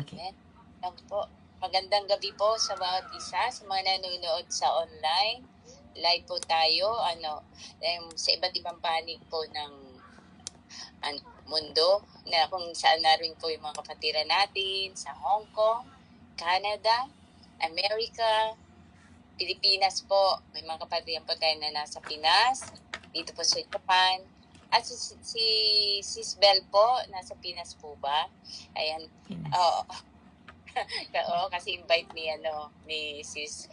Okay. Amen. Lang po. Magandang gabi po sa bawat isa, sa mga nanonood sa online. Live po tayo, sa iba't ibang panig po ng mundo, na kung saan naroon po yung mga kapatiran natin sa Hong Kong, Canada, America, Pilipinas po. May mga kapatiran po tayo na nasa Pinas, dito po sa Japan. At si Sis Bell po, nasa Pinas po ba? Ayan. Oo. Oo, kasi invite ni Sis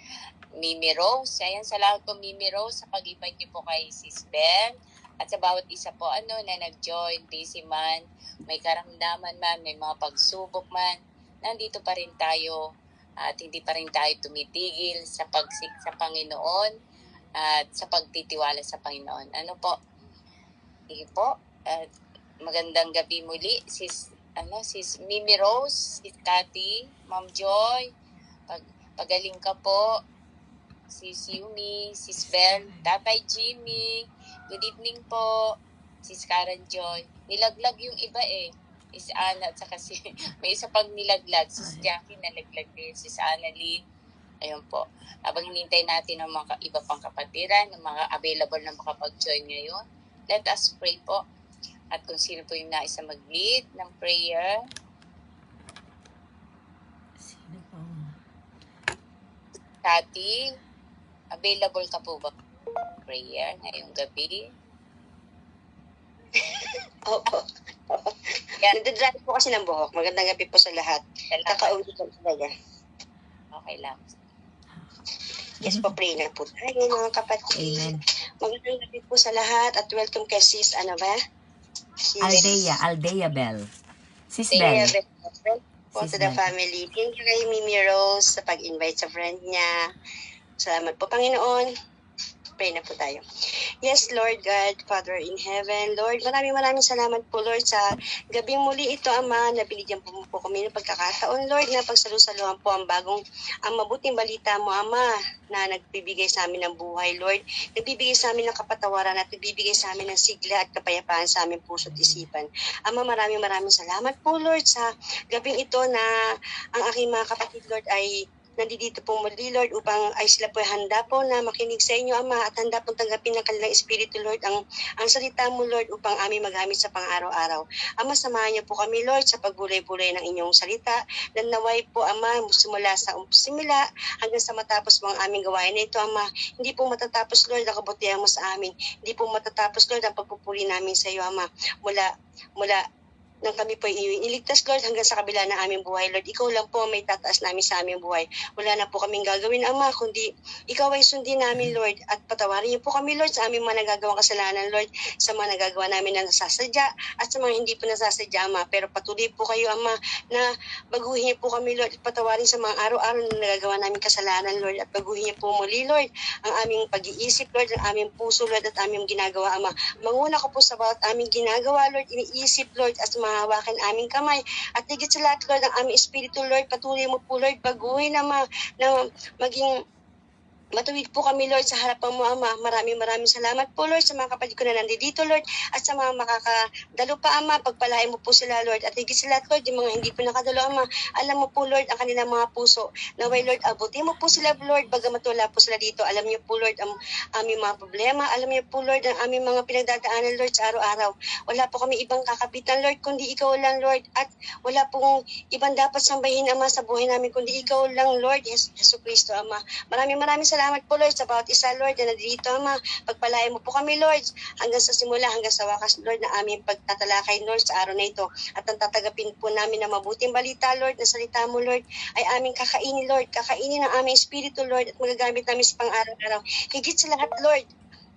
Mimi Rose. Ayan, salamat po Mimi Rose sa pag-invite niyo po kay Sis Bell. At sa bawat isa po na nag-join, busy man, may karamdaman man, may mga pagsubok man, nandito pa rin tayo at hindi pa rin tayo tumitigil sa pagsik sa Panginoon at sa pagtitiwala sa Panginoon. Ano po? Sige po. Magandang gabi muli, Sis Mimi Rose, Sis Cathy, Ma'am Joy, pagaling ka po, Sis Yumi, Sis Bell, Tatay Jimmy, good evening po, Sis Karen Joy. Nilaglag yung iba Sis Ana at saka may isa pang nilaglag, Sis Jackie nalaglag din, Sis Annalie. Ayun po. Habang hinintay natin ang mga iba pang kapatiran, ang mga available na makapag-join ngayon, let us pray po. At kung sino po yung nais na mag-lead ng prayer. Sino po? Cathy, available ka po ba prayer ngayong gabi? Opo. Nagdadrive po kasi ng buhok. Magandang gabi po sa lahat. Kakauwi ko talaga. Okay lang. Yes po, pray na po tayo mga kapatid. Amen. Magandang gabi po sa lahat at welcome kay Sis, Aldea Bell. Sis Bell. Po to the family. Thank you kay Mimi Rose sa pag-invite sa friend niya. Salamat po, Panginoon. Pray na po tayo. Yes, Lord God, Father in heaven. Lord, maraming salamat po, Lord, sa gabing muli ito, Ama, na binigyan po kami ng pagkakataon, Lord, na pagsalusaluhan po ang mabuting balita mo, Ama, na nagbibigay sa amin ng buhay, Lord. Nagbibigay sa amin ng kapatawaran at nagbibigay sa amin ng sigla at kapayapaan sa aming puso at isipan. Ama, maraming salamat po, Lord, sa gabing ito na ang aking mga kapatid, Lord, ay nandito po muli, Lord, upang ay sila po handa po na makinig sa inyo, Ama, at handa pong tanggapin ng kanilang Espiritu, Lord, ang salita mo, Lord, upang aming magamit sa pang-araw-araw. Ama, samahan niyo po kami, Lord, sa pagbulay-bulay ng inyong salita, na naway po, Ama, simula sa simula hanggang sa matapos mo ang aming gawain na ito, Ama. Hindi po matatapos, Lord, ang kabutihan mo sa amin. Hindi po matatapos, Lord, ang pagpupuri namin sa iyo, Ama. Mula nang kami po iniligtas, Lord, hanggang sa kabila ng aming buhay, Lord. Ikaw lang po may tataas namin sa aming buhay. Wala na po kaming gagawin, Ama, kundi ikaw ay sundin namin, Lord. At patawarin niyo po kami, Lord, sa aming mga nagagawang kasalanan, Lord, sa mga nagagawa namin na nasasadya at sa mga hindi po nasasadya, Ama. Pero patuloy po kayo, Ama, na baguhin niyo po kami, Lord, at patawarin sa mga araw-araw na nagagawa namin kasalanan, Lord. At baguhin niyo po muli, Lord, ang aming pag-iisip, Lord, ang aming puso, Lord, at aming ginagawa, Ama. Manguna ko po sa bawat aming ginagawa, Lord, iniisip, Lord, at hawakan aming kamay. At higit sa lahat, Lord, ang aming Espiritu, Lord, patuloy mo po, Lord, baguhin na maging matuwid po kami, Lord, sa harapan mo, Ama. Maraming salamat po, Lord, sa mga kapatid ko na nandito, Lord, at sa mga makakadalo pa, Ama. Pagpalain mo po sila, Lord. At higit sa lahat, Lord, yung mga hindi po nakadalo, Ama, alam mo po, Lord, ang kanilang mga puso. Naway, Lord, abutin mo po sila, Lord, bagamat wala po sila dito. Alam niyo po, Lord, ang aming mga problema. Alam niyo po, Lord, ang aming mga pinagdadaanan, Lord, sa araw-araw. Wala po kami ibang kakapitan, Lord, kundi ikaw lang, Lord. At wala pong ibang dapat sambahin, Ama, sa buhay namin, kundi ikaw lang, Lord, Yesu Cristo, Ama. Maraming salamat po, Lord, sa bawat isa, Lord, na nandito, Ama. Pagpalain mo po kami, Lord, hanggang sa simula, hanggang sa wakas, Lord, na aming pagtatalakay, Lord, sa araw na ito. At ang tatagapin po namin na mabuting balita, Lord, na salita mo, Lord, ay aming kakainin, Lord. Kakainin ng aming Espiritu, Lord, at magagamit namin sa pang-araw-araw. Higit sa lahat, Lord,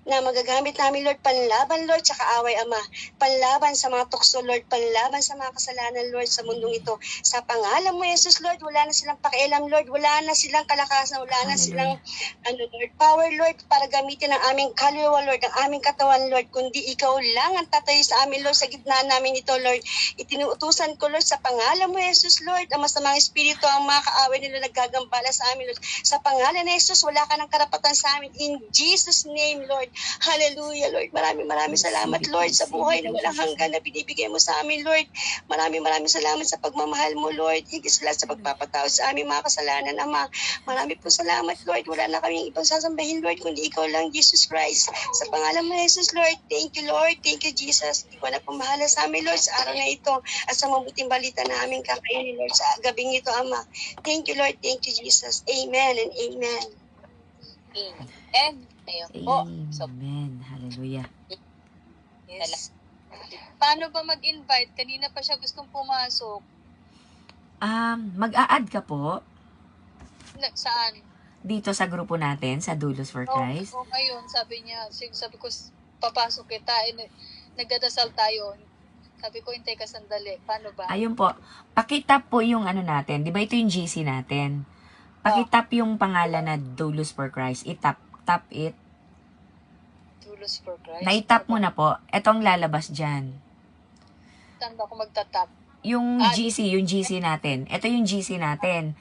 na magagamit namin, Lord, panlaban, Lord, sa kaaway, Ama. Panlaban sa mga tukso, Lord. Panlaban sa mga kasalanan, Lord, sa mundong ito. Sa pangalan mo, Jesus, Lord, wala na silang pakialam, Lord. Wala na silang kalakasan. Wala na silang, Lord, power, Lord, para gamitin ang aming kaluluwa, Lord, ang aming katawan, Lord. Kundi ikaw lang ang tatayo sa amin, Lord, sa gitna namin ito, Lord. Itinuutusan ko, Lord, sa pangalan mo, Jesus, Lord, ang masamang espiritu, ang mga kaaway nila naggagambala sa amin, Lord. Sa pangalan ni Jesus, wala ka ng karapatan sa amin. In Jesus' name, Lord. Hallelujah, Lord. Maraming salamat, Lord, sa buhay na walang hanggan na binibigay mo sa amin, Lord. Maraming salamat sa pagmamahal mo, Lord. Higit sa lahat sa pagpapatawad sa aming mga kasalanan, Ama. Marami po salamat, Lord. Wala na kaming ibang sasambahin, Lord, kundi ikaw lang, Jesus Christ. Sa pangalan mo, Jesus, Lord. Thank you, Lord. Thank you, Jesus. Ikaw na pumahala sa amin, Lord, sa araw na ito at sa mabuting balita na aming kakainin, Lord, sa gabing ito, Ama. Thank you, Lord. Thank you, Jesus. Amen and amen. And, ayun po. So, Amen. Hallelujah. Yes. Paano ba mag-invite? Kanina pa siya gustong pumasok. Mag-a-add ka po Saan? dito sa grupo natin, sa Dulos for Christ. Oo, ngayon, sabi niya, sabi ko, papasok kita, nagdadasal tayo. Sabi ko, hintay ka sandali. Paano ba? Ayun po. Pakitap po yung ano natin. Di ba ito yung GC natin? Pakitap yung pangalan na Dulos for Christ. Itap. Tap it. Tulos for Christ. Naitap mo na po. Etong lalabas dyan. Saan ba ako magtatap? Yung GC natin. Ito yung GC natin.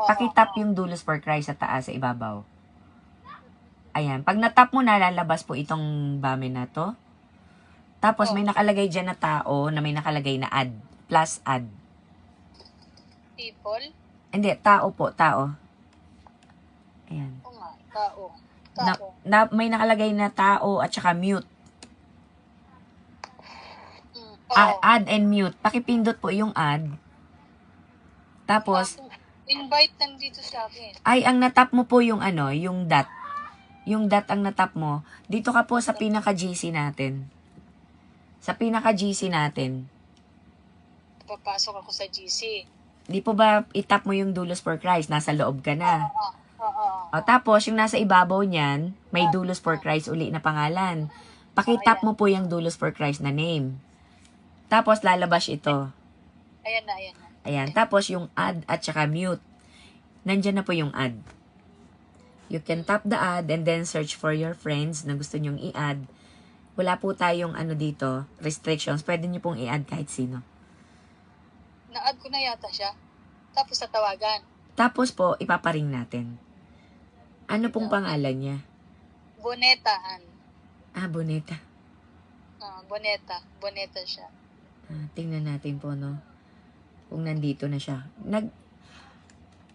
Pakitap yung Dulos for Christ sa taas, sa ibabaw. Ayan. Pag natap mo na, lalabas po itong bame na to. Tapos may nakalagay dyan na tao na may nakalagay na add. Plus add. People? Hindi, tao po, tao. Ayan. Oo nga, tao. May nakalagay na tao at saka mute. Add and mute. Pakipindot po yung add. Tapos, Invite nandito sa akin. ay, ang natap mo po yung ano, yung dot. Yung dot ang natap mo. Dito ka po sa pinaka-GC natin. Sa pinaka-GC natin. Papasok ako sa GC. Di po ba itap mo yung Dulos for Christ? Nasa loob ka na. Oo. O tapos, yung nasa ibabaw niyan, may Dulos for Christ uli na pangalan. Pakitap mo po yung Dulos for Christ na name. Tapos, lalabas ito. Ayan na. Ayan. Tapos, yung add at saka mute. Nandyan na po yung add. You can tap the add and then search for your friends na gusto nyong i-add. Wala po tayong ano dito, restrictions. Pwede nyo pong i-add kahit sino. Na-add ko na yata siya. Tapos tatawagan. Tapos po, ipaparing natin. Ano pong pangalan niya? Bonetaan. Boneta. Boneta. Boneta siya. Tingnan natin po, no? Kung nandito na siya.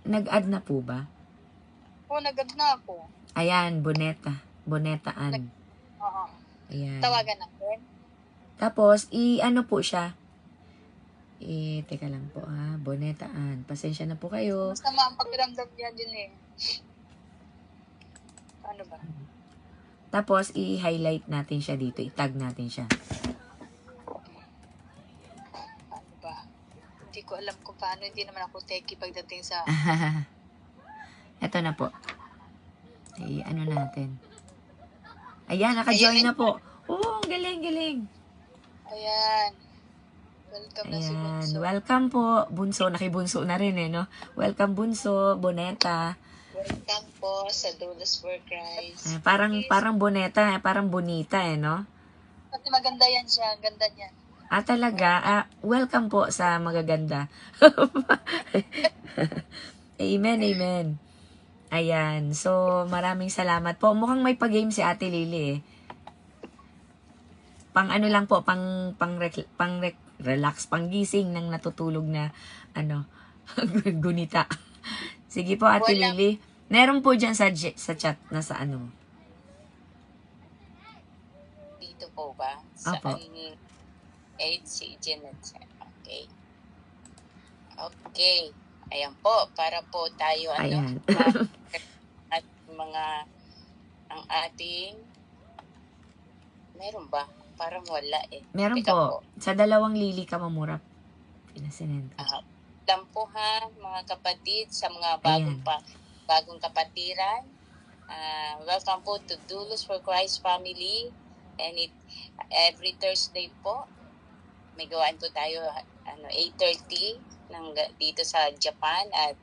Nag-add na po ba? Nag-add na ako. Ayan, Boneta. Bonetaan. Oo. Ayan. Tawagan natin. Tapos, ano po siya? Teka lang po Bonetaan. Pasensya na po kayo. Masama ang pakiramdam niya din Ano ba? Tapos, i-highlight natin siya dito. I-tag natin siya. Ano ba? Hindi ko alam kung paano. Hindi naman ako techie pagdating sa... Ito na po. Ano natin? Ayan, naka-join na po. Ang galing. Ayan. Welcome na si Ayan. Bunso. Welcome po, Bunso. Nakibunso na rin no? Welcome, Bunso. Boneta. welcome po sa Dulos for Christ. Parang boneta, parang bonita no? Kasi maganda yan siya. Ang ganda niya. Talaga? Welcome po sa magaganda. Amen. Ayan. So, maraming salamat po. Mukhang may pag-game si Ate Lily Pang ano lang po, relax, pang gising ng natutulog na gunita. Sige po, Ate Lily. Meron po dyan sa chat na sa ano. Dito po ba? Sa Apo. si Janet. Okay. Ayan po, para po tayo Ayan. at ang ating meron ba? Parang wala Meron Teka po. Sa 2 Lily Kamamura. Pinasinend ko. Alam po mga kapatid, sa mga Ayan. bagong kapatiran. Welcome po to Dulos for Christ family. And every Thursday po, may gawaan po tayo 8:30 dito sa Japan at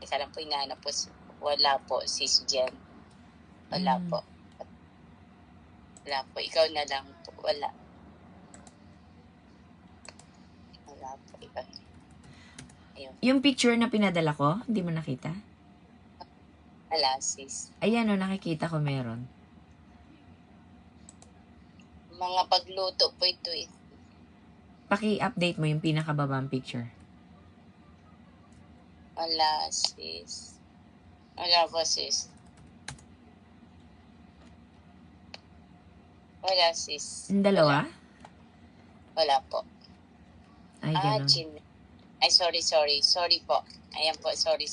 isa lang po inahanap po, wala po Sis Jen. Wala po. Ikaw na lang po. Wala po, ikaw. Ayun. Yung picture na pinadala ko, hindi mo nakita? Wala, sis. Ayan, nakikita ko meron. Mga pagluto po ito eh. Paki-update mo yung pinakababang picture. Wala, sis. Wala po, sis. Wala, sis. Yung dalawa? Wala po. Ay, gano'n. Ay, sorry. Sorry po. Ayan po, sorry.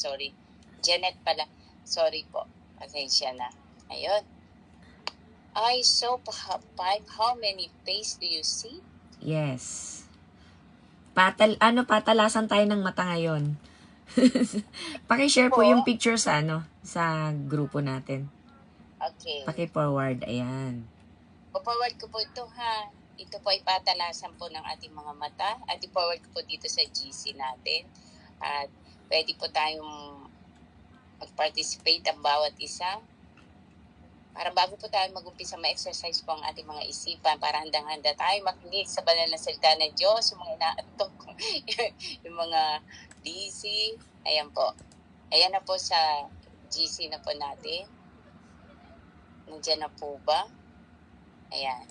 Janet pala. Sorry po. Pasensya na. Ayun. I saw 5. How many face do you see? Yes. Patalasan tayo ng mata ngayon. Paki-share po yung picture sa sa grupo natin. Okay. Paki-forward, ayan. Forward ko po ito ha. Ito po ay patalasan po ng ating mga mata. At i-forward ko po dito sa GC natin. At pwede po tayong mag-participate ang bawat isa. Para bago po tayo mag-umpisa ma-exercise po ang ating mga isipan para handang-handa tayo makinig sa banal na salita ng Diyos, yung mga inaantok, yung mga DC. Ayan po. Ayan na po sa GC na po natin. Nandiyan na po ba? Ayan.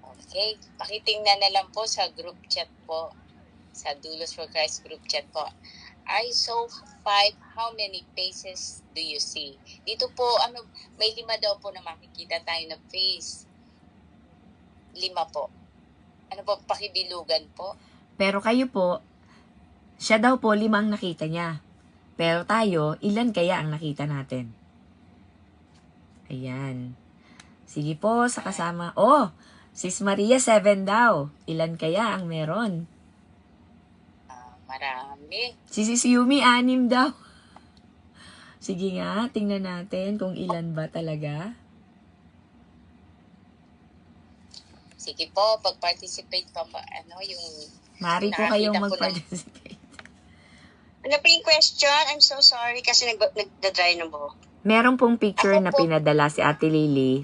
Okay. Pakitingnan na lang po sa group chat po. Sa Doulos for Christ group chat po. I saw 5. How many faces do you see? Dito po, may 5 daw po na makikita tayo na face. 5 po. Ano po, pakibilugan po? Pero kayo po, siya daw po 5 ang nakita niya. Pero tayo, ilan kaya ang nakita natin? Ayan. Sige po, sa kasama. Oh, Sis Maria 7 daw. Ilan kaya ang meron? Marami. Si Sis Yumi 6 daw. Sige nga, tingnan natin kung ilan ba talaga. Sige po, pag-participate pa yung... Mari po Nakakita kayong ko mag-participate. Ano po yung question? I'm so sorry kasi nagda-dry ng buhok. Meron pong picture Ako na po. pinadala si Ate Lily.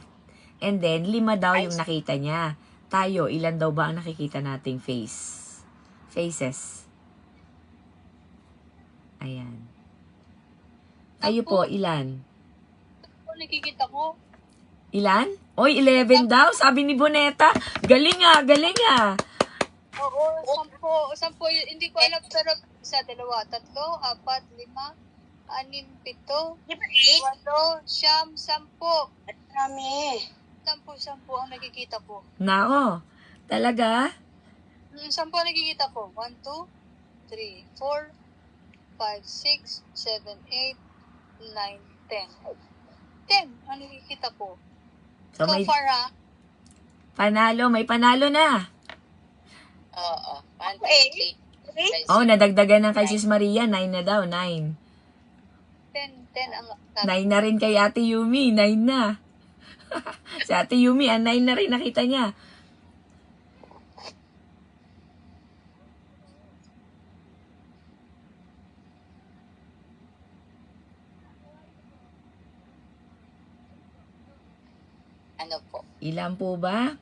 And then, 5 daw yung nakita niya. Tayo, ilan daw ba ang nakikita nating faces? Ayan. Kayo po, ilan? Ako nakikita ko. Ilan? Oy, 11 daw, sabi ni Boneta. Galing ah. Oo, 10. Hindi ko alam, pero 1, 2, 3, 4, 5, 6, 7, 8, Di ba 8, 9, 10. 10 Marami. ang nakikita ko. Nako, talaga? 10 ang nakikita ko. 1, 2, 3, 4, 5, 6, 7, 8, 9, 10. 10 ang nakikita ko. So, So may far ha, may panalo na. Oo. 1, 2, Okay. 3. Oh, nadagdagan ng kay Sis Maria, 9 na daw, 9. 10 ang 9 na rin kay Ate Yumi, 9 na. Si Ate Yumi, 9 na rin nakita niya. Ano po? Ilan po ba?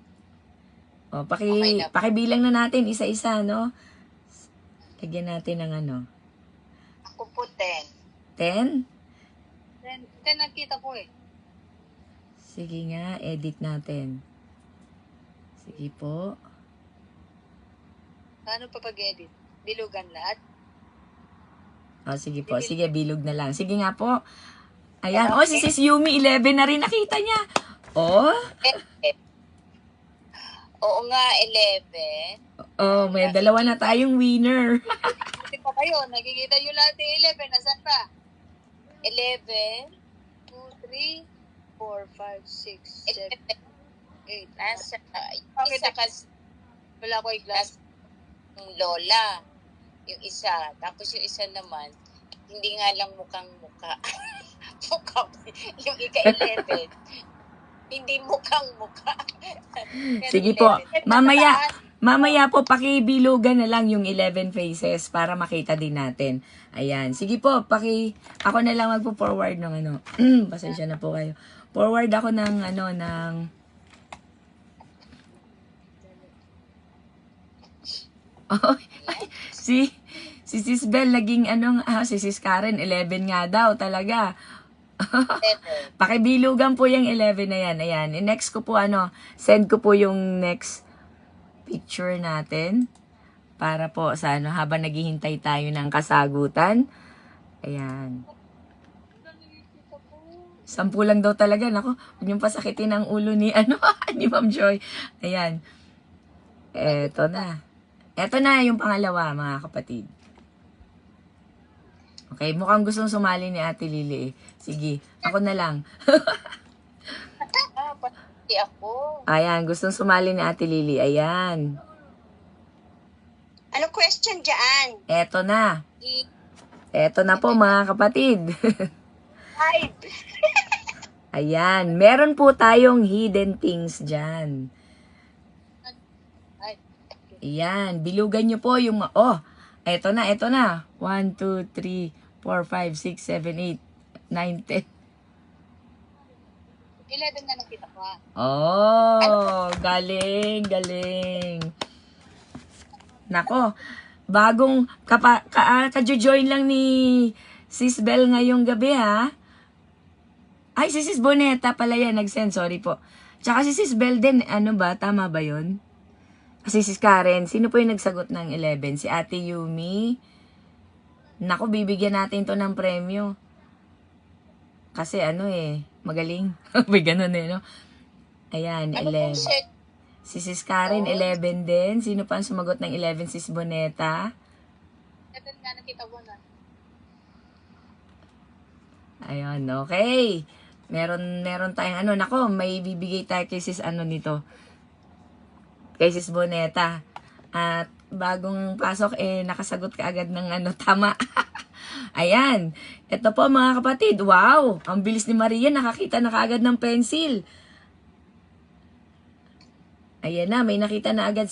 O, Okay na po. pakibilang na natin isa-isa, no? Lagyan natin ng Ako po 10. 10? 10 nakita ko eh. Sige nga, edit natin. Sige po. Paano pa pag-edit? Bilugan lahat? O, sige po. Sige, bilog na lang. Sige nga po. Ayan. O, si Sis Yumi, 11 na rin nakita niya. O, Oo nga, 11. may dalawa na tayong winner. Hindi pa kayo, nakikita nyo lahat yung 11. Nasaan pa? 11. 2, 3, 4, 5, 6, 7, 8. Nasa, Bakit isa kasi Wala ko yung glass. yung lola. Yung isa. Tapos yung isa naman, hindi nga lang mukhang mukha. Yung ika-11. Hindi mukhang mukha. Pero Sige po. 11. Mamaya po, pakibilugan na lang yung 11 faces para makita din natin. Ayan. Sige po, ako na lang magpo-forward ng pasensya na po kayo. Forward ako ng Oh, si Si Sis Bell, naging si Sis Karen, 11 nga daw talaga. Pakibilugan po yung 11 na yan. Ayan. Next ko po send ko po yung next picture natin. Para po sa habang naghihintay tayo ng kasagutan. Ayan. 10 lang daw talaga. Nako, huwag niyong pasakitin ang ulo ni, ni Ma'am Joy. Ayan. Eto na. Eto na yung pangalawa, mga kapatid. Okay, mukhang gustong sumali ni Ate Lily eh. Sige, ako na lang. Pati ako. Ayan, gustong sumali ni Ate Lily. Ayan. Ano question dyan? Eto na. Eto na po, mga kapatid. 5. Ayan, meron po tayong hidden things dyan. Ayan, bilugan nyo po yung... eto na. 1, 2, 3, 4, 5, 6, 7, 8, 9, 10. 11 na nakita ko. Galing. Nako, bagong ka-join lang ni Sis Bell ngayong gabi ha. Ay, si Sis Boneta pala yan, nag-send, sorry po. Tsaka si Sis Bell din, tama ba yun? Si Sis Karen, sino po yung nagsagot ng 11? Si Ate Yumi. Nako, bibigyan natin to ng premyo. Kasi magaling. May ganun no? Ayan, 11. Si Sis Karen, 11 din. Sino pa ang sumagot ng 11? Sis Boneta. 11 nga nakita ko na. Ayun, okay. Meron tayong nako, may bibigay tayo kay Sis nito. Kay Sis Boneta. At bagong pasok nakasagot ka agad ng tama. Ayan. Ito po mga kapatid. Wow! Ang bilis ni Maria, nakakita na kaagad ng pencil. Ayan na, may nakita na agad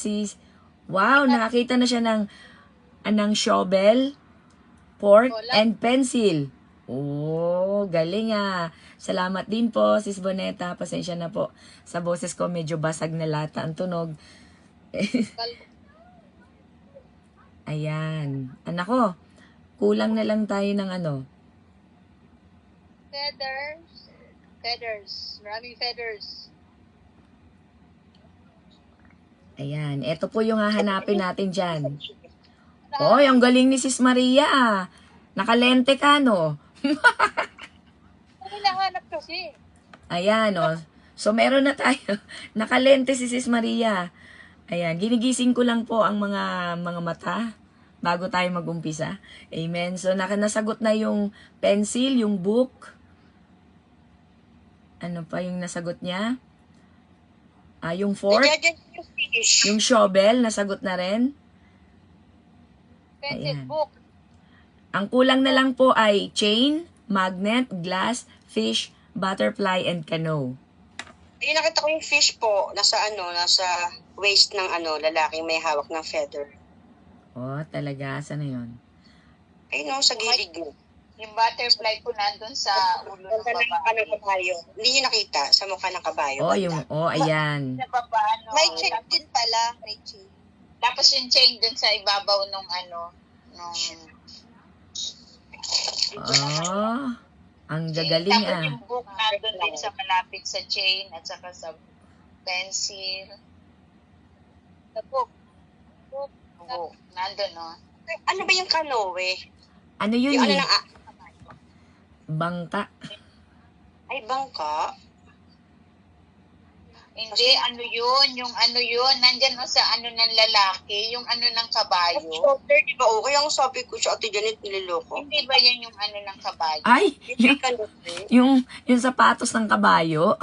wow, nakakita na siya ng shovel, fork, and pencil. Galing Salamat din po, Sis Boneta. Pasensya na po sa boses ko, medyo basag na lata ang tunog. Ayan. Anak ko, kulang na lang tayo ng Feathers. Maraming feathers. Ayan. Ito po yung hahanapin natin dyan. Hoy, ang galing ni Sis Maria. Nakalente ka, no? Ano hinahanap kasi? Ayan, So, meron na tayo. Nakalente si Sis Maria. Ayan. Ginigising ko lang po ang mga mata bago tayo mag-umpisa. Amen. So, nasagot na yung pencil, yung book. Ano pa yung nasagot niya? Yung fork, yung shovel, nasagot na rin. Pencil, Ayan. book. Ang kulang na lang po ay chain, magnet, glass, fish, butterfly, and canoe. Nakita ko yung fish po, nasa waist ng lalaking may hawak ng feather. Talaga. Saan na yun? Ay no, sa gilid mo. Yung butterfly po nandun sa ulo ng Sa mukha ng kabayo. Hindi nyo nakita sa mukha ng kabayo. Ayan. Sa baba, May chain din pala. May chain. Tapos yung chain dun sa ibabaw nung Ang gagaling Tapos yung book nandun din sa malapit sa chain at saka sa pencil. The book. Nandun, Ano ba yung canoe? Ano yun Yung eh? Bangka. Ay, bangka? Hindi, yung nandyan sa ng lalaki, yung ng kabayo. Shoulder, di ba? Okay, ang sabi ko siya, Ate Janet, nililoko. Hindi ba yan yung ng kabayo? Ay! Hindi canoe. Yung sapatos ng kabayo.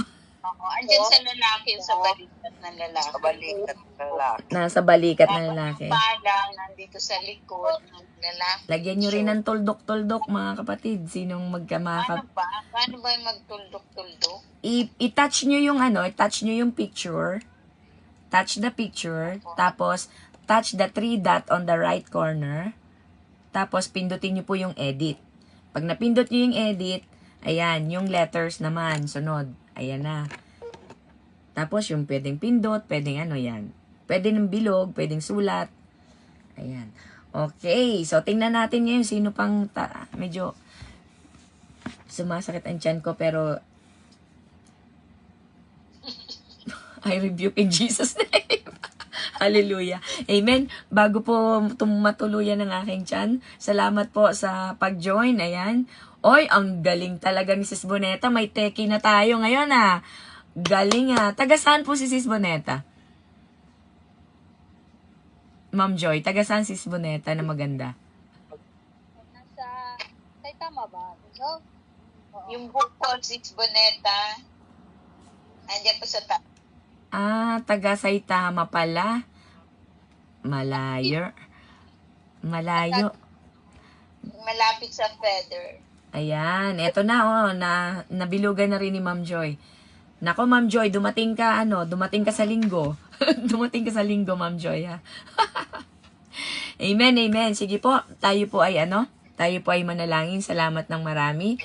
Oo, andyan sa lalaki, sa balikat ng lalaki. Sa balikat ng lalaki. Nasa balikat ng lalaki. Yung pala, nandito sa likod ng lalaki. Lagyan nyo rin ng tuldok-tuldok, mga kapatid. Sinong Paano ba yung magtuldok-tuldok? I-touch nyo yung picture. Touch the picture. Tapos, touch the 3 dot on the right corner. Tapos, pindutin nyo po yung edit. Pag napindot nyo yung edit, ayan, yung letters naman, sunod. Ayan na. Tapos, yung pwedeng pindot, pwedeng yan. Pwede ng bilog, pwedeng sulat. Ayan. Okay, so tingnan natin ngayon sino pang medyo sumasakit ang tiyan ko pero I rebuke in Jesus' name. Hallelujah. Amen. Bago po matuluyan ng aking tiyan, salamat po sa pag-join. Ayan. Oy, ang galing talaga ni Sis Boneta. May teki na tayo ngayon ah. Galing ah. Taga saan po si Sis Boneta? Ma'am Joy, taga saan Sis Boneta na maganda? Nasa Saitama ba? So, Yung bukol, Sis Boneta, andyan po sa Taga Saitama pala. Malayo. Malayo. malapit sa Feather. Ayan, eto na oh, nabilugan na rin ni Ma'am Joy. Nako Ma'am Joy, dumating ka sa linggo. Dumating ka sa linggo, Ma'am Joy ha. Amen, amen. Sige po, tayo po ay manalangin. Salamat ng marami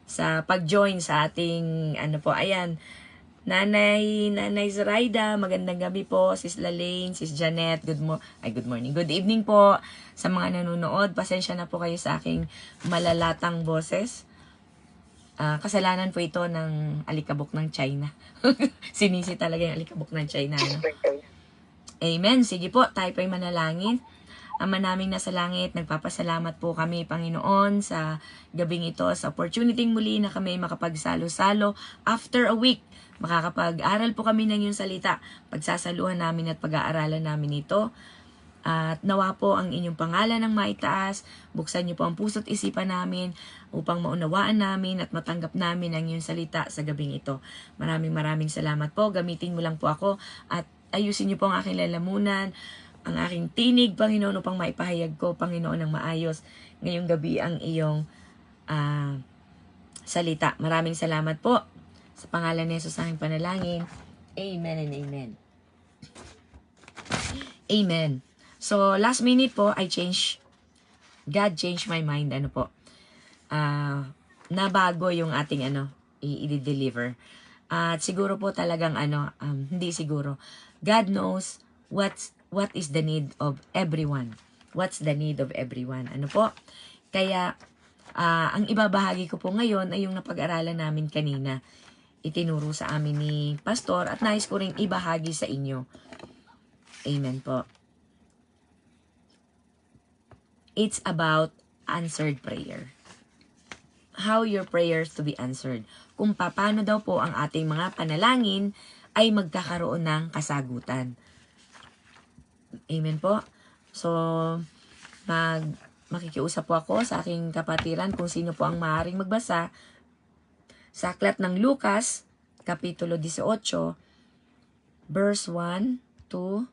sa pag-join sa ating ayan. Nanay Zoraida, magandang gabi po. Sis Lalaine, Sis Janet, good morning. Good evening po sa mga nanonood. Pasensya na po kayo sa aking malalatang boses. Kasalanan po ito ng alikabok ng China. Sinisi talaga yung alikabok ng China. No? Amen. Sige po, tayo po'y manalangin. Ama naming nasa langit, nagpapasalamat po kami, Panginoon, sa gabing ito, sa opportunity muli na kami makapagsalo-salo after a week. Makakapag-aral po kami ng iyong salita. Pagsasaluhan namin at pag-aaralan namin ito. At nawa po ang inyong pangalan ng maitaas. Buksan niyo po ang puso't isipan namin upang maunawaan namin at matanggap namin ang iyong salita sa gabing ito. Maraming salamat po. Gamitin mo lang po ako at ayusin niyo po ang aking lalamunan, ang aking tinig, Panginoon, upang maipahayag ko, Panginoon, ng maayos ngayong gabi ang iyong salita. Maraming salamat po. Sa pangalan ni Jesus, aking panalangin. Amen and amen. Amen. So, last minute po, God changed my mind. Nabago yung ating i-deliver. At siguro po talagang hindi siguro. God knows what is the need of everyone. What's the need of everyone? Kaya, ang ibabahagi ko po ngayon ay yung napag-aralan namin kanina. Itinuro sa amin ni Pastor at nais ko rin ibahagi sa inyo. Amen po. It's about answered prayer. How your prayers to be answered. Kung paano daw po ang ating mga panalangin ay magkakaroon ng kasagutan. Amen po. So, makikiusap po ako sa aking kapatiran kung sino po ang maaaring magbasa sa aklat ng Lucas, Kapitulo 18, verse 1 to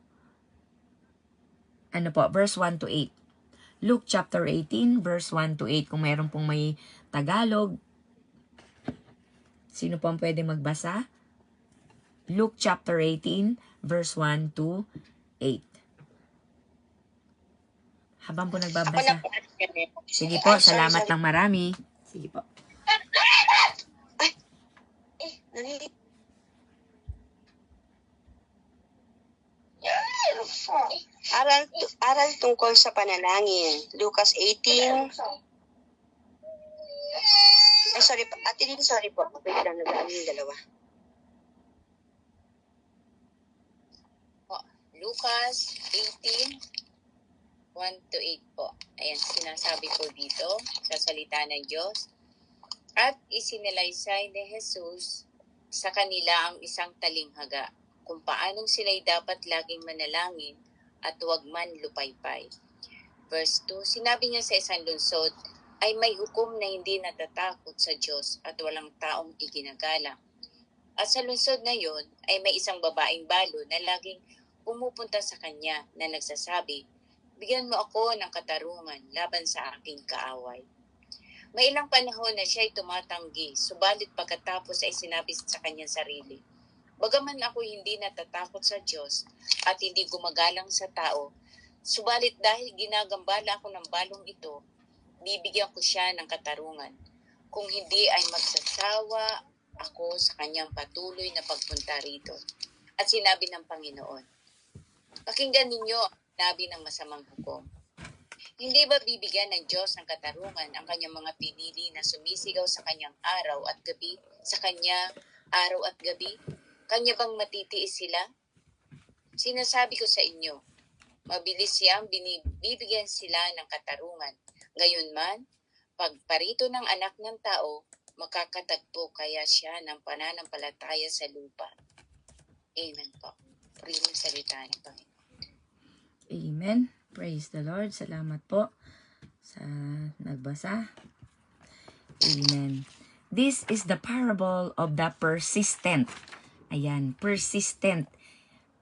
verse 1 to 8. Luke chapter 18, verse 1 to 8. Kung mayroon pong may Tagalog, sino po ang pwede magbasa? Luke chapter 18, verse 1 to 8. Habang po nagbabasa. Sige po, salamat ng marami. Sige po. Aral tungkol sa panalangin. Lucas 18. Sorry po. Ate Lynn, sorry po. Wait lang, nag-aaral yung dalawa. Lucas 18, 1 to 8 po. Ayan, sinasabi ko dito sa salita ng Diyos. At isinalaysay ni Jesus sa kanila ang isang talinghaga kung paanong sila'y dapat laging manalangin at huwag man lupaypay. Verse 2, sinabi niya sa isang lungsod, ay may hukom na hindi natatakot sa Diyos at walang taong iginagalang. At sa lungsod na yon ay may isang babaeng balo na laging pumupunta sa kanya na nagsasabi, bigyan mo ako ng katarungan laban sa aking kaaway. May ilang panahon na siya ay tumatanggi, subalit pagkatapos ay sinabi sa kanyang sarili, bagaman ako hindi natatakot sa Diyos at hindi gumagalang sa tao, subalit dahil ginagambala ako ng balong ito, bibigyan ko siya ng katarungan. Kung hindi ay magsasawa ako sa kanyang patuloy na pagpunta rito. At sinabi ng Panginoon, pakinggan ninyo ang sinabi ng masamang hukom. Hindi ba bibigyan ng Diyos ng katarungan ang kanyang mga pinili na sumisigaw sa kanyang araw at gabi? Sa kanya araw at gabi? Kanya bang matitiis sila? Sinasabi ko sa inyo, mabilis siyang binibigyan sila ng katarungan. Gayunman, pagparito ng anak ng tao, makakatagpo kaya siya ng pananampalataya sa lupa. Amen po. Purihin salita ng Panginoon. Amen. Praise the Lord. Salamat po sa nagbasa. Amen. This is the parable of the persistent. Ayan, persistent.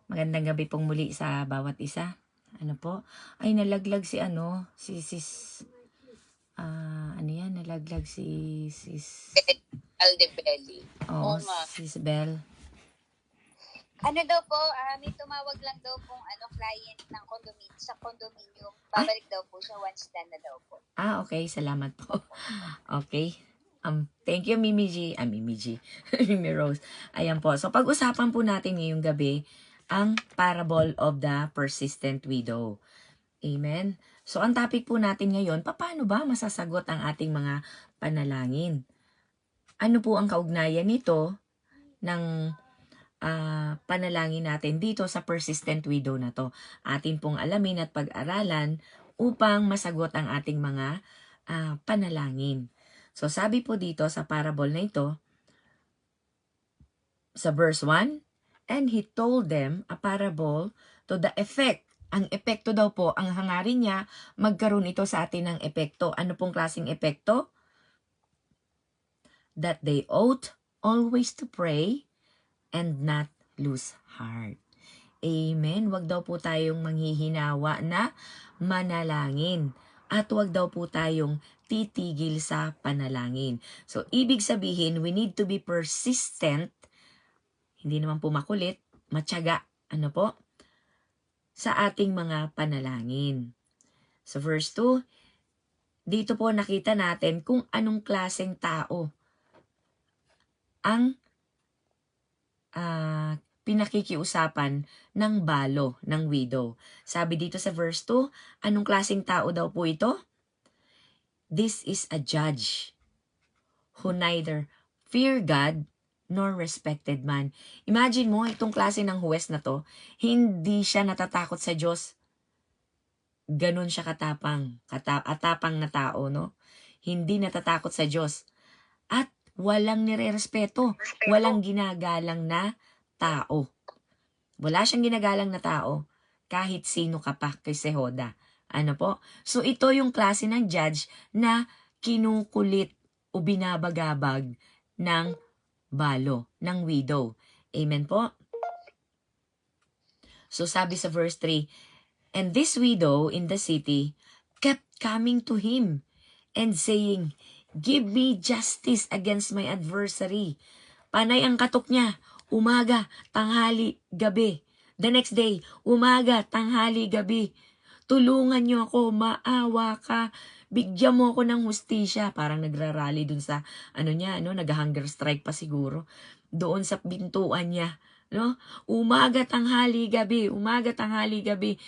Magandang gabi pong muli sa bawat isa. Ano po? Ay, nalaglag si nalaglag si Aldebelli. Oo, Oo nga. Sis Bell. Ano daw po, may tumawag lang daw pong client ng condominium. Babalik daw po siya once done na daw po. Okay. Salamat po. Okay. Thank you, Mimi G. Mimi G. Mimi Rose. Ayan po. So, pag-usapan po natin ngayong gabi ang parable of the persistent widow. Amen. So, ang topic po natin ngayon, paano ba masasagot ang ating mga panalangin? Ano po ang kaugnayan nito ng panalangin natin dito sa persistent widow na to? Atin pong alamin at pag-aralan upang masagot ang ating mga panalangin. So, sabi po dito sa parable na ito, sa verse 1, and he told them a parable to the effect. Ang epekto daw po, ang hangarin niya, magkaroon ito sa atin ng epekto. Ano pong klaseng epekto? That they ought always to pray and not lose heart. Amen. Wag daw po tayong manghihinawa na manalangin. At wag daw po tayong titigil sa panalangin. So, ibig sabihin, we need to be persistent. Hindi naman po makulit, matyaga. Ano po? Sa ating mga panalangin. So, verse 2, dito po nakita natin kung anong klaseng tao ang pinakikiusapan ng balo, ng widow. Sabi dito sa verse 2, anong klaseng tao daw po ito? This is a judge who neither fear God nor respected man. Imagine mo, itong klase ng huwes na to, hindi siya natatakot sa Diyos. Ganon siya katapang, atapang na tao, no? Hindi natatakot sa Diyos. At walang nirerespeto, walang ginagalang na tao. Wala siyang ginagalang na tao, kahit sino ka pa kay Sehoda. Ano po? So ito yung klase ng judge na kinukulit o binabagabag ng balo, ng widow. Amen po? So sabi sa verse 3, and this widow in the city kept coming to him and saying, give me justice against my adversary. Panay ang katok niya, umaga, tanghali, gabi. The next day, umaga, tanghali, gabi. Tulungan niyo ako, maawa ka, bigyan mo ako ng hustisya. Parang nagrarally dun sa, nag-hunger strike pa siguro. Doon sa pintuan niya, no? Umaga, tanghali, gabi, umaga, tanghali, gabi.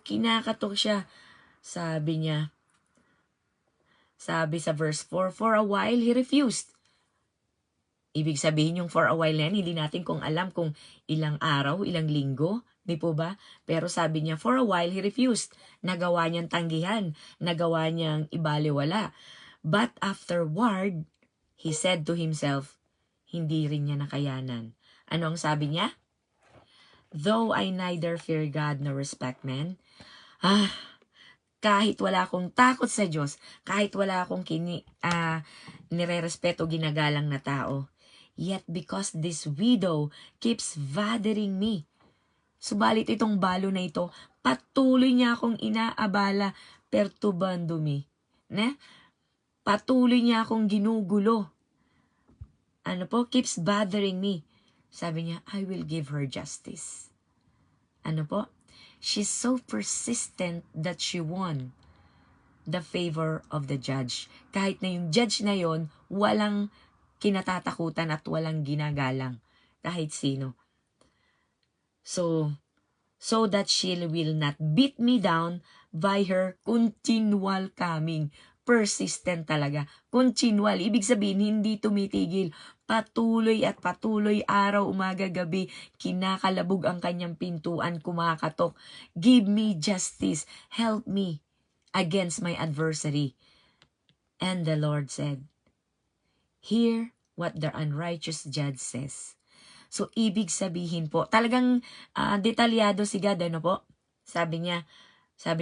Kinakatok siya. Sabi sa verse 4, for a while he refused. Ibig sabihin yung for a while na yan, hindi natin alam kung ilang araw, ilang linggo, di po ba? Pero sabi niya, for a while he refused. Nagawa niyang tanggihan, nagawa niyang ibaliwala. But afterward, he said to himself, hindi rin niya nakayanan. Ano ang sabi niya? Though I neither fear God nor respect men, kahit wala akong takot sa Diyos, kahit wala akong nirerespeto, ginagalang na tao, yet because this widow keeps bothering me. Subalit itong balo na ito, patuloy niya akong inaabala, perturbando me. Patuloy niya akong ginugulo. Keeps bothering me. Sabi niya, I will give her justice. She's so persistent that she won the favor of the judge. Kahit na yung judge na yon, walang kinatatakutan at walang ginagalang kahit sino. So, so that she will not beat me down by her continual coming. Persistent talaga. Continual. Ibig sabihin, hindi tumitigil. Patuloy at patuloy, araw, umaga, gabi, kinakalabog ang kanyang pintuan, kumakatok. Give me justice. Help me against my adversary. And the Lord said, hear what the unrighteous judge says. So, ibig sabihin po, talagang detalyado si God, ano po? Sabi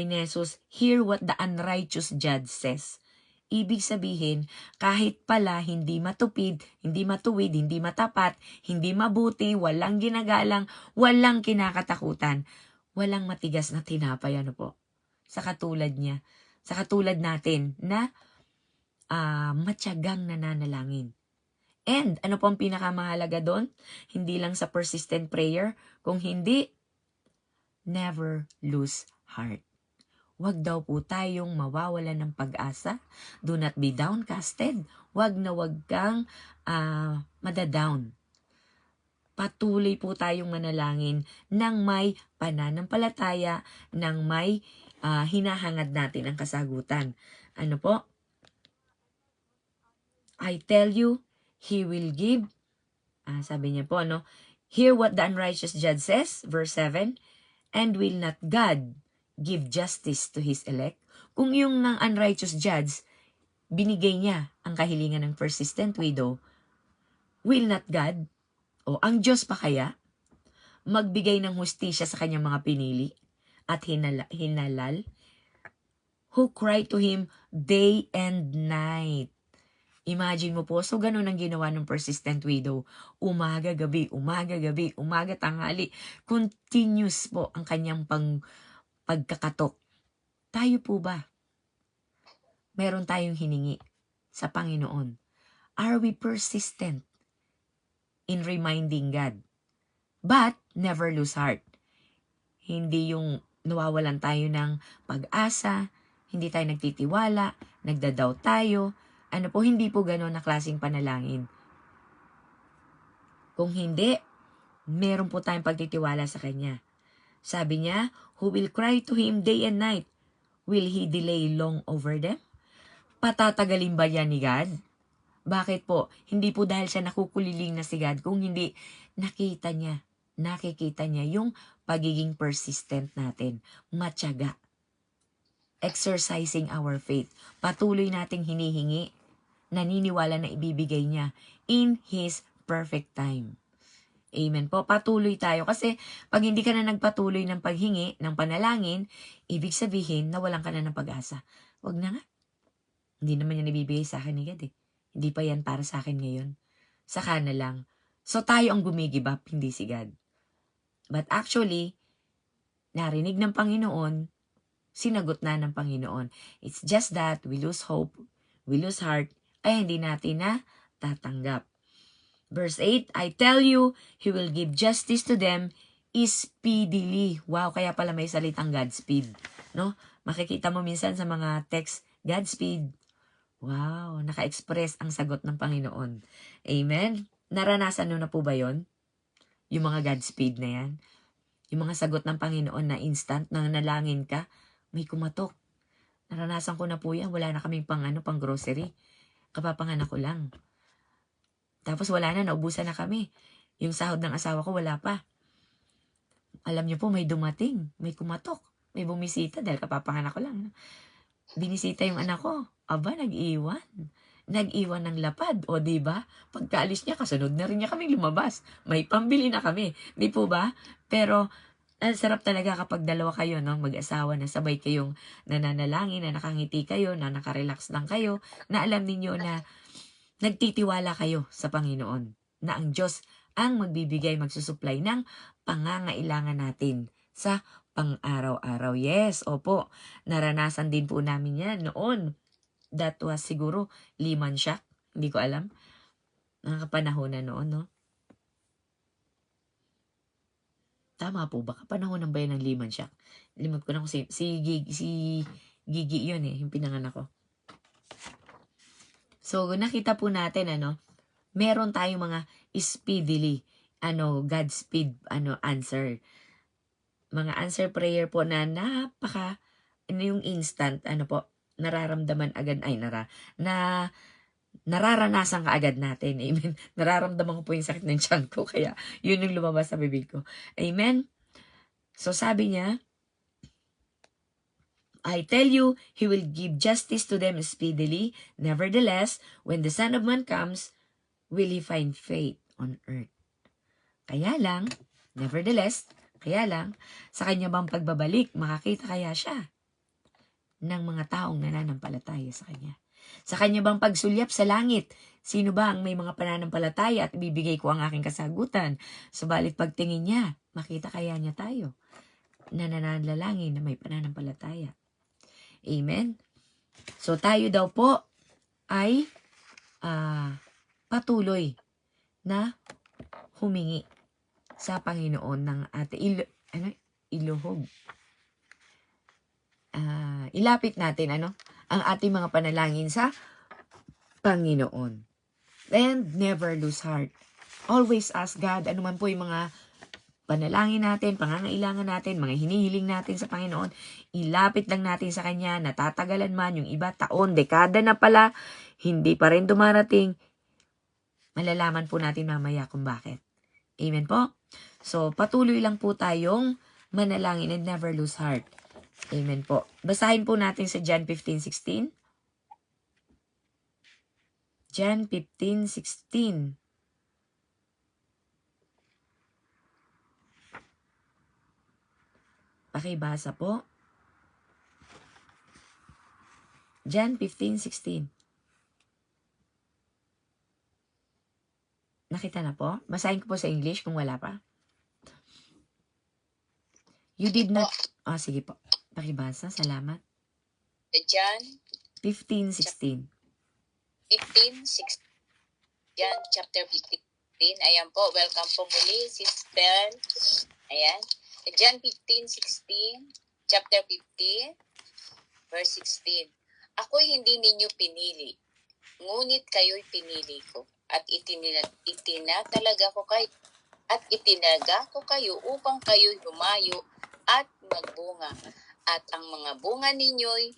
ni Jesus, hear what the unrighteous judge says. Ibig sabihin, kahit pala hindi matupid, hindi matuwid, hindi matapat, hindi mabuti, walang ginagalang, walang kinakatakutan, walang matigas na tinapay, ano po? Sa katulad niya, sa katulad natin na matyagang nananalangin. And ano po ang pinakamahalaga doon? Hindi lang sa persistent prayer, kung hindi, never lose heart. Huwag daw po tayong mawawalan ng pag-asa. Do not be downcasted. Huwag kang madadown. Patuloy po tayong manalangin ng may pananampalataya, ng may hinahangad natin ang kasagutan. Ano po? I tell you, He will give, sabi niya po, no? Hear what the unrighteous judge says, verse 7, and will not God give justice to His elect? Kung yung ng unrighteous judge, binigay niya ang kahilingan ng persistent widow, will not God, o ang Diyos pa kaya, magbigay ng hustisya sa kanyang mga pinili at hinalal, who cry to Him day and night? Imagine mo po, so ganun ang ginawa ng persistent widow. Umaga, gabi, umaga, tanghali. Continuous po ang kanyang pagkakatok. Tayo po ba? Meron tayong hiningi sa Panginoon. Are we persistent in reminding God? But never lose heart. Hindi yung nawawalan tayo ng pag-asa, hindi tayo nagtitiwala, nagdadaw tayo. Ano po, hindi po gano'n na klaseng panalangin. Kung hindi, meron po tayong pagtitiwala sa Kanya. Sabi niya, who will cry to Him day and night? Will He delay long over them? Patatagalin ba yan ni God? Bakit po? Hindi po dahil siya nakukuliling na si God, kung hindi nakikita niya yung pagiging persistent natin, matyaga. Exercising our faith. Patuloy nating hinihingi, naniniwala na ibibigay niya in His perfect time. Amen po. Patuloy tayo. Kasi pag hindi ka na nagpatuloy ng paghingi, ng panalangin, ibig sabihin na walang ka na ng pag-asa. Wag na nga. Hindi naman yan ibibigay sa akin ni God eh. Hindi pa yan para sa akin ngayon. Saka na lang. So tayo ang gumigib up, hindi si God. But actually, narinig ng Panginoon, sinagot na ng Panginoon. It's just that we lose hope, we lose heart, ay hindi natin na tatanggap. Verse 8, I tell you, He will give justice to them speedily. Wow, kaya pala may salitang Godspeed. No? Makikita mo minsan sa mga text, Godspeed. Wow, naka-express ang sagot ng Panginoon. Amen? Naranasan nyo na po ba yon? Yung mga Godspeed na yan? Yung mga sagot ng Panginoon na instant, na nalangin ka, may kumatok. Naranasan ko na po yan. Wala na kaming pang grocery. Kapapanganak ko lang. Tapos wala na, naubusan na kami. Yung sahod ng asawa ko, wala pa. Alam niyo po, may dumating, may kumatok, may bumisita dahil kapapanganak ko lang. Binisita yung anak ko. Aba, nag-iwan. Nag-iwan ng lapad. O diba? Pagkaalis niya, kasunod na rin niya kaming lumabas. May pambili na kami. Di po ba? Pero, ang sarap talaga kapag dalawa kayo, no? Mag-asawa na sabay kayong nananalangin, na nakangiti kayo, na nakarelax lang kayo, na alam ninyo na nagtitiwala kayo sa Panginoon, na ang Diyos ang magbibigay, magsusupply ng pangangailangan natin sa pang-araw-araw. Yes, opo, naranasan din po namin yan noon. That was siguro Lehman Shock, hindi ko alam. Nakapanahon na noon, no? Tama po ba? Kapanahonan ba yan ng Lehman Shock? Limot ko na kung si Gigi yun eh, yung pinanganak ko. So, nakita po natin, meron tayong mga speedily, Godspeed, answer. mga answer prayer po na yung instant, nararamdaman agad, nararanasan ka agad natin. Amen. Nararamdaman ko po yung sakit ng tiyan ko, kaya yun yung lumabas sa bibig ko. Amen. So sabi niya, I tell you, He will give justice to them speedily. Nevertheless, when the Son of Man comes, will He find faith on earth? Kaya lang, sa kanya bang pagbabalik, makakita kaya siya ng mga taong nananampalataya sa kanya? Sa kanya bang pagsulyap sa langit, sino ba ang may mga pananampalataya at ibibigay ko ang aking kasagutan? Subalit pagtingin niya, makita kaya niya tayo na nananalangin na may pananampalataya? Amen? So tayo daw po ay patuloy na humingi sa Panginoon ng ating iluhog. Ilapit natin ang ating mga panalangin sa Panginoon. And never lose heart. Always ask God, anuman po yung mga panalangin natin, pangangailangan natin, mga hinihiling natin sa Panginoon, ilapit lang natin sa Kanya, natatagalan man, yung iba taon, dekada na pala, hindi pa rin dumarating, malalaman po natin mamaya kung bakit. Amen po? So, patuloy lang po tayong manalangin and never lose heart. Amen po. Basahin po natin sa John 15:16. John 15:16. Pakibasa po. John 15:16. Nakita na po? Basahin ko po sa English kung wala pa. You did not... sige po. Pakibasa. Salamat. John 15:16. 15:16. John chapter 15. Ayan po, welcome po muli, Sister. Ayan. John 15:16, chapter 15, verse 16. Ako'y hindi ninyo pinili, ngunit kayo'y pinili ko, at itinatalaga ko kayo upang kayo'y lumayo at magbunga, at ang mga bunga ninyo'y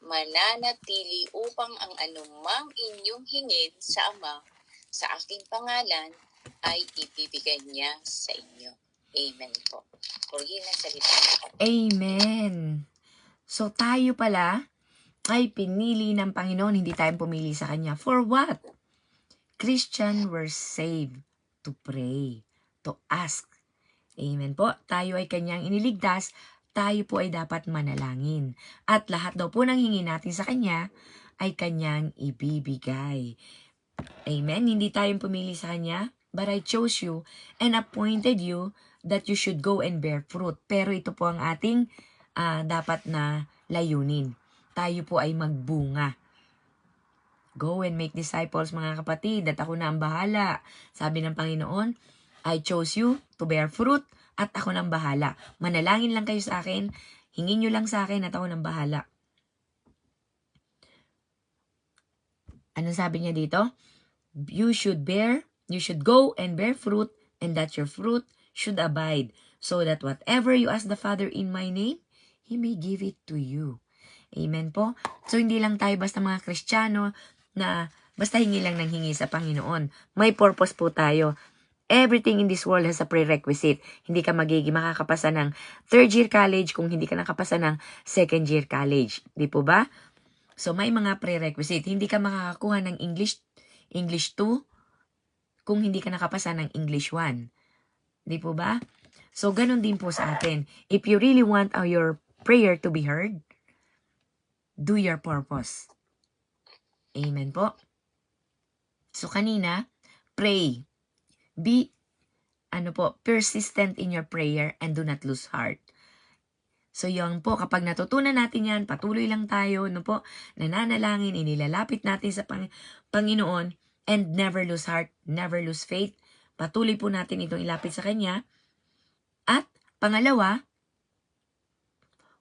mananatili upang ang anumang inyong hingin sa Ama sa aking pangalan ay ibibigay niya sa inyo. Amen po. Purihin ang salita niya. Amen. So tayo pala ay pinili ng Panginoon, hindi tayo pumili sa Kanya. For what? Christian were saved to pray, to ask. Amen po. Tayo ay Kanyang iniligtas, tayo po ay dapat manalangin. At lahat daw po ng hingi natin sa Kanya ay Kanyang ibibigay. Amen. Hindi tayo pumili sa Kanya, but I chose you and appointed you that you should go and bear fruit. Pero ito po ang ating dapat na layunin. Tayo po ay magbunga. Go and make disciples, mga kapatid, at ako na ang bahala. Sabi ng Panginoon, I chose you to bear fruit at ako na ang bahala. Manalangin lang kayo sa akin, hingin nyo lang sa akin at ako na ang bahala. Anong sabi niya dito? You should go and bear fruit, and that your fruit should abide, so that whatever you ask the Father in my name, He may give it to you. Amen po? So, hindi lang tayo basta mga Kristiyano na basta hingi lang ng hingi sa Panginoon. May purpose po tayo. Everything in this world has a prerequisite. Hindi ka makakapasa ng third year college kung hindi ka nakapasa ng second year college. Di po ba? So, may mga prerequisite. Hindi ka makakakuha ng English 2 kung hindi ka nakapasa ng English 1. Di po ba? So, ganun din po sa atin. If you really want your prayer to be heard, do your purpose. Amen po. So, kanina, pray. Be, persistent in your prayer and do not lose heart. So, yun po, kapag natutunan natin yan, patuloy lang tayo, nananalangin, inilalapit natin sa Panginoon, and never lose heart, never lose faith. Patuloy po natin itong ilapit sa Kanya. At, pangalawa,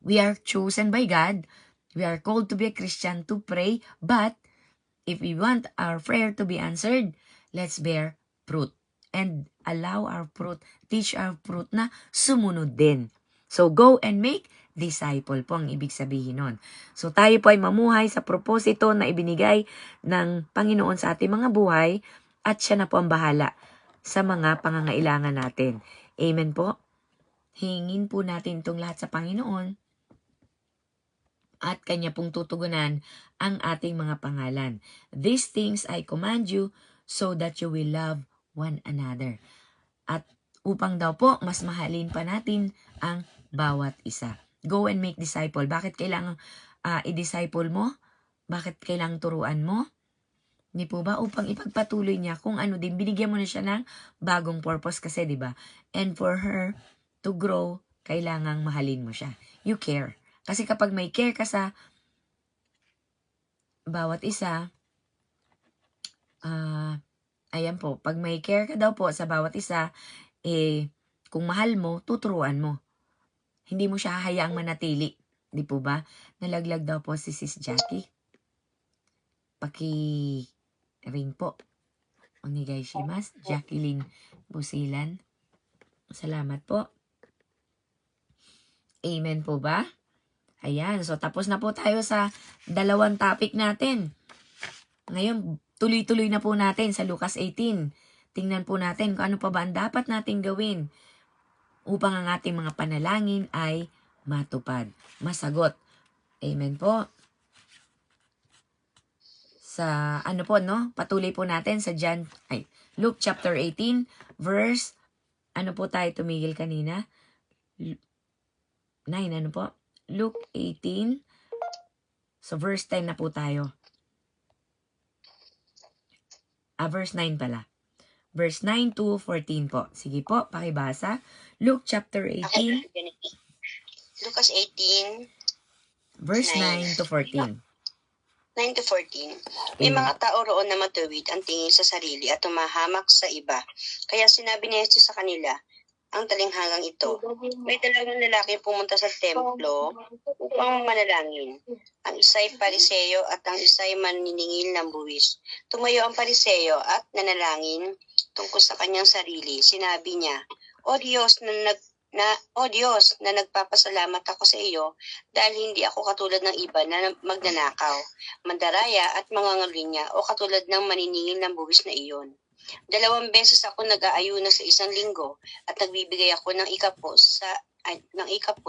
we are chosen by God. We are called to be a Christian to pray. But, if we want our prayer to be answered, let's bear fruit. And allow our fruit, teach our fruit na sumunod din. So, go and make disciple po ang ibig sabihin nun. So, tayo po ay mamuhay sa propósito na ibinigay ng Panginoon sa ating mga buhay at siya na po ang bahala sa mga pangangailangan natin. Amen po? Hingin po natin itong lahat sa Panginoon at Kanya pong tutugunan ang ating mga pangalan. These things I command you so that you will love one another. At upang daw po, mas mahalin pa natin ang bawat isa. Go and make disciple. Bakit kailangan i-disciple mo? Bakit kailangang turuan mo? Hindi po ba? Upang ipagpatuloy niya kung ano din. Binigyan mo na siya ng bagong purpose kasi, di ba? And for her to grow, kailangang mahalin mo siya. You care. Kasi kapag may care ka sa bawat isa, ayan po, pag may care ka daw po sa bawat isa, kung mahal mo, tuturuan mo. Hindi mo siya hayaang manatili. Di po ba? Nalaglag daw po si Sis Jackie. Ring po. Onegaishimasu. Jacqueline Busilan. Salamat po. Amen po ba? Ayan. So, tapos na po tayo sa dalawang topic natin. Ngayon, tuloy-tuloy na po natin sa Lucas 18. Tingnan po natin kung ano pa ba ang dapat nating gawin upang ang ating mga panalangin ay matupad, masagot. Amen po. Sa patuloy po natin sa Luke chapter 18 verse po tayo tumigil kanina? 9 po? Luke 18 so verse 10 na po tayo. Verse 9 pala. Verse 9 to 14 po. Sige po, pakibasa. Luke chapter 18 Lucas 18, verse 9 to 14. 9 to 14. May mga tao roon na matuwid ang tingin sa sarili at tumahamak sa iba. Kaya sinabi ni Jesus sa kanila, ang talinghagang ito, may dalawang lalaki pumunta sa templo upang manalangin. Ang isa'y pariseo at ang isa'y maniningil ng buwis. Tumayo ang pariseo at nanalangin tungkol sa kanyang sarili. Sinabi niya, O Diyos na nagpapasalamat ako sa iyo dahil hindi ako katulad ng iba na magnanakaw, mandaraya at mangangalunya o katulad ng maniningil ng buwis na iyon. 2 beses ako nag-aayuno sa isang linggo at nagbibigay ako ng ikapo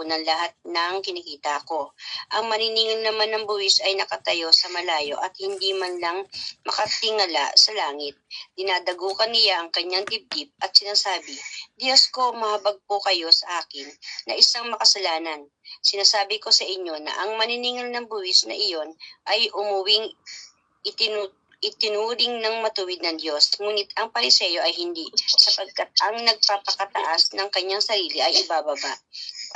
ng lahat ng kinikita ko. Ang maniningil naman ng buwis ay nakatayo sa malayo at hindi man lang makatingala sa langit. Dinadagukan niya ang kanyang dibdib at sinasabi, Diyos ko, mahabag po kayo sa akin na isang makasalanan. Sinasabi ko sa inyo na ang maniningil ng buwis na iyon ay umuwing itinuring ng matuwid ng Diyos, ngunit ang pariseo ay hindi, sapagkat ang nagpapakataas ng kanyang sarili ay ibababa,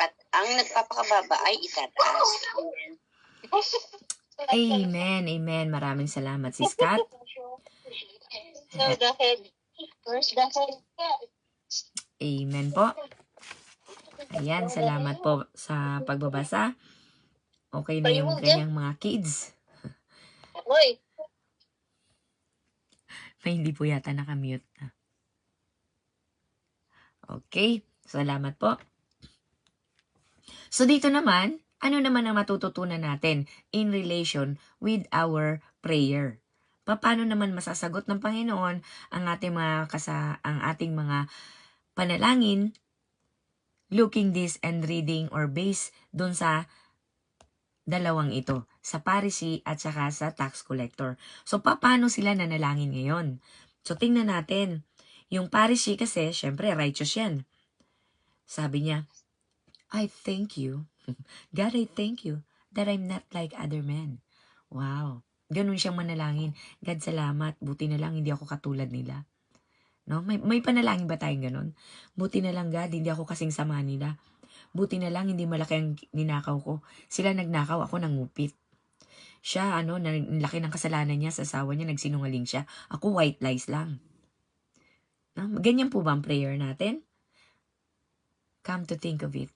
at ang nagpapakababa ay itataas. Amen. Amen. Maraming salamat, Sis Kat. Amen po. Ayan, salamat po sa pagbabasa. Okay na yung kanyang mga kids. May hindi po yata nakamute na. Okay, salamat po. So dito naman, ano naman ang matututunan natin in relation with our prayer? Paano naman masasagot ng Panginoon ang ating mga panalangin, looking this and reading or based dun sa dalawang ito, sa Pharisee at saka sa tax collector. So, paano sila nanalangin ngayon? So, tingnan natin. Yung Pharisee kasi, syempre, righteous yan. Sabi niya, I thank you. God, I thank you that I'm not like other men. Wow. Ganun siyang manalangin. God, salamat. Buti na lang, hindi ako katulad nila. No? May panalangin ba tayong ganun? Buti na lang, God, hindi ako kasing sama nila. Buti na lang, hindi malaki ang ninakaw ko. Sila nagnakaw, ako nangupit. Siya, laki ng kasalanan niya sa asawa niya, nagsinungaling siya. Ako, white lies lang. No? Ganyan po ba ang prayer natin? Come to think of it.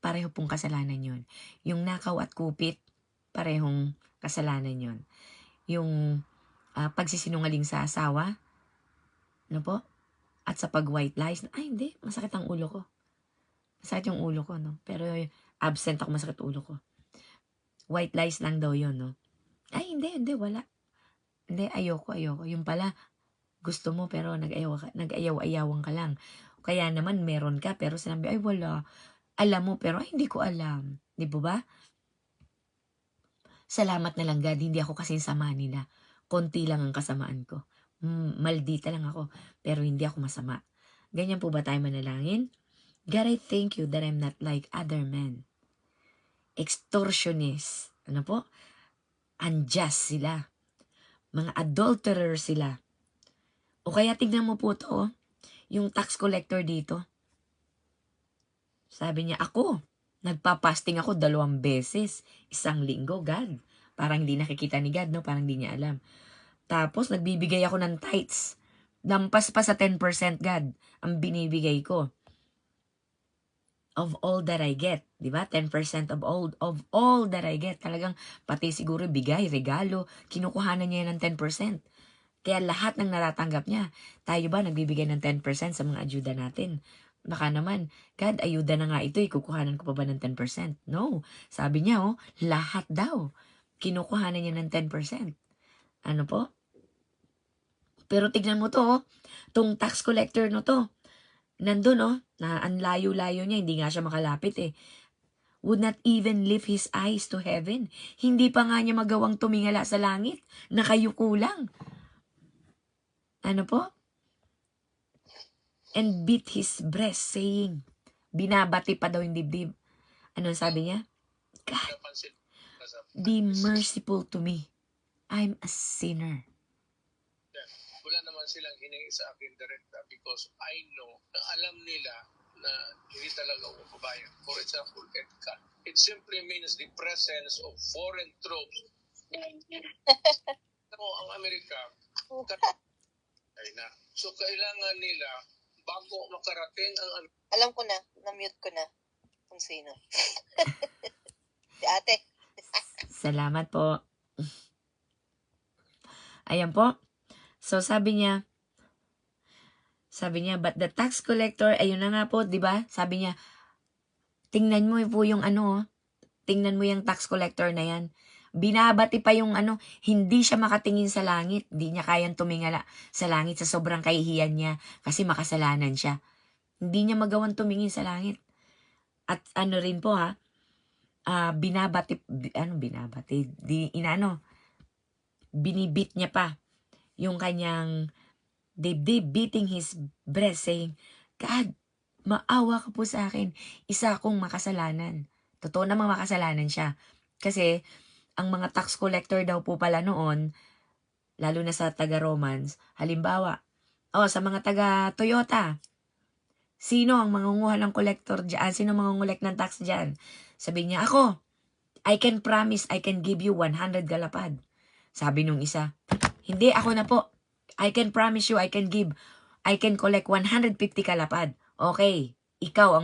Pareho pong kasalanan yun. Yung nakaw at kupit, parehong kasalanan yun. Yung pagsisinungaling sa asawa, ano po? At sa pag-white lies, ay hindi, masakit ang ulo ko. Masakit yung ulo ko, no? Pero absent ako, masakit ulo ko. White lies lang daw yun, no? Ay, hindi, wala. Hindi, ayoko. Yung pala, gusto mo pero nag-ayaw-ayawan ka lang. Kaya naman meron ka pero sinabi, ay wala. Alam mo pero ay, hindi ko alam. Di ba? Salamat na lang God, hindi ako kasing sama nila. Konti lang ang kasamaan ko. Maldita lang ako pero hindi ako masama. Ganyan po ba tayo manalangin? God, I thank you that I'm not like other men. Extortionist. Ano po? Unjust sila. Mga adulterer sila. O kaya tignan mo po to, yung tax collector dito. Sabi niya, ako, nagpa-fasting ako 2 beses, 1 linggo, God. Parang hindi nakikita ni God, no? Parang hindi niya alam. Tapos, nagbibigay ako ng tithes. Lampas pa sa 10%, God, ang binibigay ko. Of all that I get, di ba? 10% of all that I get. Talagang, pati siguro bigay, regalo, kinukuhanan niya ng 10%. Kaya lahat ng natatanggap niya, tayo ba nagbibigay ng 10% sa mga ayuda natin? Baka naman, God, ayuda na nga ito, kukuhanan ko pa ba ng 10%? No. Sabi niya, lahat daw. Kinukuhanan niya ng 10%. Ano po? Pero tignan mo to, tong tax collector no to, nandun, na ang layo-layo niya, hindi nga siya makalapit would not even lift his eyes to heaven. Hindi pa nga niya magawang tumingala sa langit. Nakayuko lang. Ano po? And beat his breast, saying, binabati pa daw yung dibdib. Ano sabi niya? God, be merciful to me. I'm a sinner. Wala naman silang hiningi sa akin direkta because I know na alam nila na hindi talaga ako kabayan. For example, EDCA. It simply means the presence of foreign troops. Ang Amerika, ay na. So kailangan nila bago makarating ang Alam ko na, na-mute ko na kung sino. Si ate. Salamat po. Ayan po. So sabi niya, but the tax collector, ayun na nga po, di ba? Sabi niya, tingnan mo po yung tingnan mo yung tax collector na yan. Binabati pa yung hindi siya makatingin sa langit. Hindi niya kayang tumingala sa langit sa sobrang kahihiyan niya kasi makasalanan siya. Hindi niya magawang tumingin sa langit. At rin po binibit niya pa yung kanyang dibdib, beating his breast, saying, God, maawa ka po sa akin. Isa akong makasalanan. Totoo namang makasalanan siya. Kasi, ang mga tax collector daw po pala noon, lalo na sa taga-Romans, halimbawa, sa mga taga-Toyota, sino ang mangunguha ng collector dyan? Sino mangungulek ng tax dyan? Sabi niya, ako, I can promise, I can give you 100 galapad. Sabi nung isa, hindi, ako na po. I can promise you, I can collect 150 kalapad. Okay, ikaw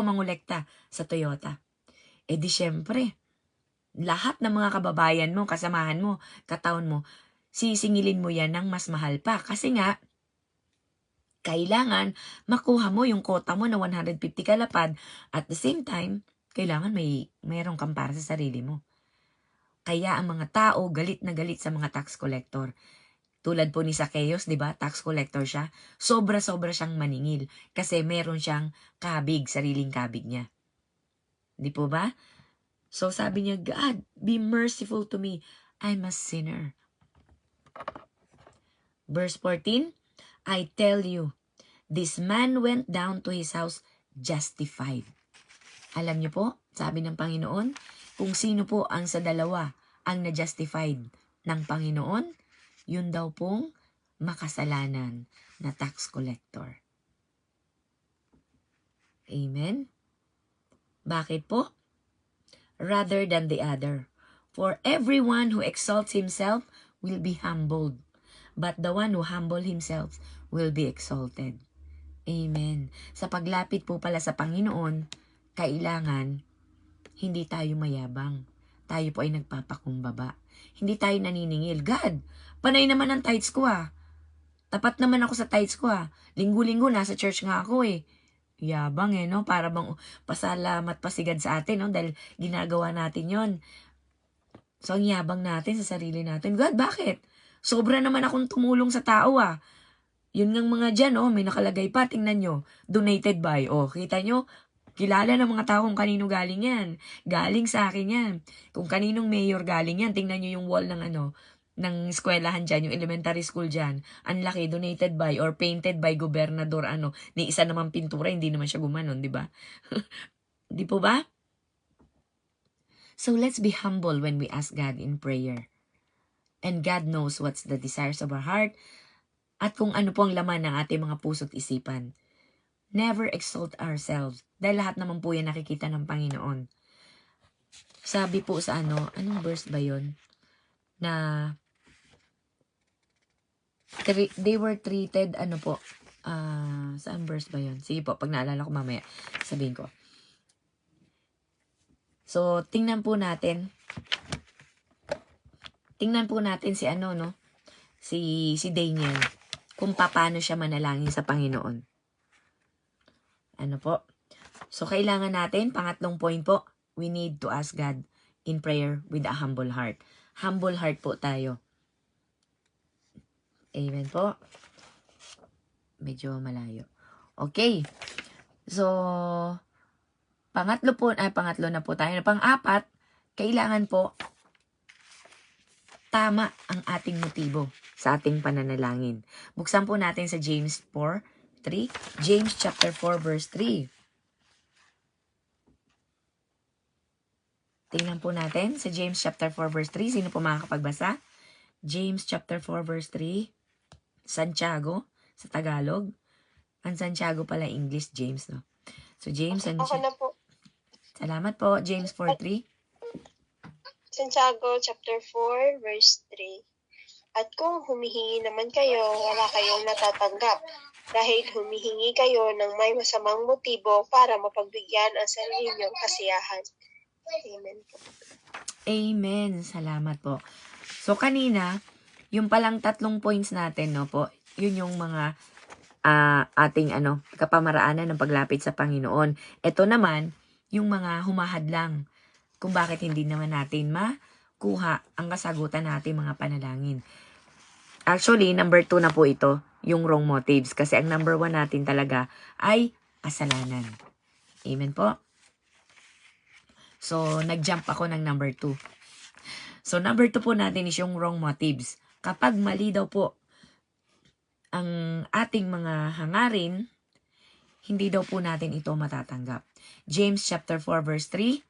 mangolekta sa Toyota. Di syempre, lahat ng mga kababayan mo, kasamahan mo, kataon mo, sisingilin mo yan ng mas mahal pa. Kasi nga, kailangan makuha mo yung quota mo na 150 kalapad. At the same time, kailangan mayroong kang para sa sarili mo. Kaya ang mga tao galit na galit sa mga tax collector. Tulad po ni Zacchaeus, di ba? Tax collector siya. Sobra-sobra siyang maningil kasi meron siyang sariling kabig niya. Di po ba? So sabi niya, God, be merciful to me. I'm a sinner. Verse 14, I tell you, this man went down to his house justified. Alam niyo po, sabi ng Panginoon, kung sino po ang sa dalawa ang na-justified ng Panginoon, yun daw pong makasalanan na tax collector. Amen? Bakit po? Rather than the other. For everyone who exalts himself will be humbled, but the one who humble himself will be exalted. Amen. Sa paglapit po pala sa Panginoon, kailangan hindi tayo mayabang. Tayo po ay nagpapakumbaba. Hindi tayo naniningil. God, panay naman ang tithes ko Tapat naman ako sa tithes ko Linggo-linggo nasa church nga ako Yabang no? Para bang pasalamat pasigad sa atin, no? Dahil ginagawa natin yon. So, ang yabang natin sa sarili natin. God, bakit? Sobra naman akong tumulong sa tao, Yun ngang mga dyan, may nakalagay pa, tingnan nyo. Donated by. Kita nyo? Kilala ng mga tao kung kanino galing yan. Galing sa akin yan. Kung kaninong mayor galing yan, tingnan nyo yung wall ng eskwelahan dyan, yung elementary school dyan. Ang laki, donated by or painted by gobernador, ni isa naman pintura, hindi naman siya gumanon, di ba? Di po ba? So let's be humble when we ask God in prayer. And God knows what's the desires of our heart at kung ano po ang laman ng ating mga puso't isipan. Never exalt ourselves dahil lahat naman po yan nakikita ng Panginoon. Sabi po sa anong verse ba yon? Na they were treated, saan verse ba yon? Sige po, pag naalala ko mamaya, sabihin ko. So, tingnan po natin si Daniel, kung paano siya manalangin sa Panginoon. So, kailangan natin, pangatlong point po, we need to ask God in prayer with a humble heart. Humble heart po tayo. Amen po. Medyo malayo. Okay. So, pangatlo na po tayo. Pang-apat, kailangan po tama ang ating motibo sa ating pananalangin. Buksan po natin sa James 4:3. James chapter 4 verse 3. Tingnan po natin sa James chapter 4 verse 3. Sino po makakapagbasa? James chapter 4 verse 3. Santiago sa Tagalog. Ang Santiago pala English, James, no? So James and Ako na po. Salamat po, James 4:3. Santiago chapter 4 verse 3. At kung humihingi naman kayo, wala kayong natatanggap dahil humihingi kayo ng may masamang motibo para mapagbigyan ang sarili niyong kasiyahan. Amen po. Amen. Salamat po. So kanina, yung palang 3 points natin, no po, yun yung mga ating kapamaraanan ng paglapit sa Panginoon. Ito naman, yung mga humahadlang kung bakit hindi naman natin makuha ang kasagutan natin mga panalangin. Actually, number 2 na po ito, yung wrong motives. Kasi ang number 1 natin talaga ay kasalanan. Amen po? So, nag-jump ako ng number 2. So, number 2 po natin is yung wrong motives. Kapag mali daw po ang ating mga hangarin, hindi daw po natin ito matatanggap. James chapter 4 verse 3.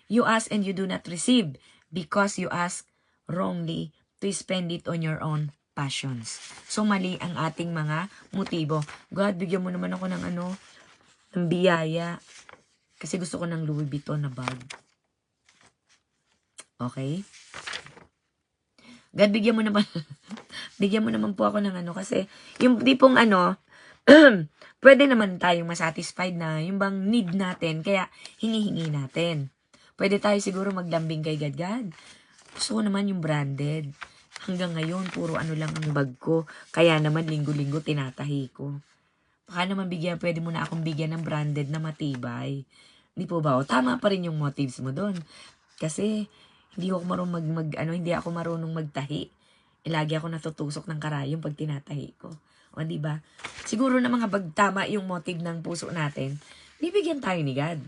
You ask and you do not receive because you ask wrongly to spend it on your own passions. So, mali ang ating mga motibo. God, bigyan mo naman ako ng ng biyaya. Kasi gusto ko ng Louis Vuitton na bag. Okay? God, bigyan mo naman po ako ng kasi yung tipong pwede naman tayong masatisfied na yung bang need natin, kaya hingi-hingi natin. Pwede tayo siguro maglambing kay God. Gusto ko naman yung branded. Hanggang ngayon, puro lang ang bag ko. Kaya naman, linggo-linggo tinatahi ko. Baka naman pwede mo na akong bigyan ng branded na matibay. Di po ba? Tama pa rin yung motives mo doon. Kasi, hindi ako marunong magtahi. Lagi ako natutusok ng karayong pag tinatahi ko. O, di ba? Siguro na mga tama yung motive ng puso natin, bibigyan tayo ni God.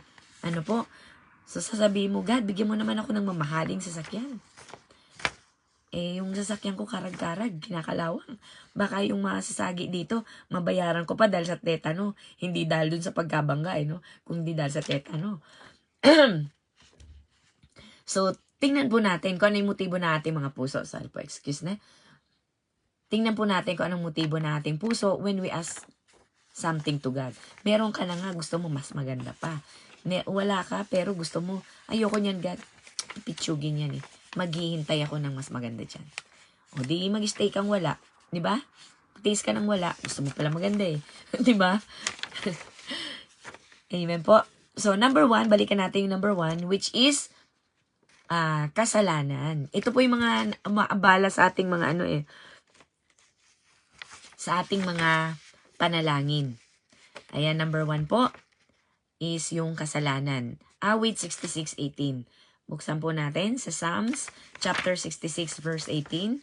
So, sasabihin mo, God, bigyan mo naman ako ng mamahaling sasakyan. Yung sasakyan ko karag-karag, kinakalawang. Baka yung masasagi dito, mabayaran ko pa dahil sa tetano. Hindi dahil dun sa pagkabangga, kung hindi dahil sa tetano. So, tingnan po natin kung ano yung motibo na ating mga puso. Sorry po, excuse na. Tingnan po natin kung anong motibo na ating puso when we ask something to God. Meron ka na nga, gusto mo mas maganda pa. Wala ka, pero gusto mo, ayoko niyan, God. Pitsugin yan Maghihintay ako ng mas maganda dyan. O di mag-stay kang wala. Diba? Taste ka ng wala. Gusto mo pala maganda Diba? Amen po. So, number 1, balikan natin yung number 1, which is kasalanan. Ito po yung mga maabala sa ating mga sa ating mga panalangin. Ayan, number 1 po is yung kasalanan. Awit 66:18. Buksan po natin sa Psalms chapter 66 verse 18.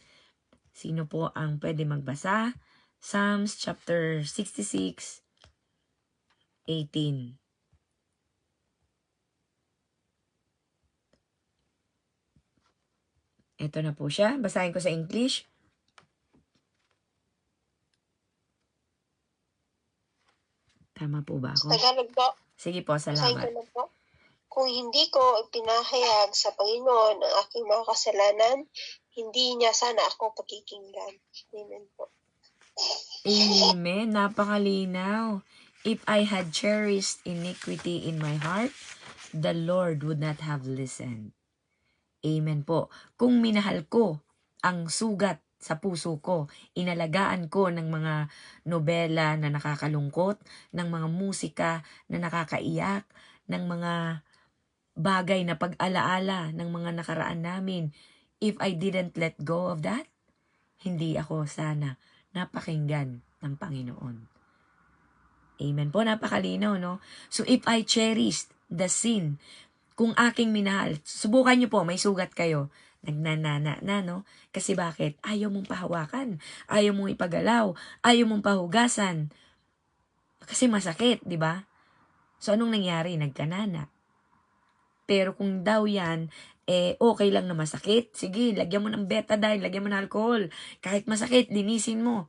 Sino po ang pwede magbasa? Psalms chapter 66:18. Ito na po siya. Basahin ko sa English. Tama po ba ako? Tagalog po. Sige po, Basahin ko salamat. na po. Kung hindi ko ipinahayag sa Panginoon ang aking mga kasalanan, hindi niya sana ako pakikinggan. Amen po. Amen. Napakalinaw. If I had cherished iniquity in my heart, the Lord would not have listened. Amen po. Kung minahal ko ang sugat sa puso ko, inalagaan ko ng mga nobela na nakakalungkot, ng mga musika na nakakaiyak, ng mga bagay na pag-alaala ng mga nakaraan namin, if I didn't let go of that, hindi ako sana napakinggan ng Panginoon. Amen po, napakalinaw, no? So if I cherished the sin, kung aking minahal, subukan nyo po, may sugat kayo, nagnanana na, no? Kasi bakit? Ayaw mong pahawakan, ayaw mong ipagalaw, ayaw mong pahugasan. Kasi masakit, di ba? So anong nangyari? Nagkanana. Pero kung daw yan, okay lang na masakit, sige, lagyan mo ng betadine, lagyan mo ng alcohol. Kahit masakit, linisin mo.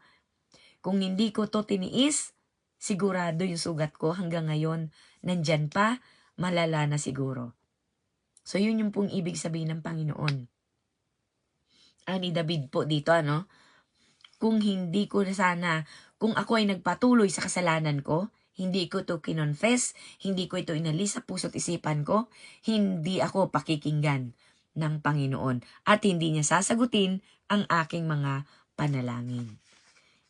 Kung hindi ko to tiniis, sigurado yung sugat ko hanggang ngayon, nandyan pa, malala na siguro. So yun yung pong ibig sabihin ng Panginoon. Ani David po dito, ano? Kung hindi ko na sana, kung ako ay nagpatuloy sa kasalanan ko, hindi ko to kinonfess, hindi ko ito inalis sa puso't isipan ko, hindi ako pakikinggan ng Panginoon at hindi niya sasagutin ang aking mga panalangin.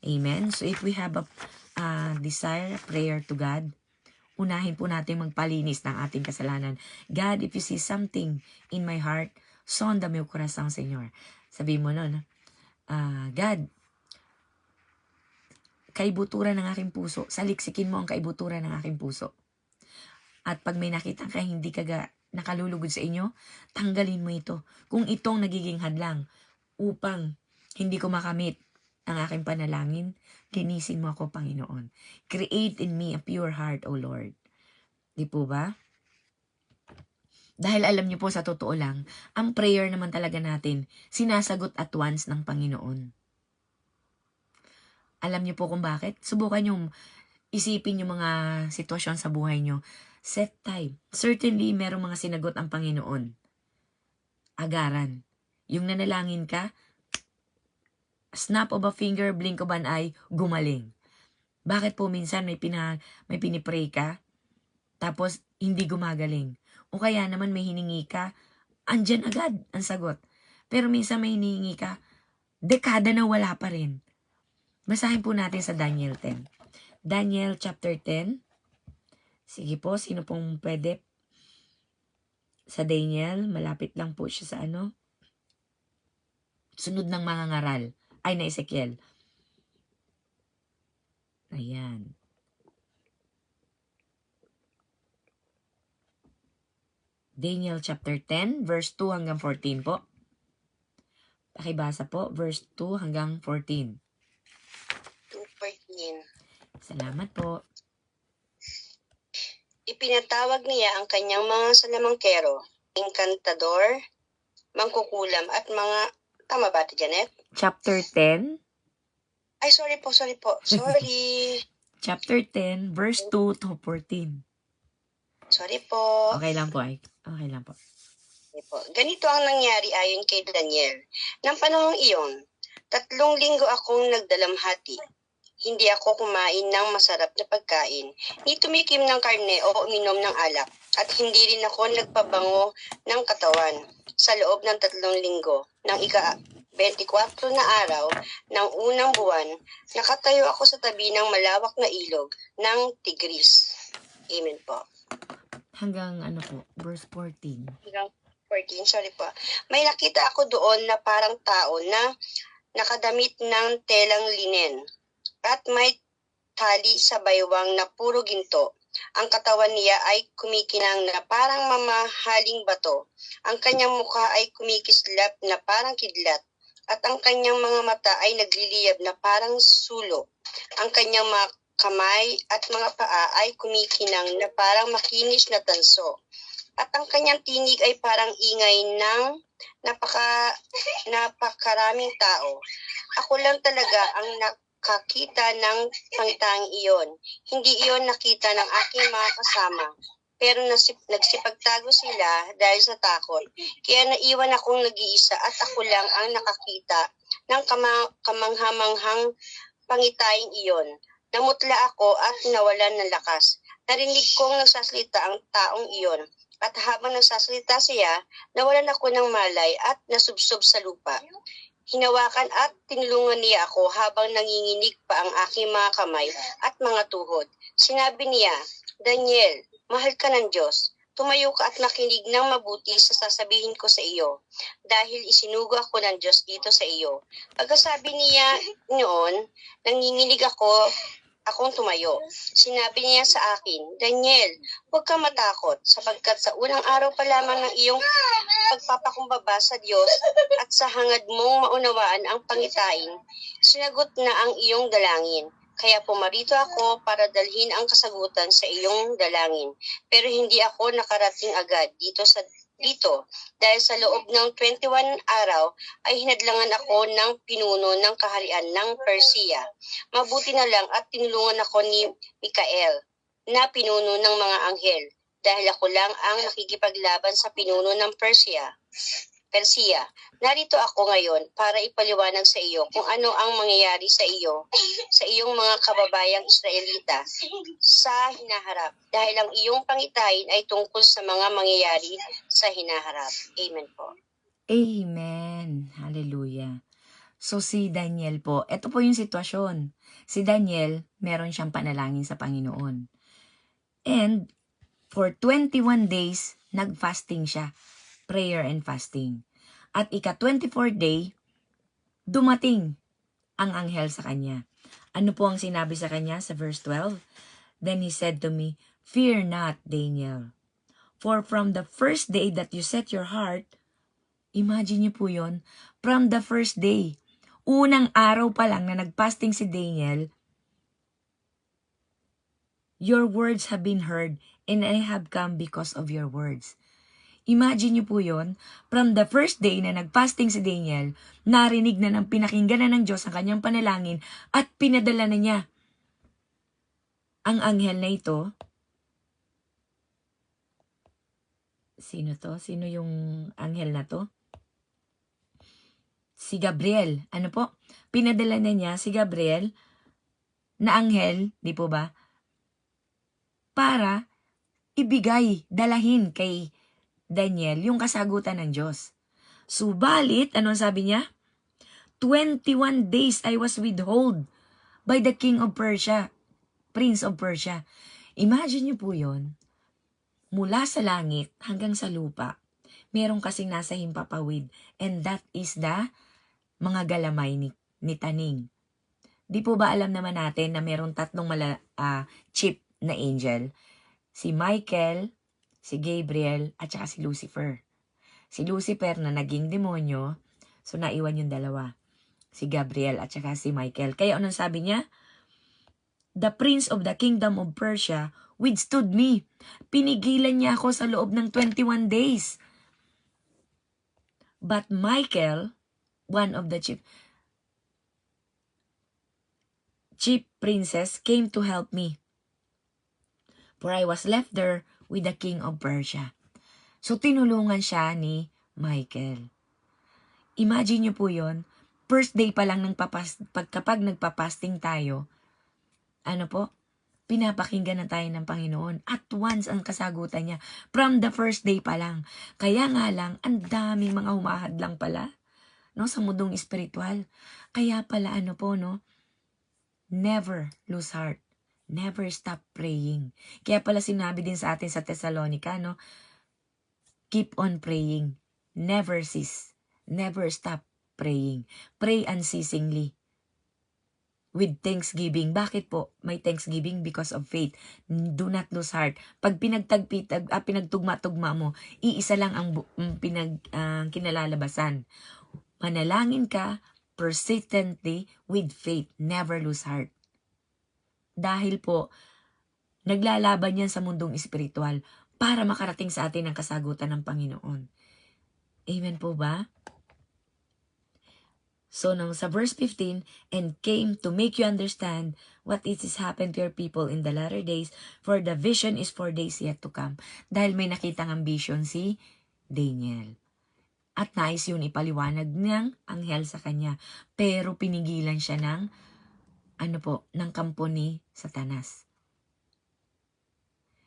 Amen? So if we have a desire, a prayer to God, unahin po natin magpalinis ng ating kasalanan. God, if you see something in my heart, sonda mi corazón, Señor. Sabi mo nun, God, kaibuturan ng aking puso. Saliksikin mo ang kaibuturan ng aking puso. At pag may nakita ka hindi ka nakalulugod sa inyo, tanggalin mo ito. Kung itong nagiging hadlang upang hindi ko makamit ang aking panalangin, linisin mo ako, Panginoon. Create in me a pure heart, O Lord. Di po ba? Dahil alam niyo po sa totoo lang, ang prayer naman talaga natin, sinasagot at once ng Panginoon. Alam niyo po kung bakit? Subukan niyo isipin yung mga sitwasyon sa buhay niyo. Set time. Certainly, merong mga sinagot ang Panginoon. Agaran. Yung nanalangin ka, snap of a finger, blink of an eye, gumaling. Bakit po minsan may pinipray ka, tapos hindi gumagaling? O kaya naman may hiningi ka, andyan agad ang sagot. Pero minsan may hiningi ka, dekada na wala pa rin. Basahin po natin sa Daniel 10. Daniel chapter 10. Sige po, sino pong pwede? Sa Daniel, malapit lang po siya sa ano? Sunod ng mga ngaral. Ay, na Ezekiel. Ayan. Daniel chapter 10, verse 2 hanggang 14 po. Pakibasa po, verse 2 hanggang 14. 2:14. Salamat po. Ipinatawag niya ang kanyang mga salamangkero, enkantador, mangkukulam at mga, tama ba, Janet? Chapter 10. Ay, sorry po. Sorry. Chapter 10, verse 2 to 14. Sorry po. Okay lang po, ay. Okay lang po. Okay po. Ganito ang nangyari ayon kay Daniel. Nang panahong iyon, 3 linggo akong nagdalamhati. Hindi ako kumain ng masarap na pagkain, ni tumikim ng karne o uminom ng alak, at hindi rin ako nagpabango ng katawan. Sa loob ng 3 linggo, ng ika-24 na araw ng unang buwan, nakatayo ako sa tabi ng malawak na ilog ng Tigris. Amen po. Hanggang ano po, verse 14. Hanggang 14, sorry po. May nakita ako doon na parang tao na nakadamit ng telang linen at may tali sa baywang na puro ginto. Ang katawan niya ay kumikinang na parang mamahaling bato. Ang kanyang mukha ay kumikislap na parang kidlat. At ang kanyang mga mata ay nagliliyab na parang sulo. Ang kanyang mga kamay at mga paa ay kumikinang na parang makinis na tanso. At ang kanyang tinig ay parang ingay ng napakaraming tao. Ako lang talaga ang nakakita ng pangitang iyon. Hindi iyon nakita ng aking mga kasama. Pero nagsipagtago sila dahil sa takot. Kaya naiwan akong nag-iisa at ako lang ang nakakita ng kamanghamanghang pangitahing iyon. Namutla ako at nawalan ng lakas. Narinig kong nagsasalita ang taong iyon. At habang nagsasalita siya, nawalan ako ng malay at nasubsob sa lupa. Hinawakan at tinulungan niya ako habang nanginginig pa ang aking mga kamay at mga tuhod. Sinabi niya, Daniel, mahal ka ng Diyos. Tumayo ka at makinig ng mabuti sa sasabihin ko sa iyo, dahil isinugo ako ng Diyos dito sa iyo. Pagkasabi niya noon, nanginginig akong tumayo. Sinabi niya sa akin, Daniel, huwag ka matakot, sapagkat sa unang araw pa lamang ng iyong pagpapakumbaba sa Diyos at sa hangad mong maunawaan ang pangitain, sinagot na ang iyong dalangin. Kaya pumarito ako para dalhin ang kasagutan sa iyong dalangin. Pero hindi ako nakarating agad dito dahil sa loob ng 21 araw ay hinadlangan ako ng pinuno ng kaharian ng Persia. Mabuti na lang at tinulungan ako ni Mikael na pinuno ng mga anghel dahil ako lang ang nakikipaglaban sa pinuno ng Persia. Narito ako ngayon para ipaliwanag sa iyo kung ano ang mangyayari sa iyong mga kababayang Israelita sa hinaharap, dahil ang iyong pangitain ay tungkol sa mga mangyayari sa hinaharap. Amen po. Amen. Hallelujah. So si Daniel po, ito po yung sitwasyon. Si Daniel, meron siyang panalangin sa Panginoon. And for 21 days, nag-fasting siya. Prayer and fasting. At ika-24 day, dumating ang anghel sa kanya. Ano po ang sinabi sa kanya sa verse 12? Then he said to me, Fear not, Daniel. For from the first day that you set your heart, imagine niyo po yun, from the first day, unang araw pa lang na nagpasting si Daniel, your words have been heard and I have come because of your words. Imagine niyo po yun, from the first day na nagpasting si Daniel, narinig na ng pinakinggan na ng Diyos ang kanyang panalangin at pinadala na niya ang anghel na ito. Sino to? Sino yung anghel na to? Si Gabriel. Ano po? Pinadala na niya si Gabriel na anghel, di po ba? Para ibigay, dalahin kay Daniel yung kasagutan ng Diyos. Subalit, anong sabi niya? 21 days I was withheld by the king of Persia, prince of Persia. Imagine niyo po yun. Mula sa langit hanggang sa lupa, meron kasing nasa himpapawid. And that is the mga galamay ni Taning. Di po ba alam naman natin na meron tatlong chip na angel? Si Michael, si Gabriel, at saka si Lucifer. Si Lucifer na naging demonyo, so naiwan yung dalawa. Si Gabriel at saka si Michael. Kaya anong sabi niya? The prince of the kingdom of Persia withstood me. Pinigilan niya ako sa loob ng 21 days. But Michael, one of the chief princes, came to help me. For I was left there with the king of Persia. So, tinulungan siya ni Michael. Imagine niyo po yun, first day pa lang kapag nagpapasting tayo, ano po, pinapakinggan na tayo ng Panginoon. At once ang kasagutan niya, from the first day pa lang. Kaya nga lang, ang daming mga humahadlang pala, no, sa mundong espiritual. Kaya pala, never lose heart. Never stop praying. Kaya pala sinabi din sa atin sa Thessalonica, keep on praying. Never cease. Never stop praying. Pray unceasingly. with thanksgiving. Bakit po may thanksgiving? Because of faith. Do not lose heart. Pag pinagtugma-tugma mo, iisa lang ang kinalalabasan. Manalangin ka persistently with faith. Never lose heart. Dahil po, naglalaban yan sa mundong espiritual para makarating sa atin ang kasagutan ng Panginoon. Amen po ba? So, nang sa verse 15, and came to make you understand what is happened to your people in the latter days, for the vision is for days yet to come. Dahil may nakitang ambition si Daniel. At nais yun ipaliwanag ng anghel sa kanya. Pero pinigilan siya ng, ng kampo ni Satanas.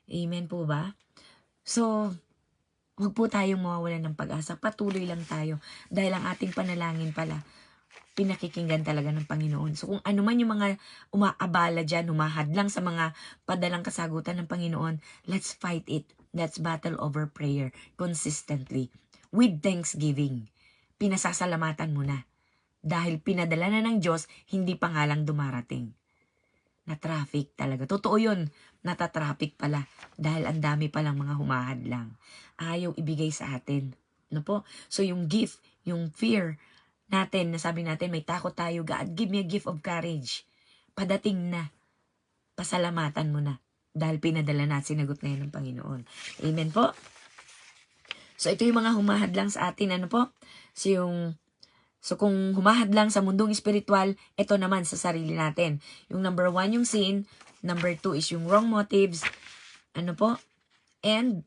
Amen po ba? So, huwag po tayong mawawalan ng pag-asa. Patuloy lang tayo. Dahil ang ating panalangin pala, pinakikinggan talaga ng Panginoon. So kung ano man yung mga umaabala dyan, humahadlang sa mga padalang kasagutan ng Panginoon, let's fight it. Let's battle over prayer consistently. With thanksgiving. Pinasasalamatan mo na. Dahil pinadala na ng Diyos, hindi pa nga lang dumarating. Na-traffic talaga. Totoo yun. Nata-traffic pala. Dahil ang dami palang mga humahadlang. Ayaw ibigay sa atin. Ano po? So yung gift, yung fear, natin, nasabi natin, may takot tayo. God, give me a gift of courage. Padating na. Pasalamatan mo na. Dahil pinadala na at sinagot na yun ng Panginoon. Amen po? So, ito yung mga humahadlang sa atin. Ano po? So, kung humahadlang sa mundong espiritual, ito naman sa sarili natin. Yung number 1, yung sin. Number 2 is yung wrong motives. Ano po? And,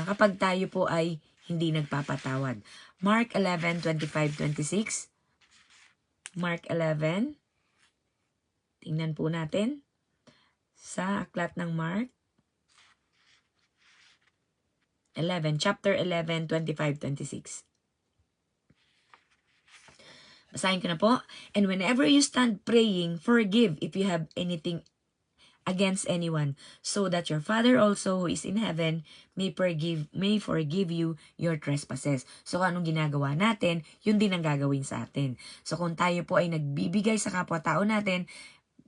kapag tayo po ay hindi nagpapatawad. Mark 11:25-26. Mark 11. Tingnan po natin. Sa aklat ng Mark 11, chapter 11, 25-26. Basahin ko na po. And whenever you stand praying, forgive if you have anything against anyone, so that your Father also who is in heaven may forgive you your trespasses. So anong ginagawa natin, yun din ang gagawin sa atin. So kung tayo po ay nagbibigay sa kapwa-tao natin,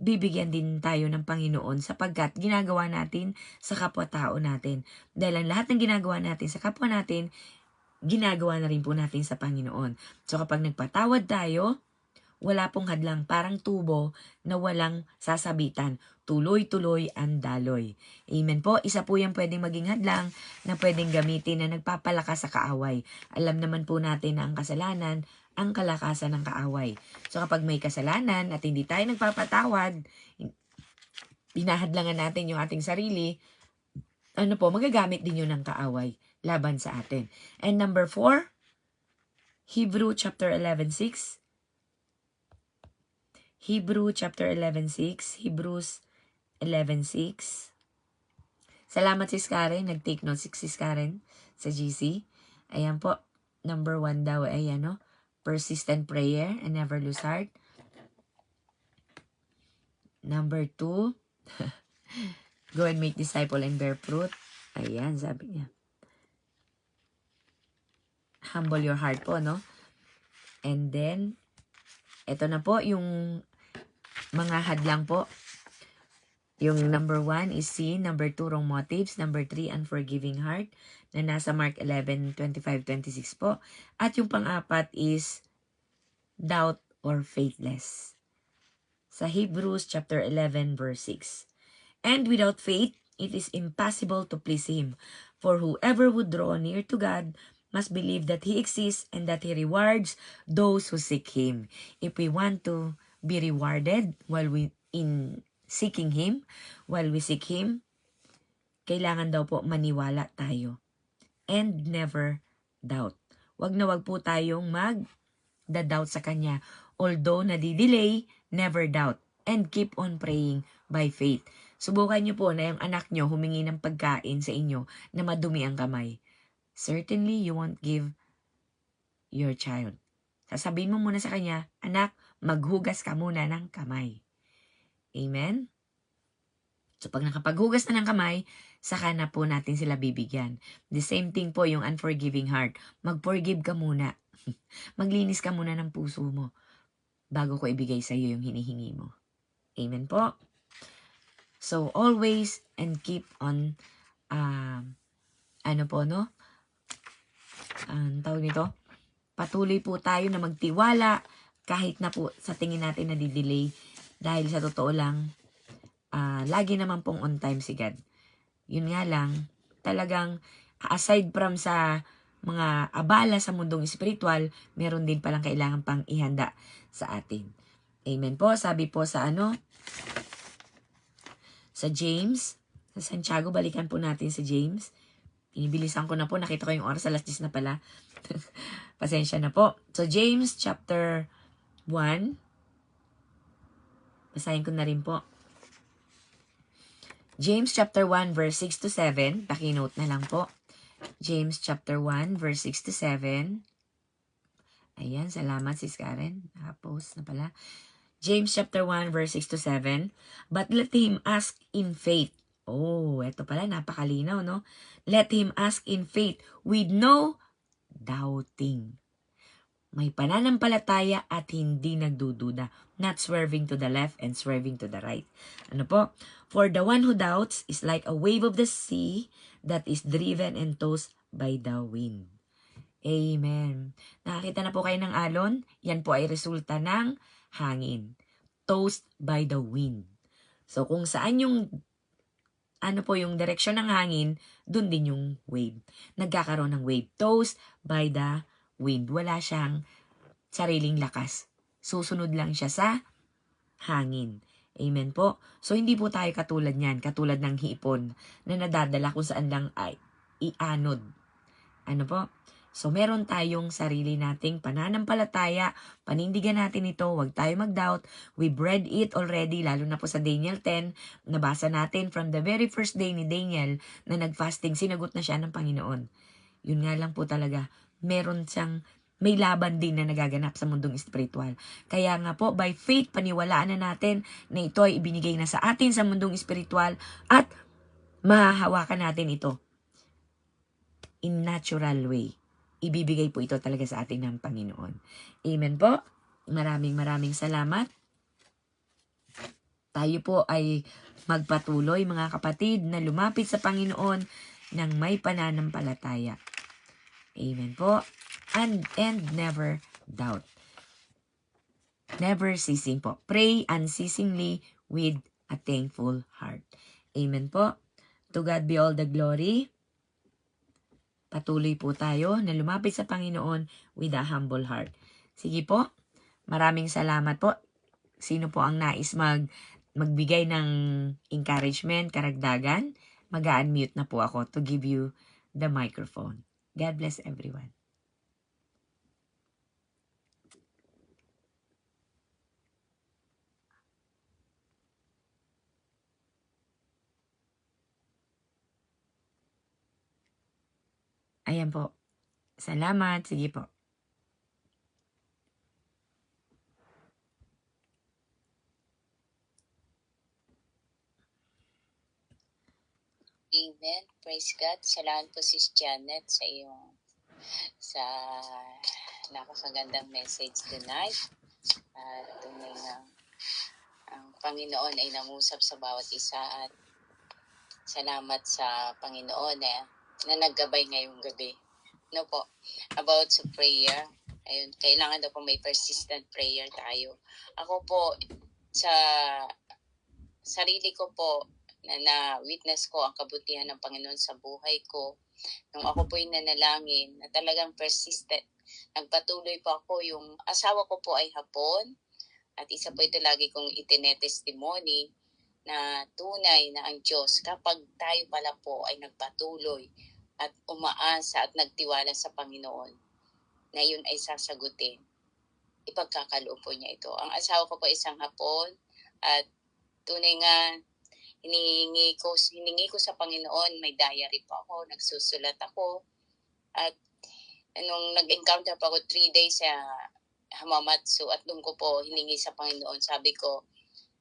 bibigyan din tayo ng Panginoon sapagkat ginagawa natin sa kapwa-tao natin. Dahil ang lahat ng ginagawa natin sa kapwa natin, ginagawa na rin po natin sa Panginoon. So kapag nagpatawad tayo, wala pong hadlang, parang tubo na walang sasabitan. Tuloy-tuloy ang daloy. Amen po. Isa po yung pwedeng maging hadlang na pwedeng gamitin na nagpapalakas sa kaaway. Alam naman po natin na ang kasalanan, ang kalakasan ng kaaway. So kapag may kasalanan at hindi tayo nagpapatawad, pinahadlangan natin yung ating sarili, magagamit din yun ng kaaway laban sa atin. And number 4, Hebrews chapter 11:6. Hebrews chapter 11:6. Hebrews 11:6. Salamat sis Karen. Nag-take note sis Karen sa GC. Ayan po. Number 1 daw ay persistent prayer and never lose heart. Number 2, go and make disciple and bear fruit. Ayan, sabi niya. Humble your heart po, no? And then, ito na po yung mga hadlang po. Yung number 1 is sin. Number 2, wrong motives. Number 3, unforgiving heart. Na nasa Mark 11:25-26 po. At yung pang-apat is doubt or faithless. Sa Hebrews chapter 11 verse 6. And without faith, it is impossible to please Him. For whoever would draw near to God must believe that He exists and that He rewards those who seek Him. If we want to be rewarded while we seek Him, kailangan daw po maniwala tayo. And never doubt. Wag na wag po tayong mag-doubt sa Kanya. Although nadidelay, never doubt. And keep on praying by faith. Subukan niyo po na yung anak niyo humingi ng pagkain sa inyo na madumi ang kamay. Certainly, you won't give your child. Sasabihin mo muna sa kanya, anak, maghugas ka muna ng kamay. Amen? So, pag nakapaghugas na ng kamay, saka na po natin sila bibigyan. The same thing po yung unforgiving heart. Mag-forgive ka muna. Maglinis ka muna ng puso mo bago ko ibigay sa iyo yung hinihingi mo. Amen po. So, always and keep on, ano po, no? Ang tawag nito? Patuloy po tayo na magtiwala kahit na po sa tingin natin na di-delay. Dahil sa totoo lang, lagi naman pong on time si God. Yun nga lang, talagang aside from sa mga abala sa mundong espiritual, meron din palang kailangan pang ihanda sa atin. Amen po. Sabi po sa sa James, sa Santiago, balikan po natin sa James. Inibilisan ko na po, nakita ko yung oras, alas 10 na pala. Pasensya na po. So James chapter 1, basahin ko na rin po. James chapter 1 verse 6 to 7, paki-note na lang po. James chapter 1 verse 6 to 7. Ayan, salamat sis Karen. Nakapost na pala. James chapter 1 verse 6 to 7. But let him ask in faith. Oh, eto pala, napakalinaw, no? Let him ask in faith with no doubting. May pananampalataya at hindi nagdududa. Not swerving to the left and swerving to the right. Ano po? For the one who doubts is like a wave of the sea that is driven and tossed by the wind. Amen. Nakakita na po kayo ng alon? Yan po ay resulta ng hangin. Tossed by the wind. So kung saan yung yung direksyon ng hangin, dun din yung wave. Nagkakaroon ng wave. Tossed by the wind. Wala siyang sariling lakas. Susunod lang siya sa hangin. Amen po. So hindi po tayo katulad niyan. Katulad ng hipon na nadadala kung saan lang ay ianod. Ano po? So, meron tayong sarili nating pananampalataya. Panindigan natin ito. Huwag tayo mag-doubt. We've read it already, lalo na po sa Daniel 10. Nabasa natin from the very first day ni Daniel na nag-fasting, sinagot na siya ng Panginoon. Yun nga lang po talaga. May laban din na nagaganap sa mundong espiritual. Kaya nga po, by faith, paniwalaan na natin na ito ay ibinigay na sa atin sa mundong espiritual at mahahawakan natin ito in natural way. Ibibigay po ito talaga sa atin ng Panginoon. Amen po. Maraming salamat. Tayo po ay magpatuloy, mga kapatid, na lumapit sa Panginoon ng may pananampalataya. Amen po. And never doubt. Never ceasing po. Pray unceasingly with a thankful heart. Amen po. To God be all the glory. Patuloy po tayo na lumapit sa Panginoon with a humble heart. Sige po, maraming salamat po. Sino po ang nais magbigay ng encouragement, karagdagan? Mag-unmute na po ako to give you the microphone. God bless everyone. Ayan po. Salamat. Sige po. Amen. Praise God. Salamat po Sis Janet sa napakagandang message tonight. Tunay na ang Panginoon ay nangusap sa bawat isa at salamat sa Panginoon na naggabay ngayong gabi. No po, about sa prayer, ayun, kailangan daw po may persistent prayer tayo. Ako po, sa sarili ko po, na witness ko ang kabutihan ng Panginoon sa buhay ko, nung ako po'y nanalangin, na talagang persistent, nagpatuloy po ako, yung asawa ko po ay Hapon, at isa po ito lagi kong itinetestimony, na tunay na ang Diyos, kapag tayo pala po ay nagpatuloy, at umaasa at nagtiwala sa Panginoon, na yun ay sasagutin, ipagkakaloob po niya ito. Ang asawa ko po isang Hapon, at tunay nga, hiningi ko sa Panginoon, may diary po ako, nagsusulat ako, at nung nag-encounter pa ako 3 days sa Hamamatsu, at doon ko po hiningi sa Panginoon, sabi ko,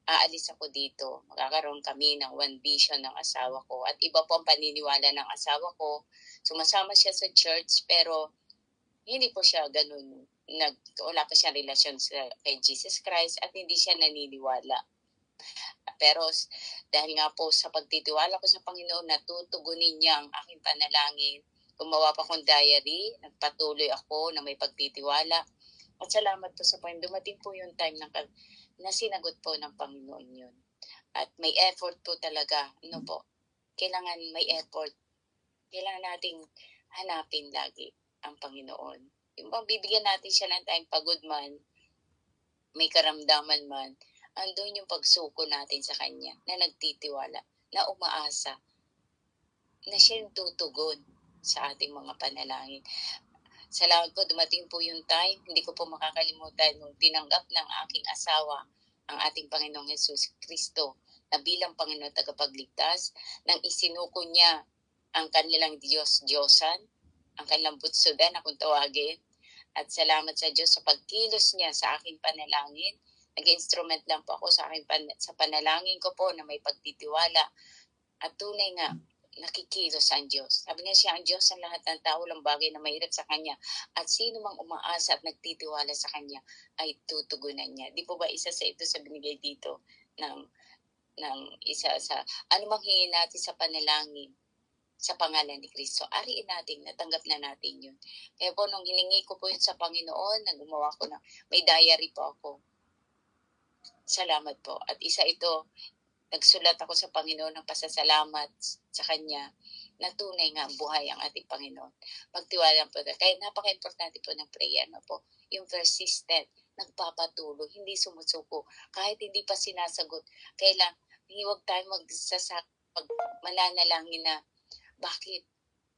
aalis ako dito, magkakaroon kami ng one vision ng asawa ko, at iba po ang paniniwala ng asawa ko, sumasama siya sa church, pero hindi po siya ganun, wala pa siyang relasyon kay Jesus Christ at hindi siya naniniwala. Pero dahil nga po sa pagtitiwala ko sa Panginoon, natutugunin niya ang aking panalangin. Gumawa pa akong diary, nagpatuloy ako na may pagtitiwala. At salamat po sa Panginoon. Dumating po yung time na sinagot po ng Panginoon yun. At may effort po talaga. Ano po? Kailangan may effort. Kailangan nating hanapin lagi ang Panginoon. Yung bang bibigyan natin siya ng time, pagod man, may karamdaman man, andun yung pagsuko natin sa Kanya na nagtitiwala, na umaasa, na siya yung tutugon sa ating mga panalangin. Salamat po, dumating po yung time, hindi ko po makakalimutan nung tinanggap ng aking asawa ang ating Panginoong Jesus Kristo na bilang Panginoon tagapagligtas, nang isinuko niya ang kanilang Diyos-Diyosan, ang kanilang butsudan na kung tawagin. At salamat sa Diyos sa pagkilos niya sa aking panalangin. Nag-instrument lang po ako sa panalangin ko po na may pagtitiwala. At tunay nga, nakikilos ang Diyos. Sabi nga siya, ang Diyos ang lahat ng tao, lang bagay na mahirap sa Kanya. At sino mang umaasa at nagtitiwala sa Kanya ay tutugunan niya. Di po ba isa sa ito sa binigay dito ng isa sa anumang hingin natin sa panalangin sa pangalan ni Kristo, ariin natin, natanggap na natin yun. Kaya po, nung hiningi ko po yun sa Panginoon, gumawa ko may diary po ako. Salamat po. At isa ito, nagsulat ako sa Panginoon ng pasasalamat sa Kanya na tunay nga buhay ang ating Panginoon. Magtiwala po. Kaya napaka-importante po ng prayer na po. Yung persistent, nagpapatuloy, hindi sumusuko. Kahit hindi pa sinasagot, kailan, huwag tayo mananalangin na bakit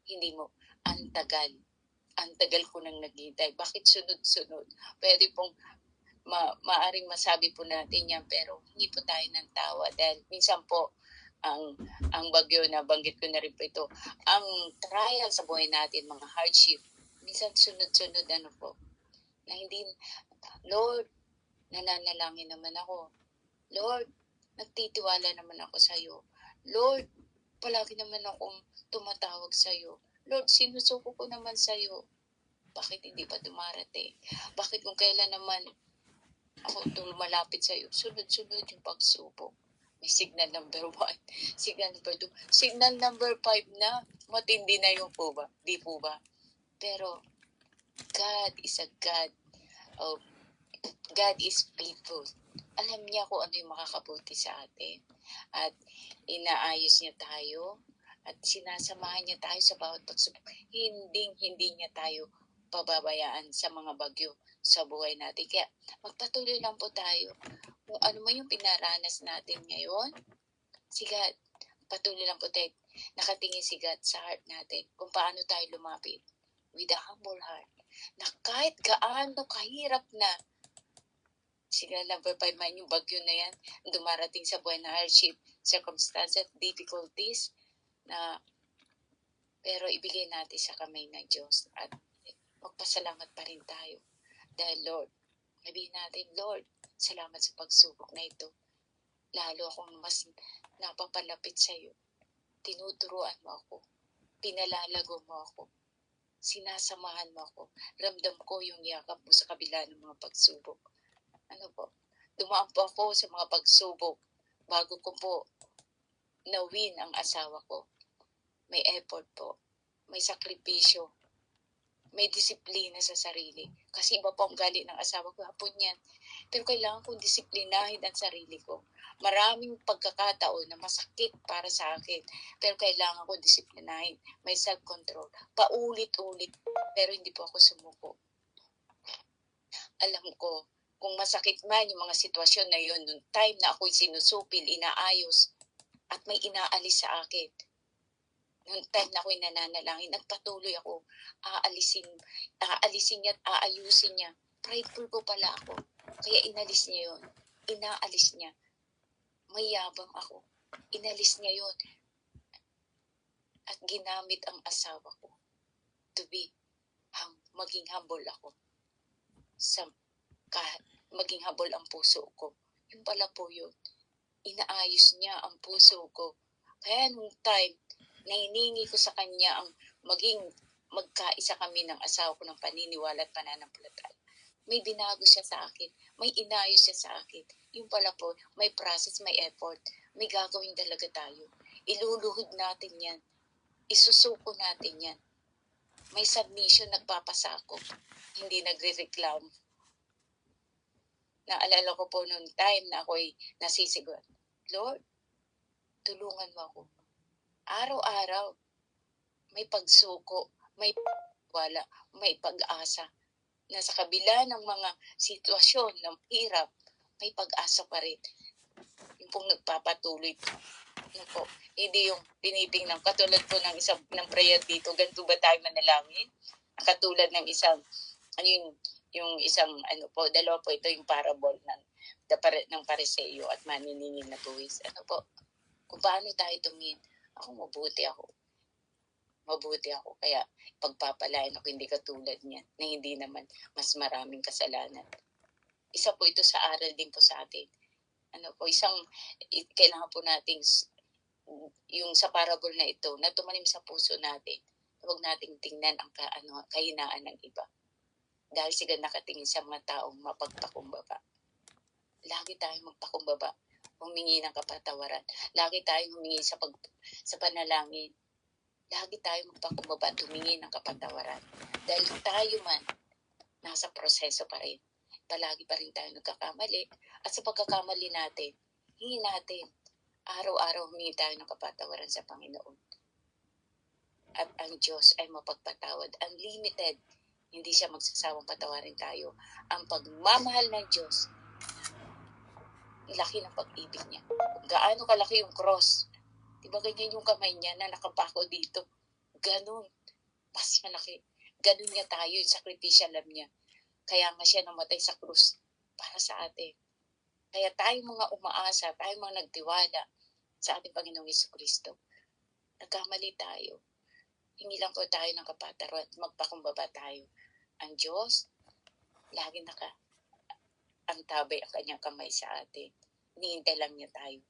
hindi mo, ang tagal ko nang naghihintay, bakit sunod-sunod? Pwede pong maaring masabi po natin yan, pero hindi po tayo ng tawa dahil minsan po ang bagyo na banggit ko na rin po ito, ang trial sa buhay natin, mga hardship, minsan sunod-sunod po, na hindi, Lord, nananalangin naman ako. Lord, nagtitiwala naman ako sa iyo. Lord, palagi naman akong tumatawag sa iyo. Lord, sinusuko ko naman sa iyo. Bakit hindi pa dumarating? Bakit kung kailan naman ako lumalapit sa iyo, sunod-sunod yung pagsubok? May signal number 1, signal number 2, signal number 5 na. Matindi na yung po ba? Di po ba? Pero God is a God. Oh, God is faithful. Alam niya kung ano yung makakabuti sa atin. At inaayos niya tayo. At sinasamahan niya tayo sa bawat pagsubok. Hindi niya tayo pababayaan sa mga bagyo sa buhay natin. Kaya magpatuloy lang po tayo. Kung ano man yung pinaranas natin ngayon, si God, patuloy lang po tayo. Nakatingin si God sa heart natin kung paano tayo lumapit with a humble heart. Na kahit gaano kahirap na, signal number 5 man yung bagyo na yan, dumarating sa buhay na hardship, circumstances, difficulties, pero ibigay natin sa kamay ng Diyos at magpasalamat pa rin tayo. Dahil Lord, sabihin natin, Lord, salamat sa pagsubok na ito. Lalo akong mas napapalapit sa iyo. Tinuturuan mo ako. Pinalalago mo ako. Sinasamahan mo ako. Ramdam ko yung yakap mo sa kabila ng mga pagsubok. Dumaan po ako sa mga pagsubok bago ko po na-win ang asawa ko. May effort po. May sakripisyo. May disiplina sa sarili. Kasi iba po ang galit ng asawa ko. Hapon yan. Pero kailangan kong disiplinahin ang sarili ko. Maraming pagkakataon na masakit para sa akin. Pero kailangan kong disiplinahin. May self-control. Paulit-ulit. Pero hindi po ako sumuko. Alam ko, kung masakit man yung mga sitwasyon na yun, nung time na ako'y sinusupil, inaayos, at may inaalis sa akin. Nung time na ako'y nananalangin, nagpatuloy ako. Aalisin niya at aayusin niya. Prideful ko pala ako. Kaya inalis niya yun. Inaalis niya. Mayabang ako. Inalis niya yun. At ginamit ang asawa ko to be, maging humble ako. Maging humble ang puso ko. Yung pala po yun. Inaayos niya ang puso ko. Kaya nung time, nainingi ko sa kanya ang maging magkaisa kami ng asawa ko ng paniniwala at pananampalataya. May binago siya sa akin. May inayos siya sa akin. Yung pala po, may process, may effort. May gagawin talaga tayo. Iluluhod natin yan. Isusuko natin yan. May submission, nagpapasakop. Hindi nagre-reclam. Naalala ko po noong time na ako'y nasisigaw. Lord, tulungan mo ako. Araw-araw, may pagsuko, may wala, may pag-asa. Na sa kabila ng mga sitwasyon ng hirap, may pag-asa pa rin. Yung pong nagpapatuloy. Ano po, hindi yung tinitingnan. Katulad po ng isang ng prayer dito, ganito ba tayo manalangin? Katulad ng isang, yung isang, dalawa po ito yung parable ng Pariseo at maniningil na buwis. Kung paano tayo tumingin? Mabuti ako. Kaya pagpapalain ako, hindi katulad niya, na hindi naman mas maraming kasalanan. Isa po ito sa aral din po sa atin. Kailangan po nating, yung sa parable na ito, na tumanim sa puso natin, huwag nating tingnan ang kahinaan ng iba. Dahil sila nakatingin sa mga taong mapagpakumbaba. Lagi tayong magpakumbaba, humingi ng kapatawaran. Lagi tayong humingi sa panalangin. Lagi tayo magpakumbaba at humingi ng kapatawaran. Dahil tayo man, nasa proseso pa rin. Palagi pa rin tayo nagkakamali. At sa pagkakamali natin, hingi natin. Araw-araw humingi tayo ng kapatawaran sa Panginoon. At ang Diyos ay mapagpatawad. Unlimited. Hindi siya magsasawang patawarin tayo. Ang pagmamahal ng Diyos, laki ng pag-ibig niya. Gaano kalaki yung cross. Diba ganyan yung kamay niya na nakapako dito? Ganun. Mas malaki. Ganun niya tayo, yung sacrificial love niya. Kaya nga siya namatay sa krus para sa atin. Kaya tayo mga umaasa, tayo mga nagtiwala sa ating Panginoong Jesucristo. Nagkamali tayo. Hingi lang po tayo ng kapatawaran at magpakumbaba tayo. Ang Diyos, lagi antabay ang kanyang kamay sa atin. Hinihintay lang niya tayo.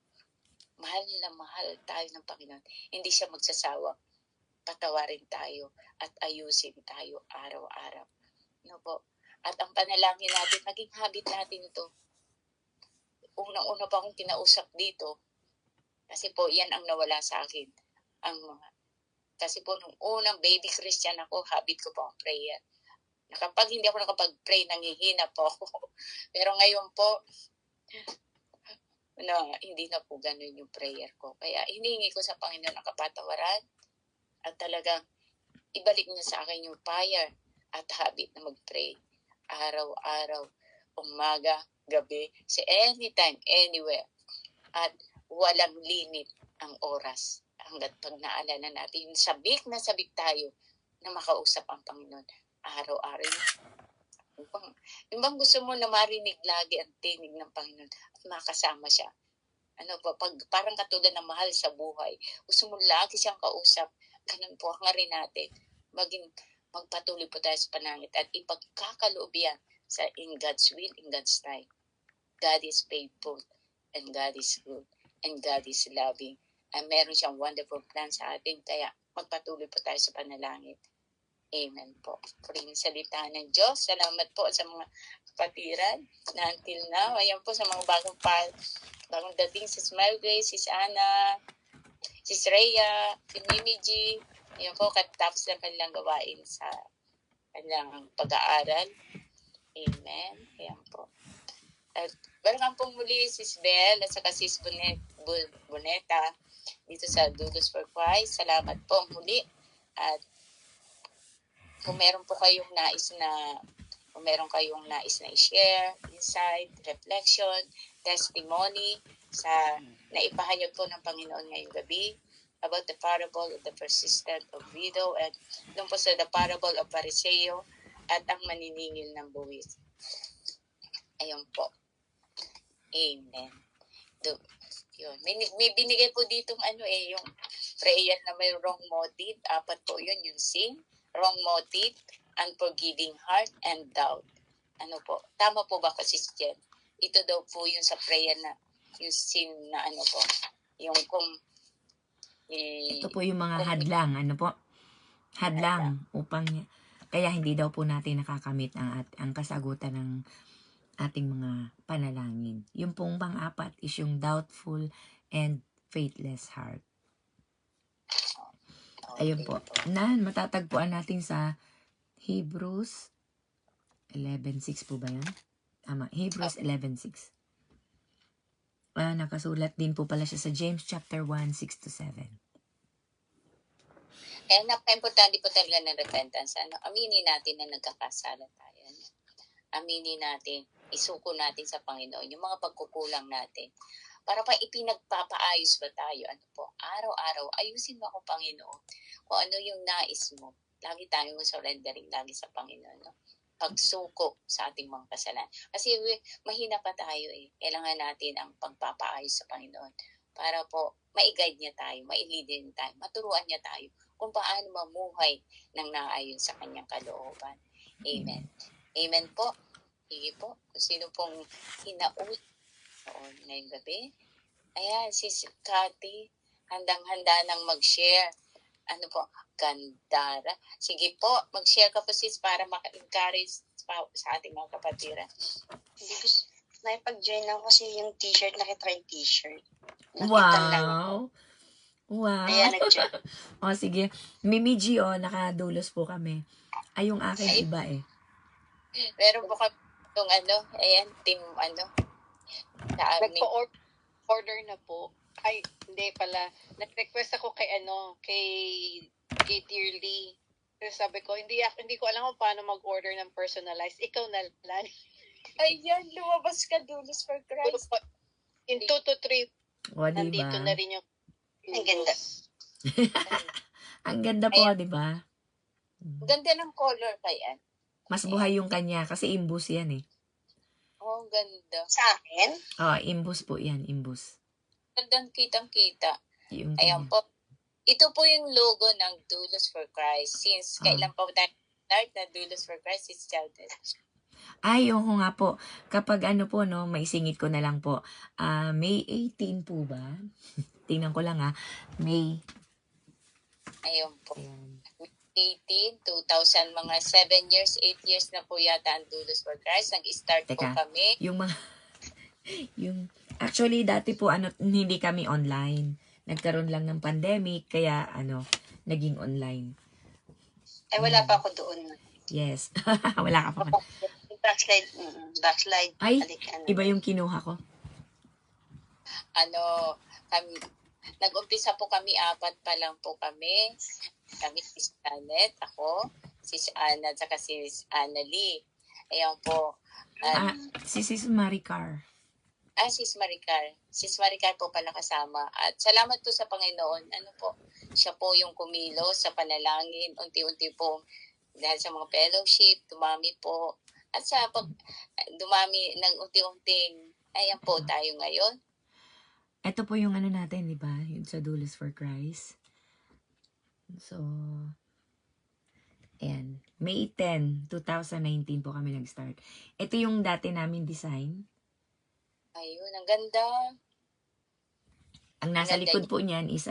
Mahal na mahal tayo ng Panginoon. Hindi siya magsasawa. Patawarin tayo at ayusin tayo araw-araw. At ang panalangin natin, naging habit natin ito. Unang-una pa akong kinausap dito. Kasi po, yan ang nawala sa akin. Kasi po, nung unang baby Christian ako, habit ko po ang prayer. Kapag hindi ako nakapag-pray, nangihina po ako. Pero ngayon po, hindi na po ganun yung prayer ko. Kaya hinihingi ko sa Panginoon ang kapatawaran at talagang ibalik niya sa akin yung fire at habit na mag-pray. Araw-araw, umaga, gabi, sa anytime, anywhere. At walang limit ang oras. Hanggat pag naalala natin, sabik tayo na makausap ang Panginoon. Araw-araw. Yung bang gusto mo na marinig lagi ang tinig ng Panginoon at makasama siya. Parang katulad ng mahal sa buhay. Gusto mo lagi siyang kausap. Ganun po ang rin natin. Magpatuloy po tayo sa panangit at ipagkakaloob yan in God's will, in God's time. God is faithful and God is good and God is loving. At meron siyang wonderful plan sa atin. Kaya magpatuloy po tayo sa panalangin. Amen po. Puring salita ng Diyos. Salamat po sa mga kapatiran na until now. Ayan po sa mga bagong dating, si Smile Grace, si Ana, si Rhea, si Mimi G. Ayan po, katapos ng kanilang gawain sa kanilang pag-aaral. Amen. Ayan po. At welcome po muli, Sis Belle at saka Sis Boneta dito sa Dulos for Christ. Salamat po muli. At kung meron kayong nais na i-share, insight, reflection, testimony sa naipahayag po ng Panginoon ngayong gabi about the parable of the persistent of widow and doon po sa the parable of Pariseo at ang maniningil ng buwis. Ayun po. Amen. Yun. May binigay po ditong yung prayer na may wrong motive. 4 po yun, yung sin, wrong motive, unforgiving heart, and doubt. Tama po ba kasi Jen? Ito daw po yun sa prayer na yung sin na yung kung Ito po yung mga hadlang, hadlang upang kaya hindi daw po natin nakakamit ang kasagutan ng ating mga panalangin. Yung pong pang-apat is yung doubtful and faithless heart. Ayun po. Matatagpuan natin sa Hebrews 11:6 po ba yan? Tama. Hebrews 11:6. Nakasulat din po pala siya sa James chapter 1:6-7. Kaya napaka-importante po talaga ng repentance. Aminin natin na nagkakasala tayo. Aminin natin, isuko natin sa Panginoon yung mga pagkukulang natin. Para pa ipinagpapaayos ba tayo? Araw-araw, ayusin mo ako, Panginoon. Kung ano yung nais mo. Lagi tayong surrendering lagi sa Panginoon. No? Pagsuko sa ating mga kasalanan. Kasi mahina pa tayo eh. Kailangan natin ang pagpapaayos sa Panginoon. Para po, ma-guide niya tayo, ma-lead niya tayo, maturuan niya tayo kung paano mamuhay ng naayon sa kanyang kalooban. Amen. Amen po. Sige po. Kung sino pong hinaut ngayong gabi. Ayan, si Cathy, handang-handa nang mag-share. Gandara. Sige po, mag-share ka po sis para maka-encourage sa ating mga kapatiran. Hindi ko, naipag-join lang kasi yung t-shirt, nakita yung t-shirt. Nakita lang ako. Wow. Kaya nag-join. Sige. Mimi G, nakadulos po kami. Ay, yung akin iba eh. Meron po kami itong ayan, team sa amin. Nagpo-order na po. Ay, hindi pala. Nag-request ako kay kay Dear Lee. Kasi sabi ko, hindi ko alam kung paano mag-order ng personalized. Ikaw na lang. Ayan, lumabas ka, Dulos for Christ. In 2 to 3, Diba? nandito na rin yung... Ang ganda. Ang ganda po, di ba? Ganda ng color kaya. Mas buhay yung kanya kasi imbus yan eh. Oh, ganda. Sa akin? Imbus po yan, imbus. Gandang kitang-kita. Yung Ayan kanya. po. Ito po yung logo ng Dulos for Christ. Since kailan pa tayo start na Dulos for Christ is started. Ay, oo nga po. Kapag maisingit ko na lang po. May 18 po ba? Tingnan ko lang May. Ayun po. Ayan. 18, 2000, mga 7 years, 8 years na po yata ang Dulos for Christ. Nag-start po Teka. kami. Yung mga, actually, dati po, hindi kami online. Nagkaroon lang ng pandemic, kaya, naging online. Ay, wala pa ako doon. Yes. Wala ka pa. Backslide. Ay, Balik, iba yung kinuha ko. Nag-umpisa po kami, 4 pa lang po kami. Kami, si Janet, ako, si Anna, at saka si Annalie. Ayan po. Si Sis Maricar. Sis Maricar. Sis Maricar po pala kasama. At salamat po sa Panginoon. Siya po yung kumilos sa panalangin. Unti-unti po, dahil sa mga fellowship, dumami po. At sa dumami ng unti-unting, ayan po tayo ngayon. Ito po yung natin, di ba? Yung sa Dulos for Christ. So, ayan. May 10, 2019 po kami nag-start. Ito yung dati namin design. Ayun, ang ganda. Ang nasa Ang ganda likod po niyan is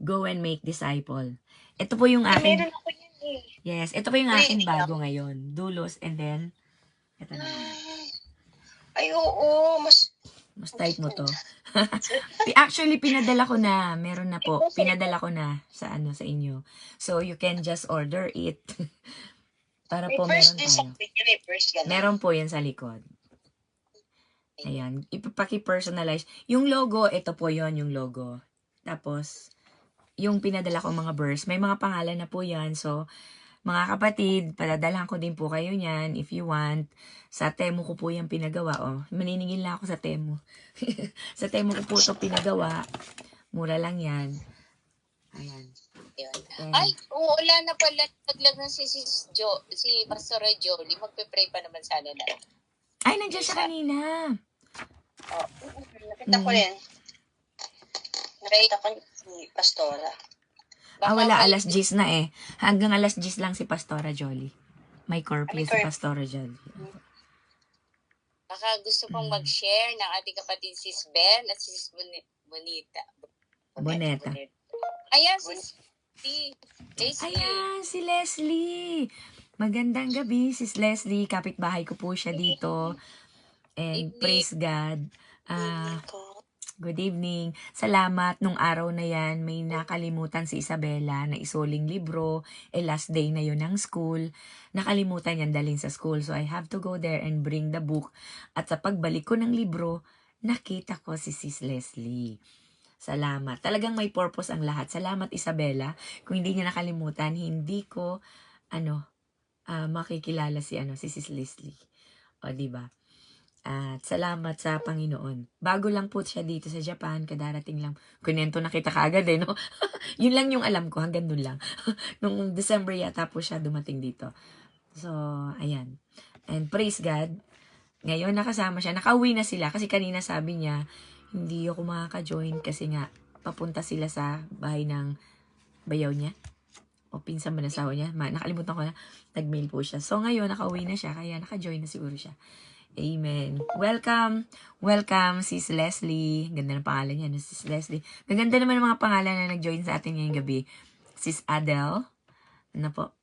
Go and Make Disciple. Ito po yung aking... Meron ako yan eh. Yes, ito po yung aking Really? bago ngayon. Dulos and then... Ito na. Ay, oo. Mas type mo to. Actually, pinadala ko na. Meron na po. Pinadala ko na sa sa inyo. So, you can just order it. Para po meron tayo. Meron po yan sa likod. Ayan. Ipapaki-personalize. Yung logo, ito po yon yung logo. Tapos, yung pinadala ko mga verse, may mga pangalan na po yan. So, mga kapatid, padadalhan ko din po kayo niyan if you want. Sa Temu ko po yung pinagawa. Maniningil na ako sa Temu. Sa Temu ko po ito pinagawa. Mura lang yan. Ayan. Yun. And, Ay, wala na pala. Naglag na si Pastor Jolie. Magpe-pray pa naman sana na. ay, nandiyan siya kanina. Nakita ko rin. Nakita ko si Pastora. Wala, alas 10 na eh. Hanggang alas 10 lang si Pastora Jolie. May corpus si Pastora Jolie. Baka gusto kong mag-share ng ating kapatid Sis Bell at Sis Bonita. Boneta. Ayan, Sis Leslie. Leslie. Ayan, si Leslie. Magandang gabi, Sis Leslie. Kapitbahay ko po siya dito. And Evening. praise God. Evening po. Good evening. Salamat. Nung araw na yan, may nakalimutan si Isabela na isuling libro. Last day na yun ng school. Nakalimutan yan dalhin sa school. So I have to go there and bring the book. At sa pagbalik ko ng libro, nakita ko si Sis Leslie. Salamat. Talagang may purpose ang lahat. Salamat, Isabela. Kung hindi niya nakalimutan, hindi ko makikilala si Sis Leslie. O, diba? At salamat sa Panginoon. Bago lang po siya dito sa Japan, kadarating lang. Kunento na kita kaagad no? Yun lang yung alam ko, hanggang dun lang. Nung December yata po siya dumating dito. So, ayan. And praise God, ngayon nakasama siya. Nakauwi na sila kasi kanina sabi niya, hindi ako makaka-join kasi nga, papunta sila sa bahay ng bayaw niya. O pinsan ba nasawa niya? Nakalimutan ko na, nag-mail po siya. So, ngayon, nakauwi na siya, kaya naka-join na siguro siya. Amen. Welcome. Welcome, Sis Leslie. Ganda ng pangalan niya, Sis Leslie. Gaganda naman ng mga pangalan na nag-join sa atin ngayong gabi. Sis Adele. Ano po?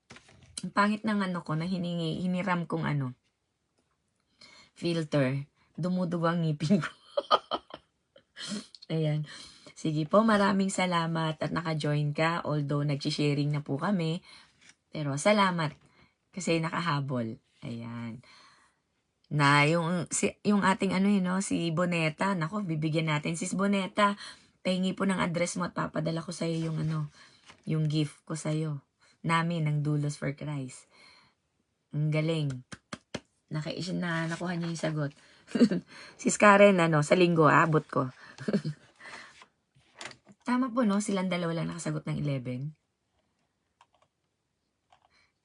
Ang pangit ng ko, na hiniram kong filter. Dumudugo ang ngipin ko. Ayan. Sige po, maraming salamat at naka-join ka. Although, nag-sharing na po kami. Pero salamat. Kasi nakahabol. Ayan. Na yung ating si Boneta, nako, bibigyan natin. Sis Boneta, pahingi po ng address mo at papadala ko sa'yo yung gift ko sa'yo. Namin, ng Doulos for Christ. Ang galing. Nakuha niya yung sagot. Sis Karen, sa linggo, abot ko. Tama po, no? Silang dalawa lang nakasagot ng 11.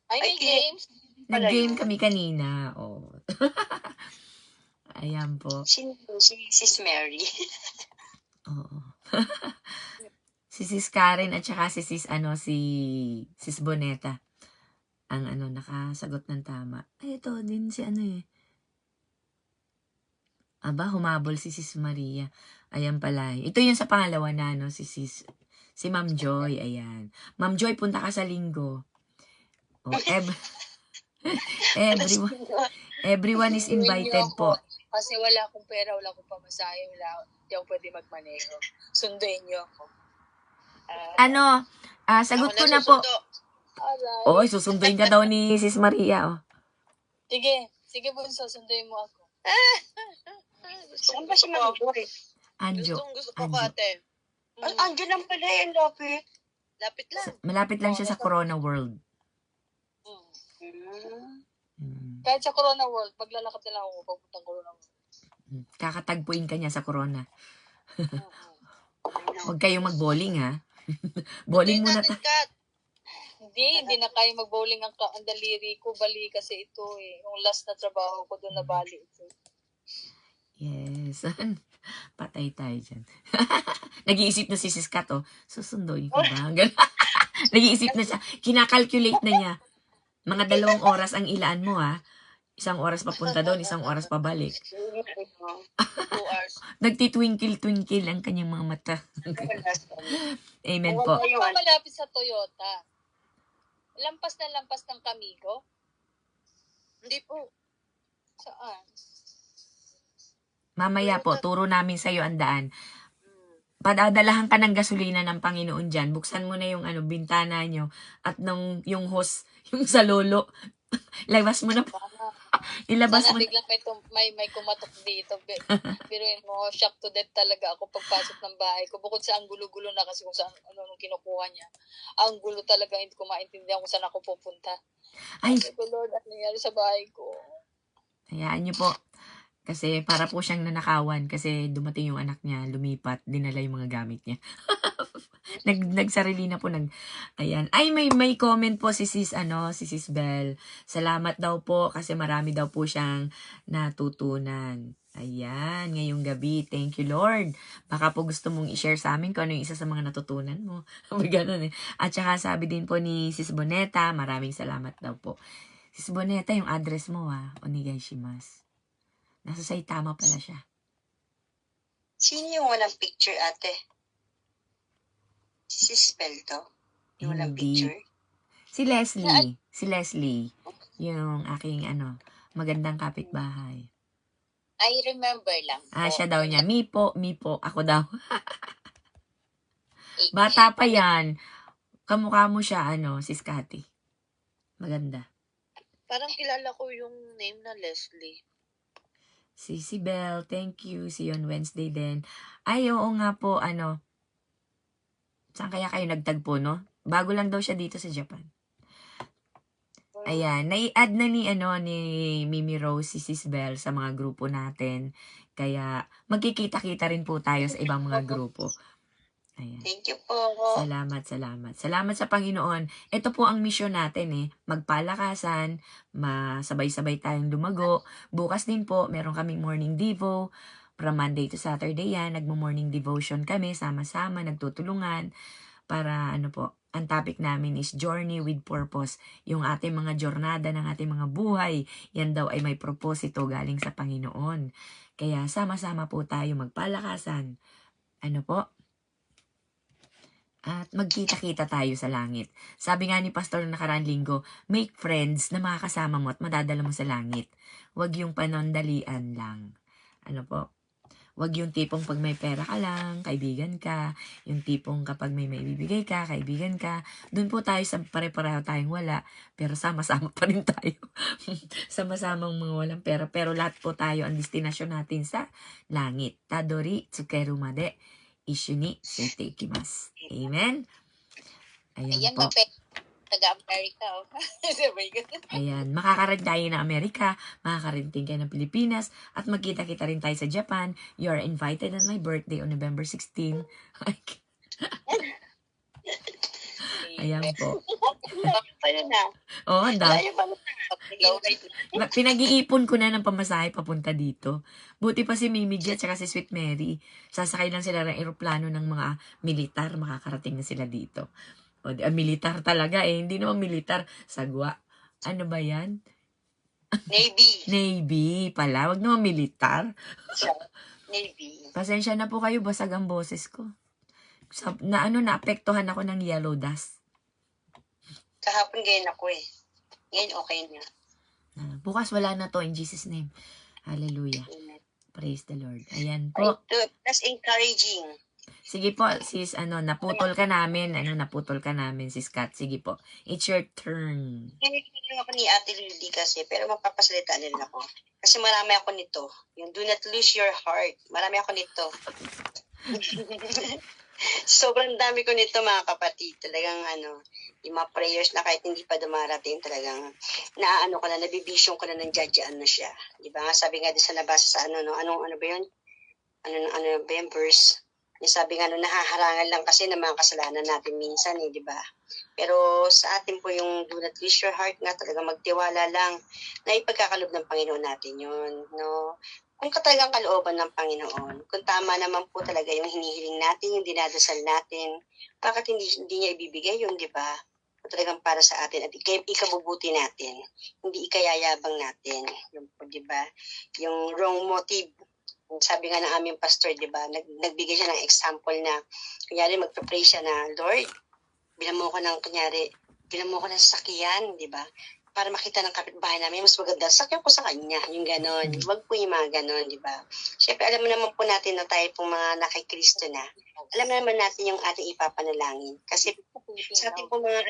Ay, may games. Nag-game kami kanina. Oh. Ayan po. Si Sis Mary. Oo. Si Sis Karen at saka si Sis Boneta. Ang nakasagot ng tama. Ay, ito din si Aba, humabol si Sis Maria. Ayan pala. Ito yung sa pangalawa na, si Ma'am Joy. Ayan. Ma'am Joy, punta ka sa linggo. Oh, everyone is invited po. Kasi wala akong pera, wala akong pamasahe, hindi ako pwede magmaneho. Sunduin niyo ako. Sagot ko na po. Alright. Oy, susunduin ka daw ni Sis Maria, oh. Sige po, susunduin mo ako. Saan ba si Ma'am Joy? Anjo. Gusto ko ate. Andiyan lang pala yan, lapit. Lapit lang. Malapit lang siya sa Corona World. Kahit sa Corona World, maglalakad na lang ako pagpuntang Corona World. Kakatagpuin ka niya sa Corona. Huwag kayong mag-bowling, ha? Bowling muna ta. Hindi na kaya mag-bowling ang daliri ko. Bali kasi ito eh. Yung last na trabaho ko doon na bali ito. Yes. Patay tayo dyan. Nag-iisip na si Sis Kat, susunduin ko ba? Nag-iisip na siya. Kinakalculate na niya. Mga 2 oras ang ilaan mo, ha? 1 oras papunta doon, 1 oras pabalik. 2 hours. Nagtitwinkle-twinkle ang kanyang mga mata. Amen po. Ano pa malapit sa Toyota? Lampas na lampas ng Kamigo? Hindi po. Saan? Mamaya po, turo namin sa'yo ang daan. Padadalahan ka ng gasolina ng Panginoon dyan. Buksan mo na yung bintana nyo. At yung hose, yung sa lolo. Labas mo na po. Ilabas mo Sana na. biglang may kumatok dito. Biruin mo, shock to death talaga ako pagpasok ng bahay ko. Bukod sa ang gulo-gulo na kasi kung saan nung kinukuha niya. Ang gulo talaga, hindi ko maintindihan kung saan ako pupunta. Ay, Sabi ko, Lord, ano nangyari sa bahay ko? hayaan nyo po. Kasi para po siyang nanakawan. Kasi dumating yung anak niya, lumipat, dinala yung mga gamit niya. Nagsarili na po ayan. Ay, may comment po si Sis Belle. Salamat daw po kasi marami daw po siyang natutunan. Ayan, ngayong gabi. Thank you, Lord. Baka po gusto mong i-share sa amin kung ano yung isa sa mga natutunan mo. May ganun eh. At saka sabi din po ni Sis Boneta, maraming salamat daw po. Sis Boneta, yung address mo Onegaishimasu. Nasa Saitama pala siya. Sino yung walang picture, ate? Si Spell to? Yung walang Hindi. picture. Si Leslie. Si Leslie. Yung aking magandang kapitbahay. I remember lang po. Siya daw niya. Mipo. Ako daw. Eh, Bata pa yan. Kamukha mo siya, si Scotty. Maganda. Parang kilala ko yung name na Leslie. Si Belle, thank you. See you on Wednesday din. Ay, oo nga po, saan kaya kayo nagtagpo, no? Bago lang daw siya dito sa Japan. Ayan, nai-add na ni Mimi Rose, si Sis Belle sa mga grupo natin. Kaya, magkikita-kita rin po tayo sa ibang mga grupo. Ayan. Thank you po. Salamat. Salamat sa Panginoon. Ito po ang mission natin Magpalakasan, masabay-sabay tayong lumago. Bukas din po, meron kaming morning devo. From Monday to Saturday yan, nagmo-morning devotion kami, sama-sama, nagtutulungan. Para ang topic namin is Journey with Purpose. Yung ating mga jornada ng ating mga buhay, yan daw ay may propósito galing sa Panginoon. Kaya sama-sama po tayo magpalakasan. At magkita-kita tayo sa langit. Sabi nga ni Pastor na nakaraang linggo, make friends na makakasama mo at madadala mo sa langit. Huwag yung panandalian lang. Huwag yung tipong pag may pera ka lang, kaibigan ka. Yung tipong kapag may maibibigay ka, kaibigan ka. Doon po tayo sa pare-pareho tayong wala. Pero sama-sama pa rin tayo. Sama-samang mga walang pera. Pero lahat po tayo ang destinasyon natin sa langit. Tadori tsukeru made. Ishuni suite ikimasu. Amen? Ayan Ayan, po. taga-America. Sabay ko. Ayan, makakarating tayo ng Amerika, makakarating kayo ng Pilipinas, at magkita-kita rin tayo sa Japan. You are invited on my birthday on November 16. Ayan po. Ayun na. Oo, ang dami. Layo pa na. Pinag-iipon ko na ng pamasahe papunta dito. Buti pa si Mimi G at saka si Sweet Mary. Sasakay lang sila ng eroplano ng mga militar. Makakarating na sila dito. Militar talaga Hindi naman militar. Sagwa. Ano ba yan? Navy. Navy pala. Wag naman militar. Navy. Pasensya na po kayo. Basag ang boses ko. Naapektuhan ako ng yellow dust. Kahapon ganyan ako Ngayon okay na. Bukas wala na to in Jesus' name. Hallelujah. Amen. Praise the Lord. Ayan po. That's encouraging. Sige po, sis, naputol ka namin, sis Kat. Sige po. It's your turn. Kinikilig ako ni Ate Lily kasi, pero magpapasalita din ako. Kasi marami ako nito. Yung do not lose your heart. Marami ako nito. Sobrang dami ko nito mga kapatid. Talagang yung mga prayers na kahit hindi pa dumarating, talagang ko na, nabibisyong ko na ng judgean na siya. Di ba? Sabi nga din sa nabasa sa ano ba yun? Ano ba yung verse? Yung sabi nga nahaharangan lang kasi ng mga kasalanan natin minsan di ba? Pero sa atin po yung do not lose your heart nga, talagang magtiwala lang na ipagkakalob ng Panginoon natin yun, no? Kung talagang kalooban ng Panginoon, kung tama naman po talaga yung hinihiling natin, yung dinadasal natin, bakit hindi niya ibibigay yun, di ba? Talagang para sa atin at ikabubuti natin, hindi ikayayabang natin, yung po, di ba? Yung wrong motive. Sabi nga ng aming pastor, di ba? Nagbigay siya ng example na, kunyari magpa-pray siya na, Lord, bilang mo ko ng sakyan, di ba? Para makita ng kapitbahay namin, mas maganda, sakyan ko sa kanya, yung gano'n. Wag po yung mga gano'n, di ba? Siyempre, alam mo naman po natin na tayo pong mga nakikristo na. Alam naman natin yung ating ipapanalangin. Kasi sa ating po mga,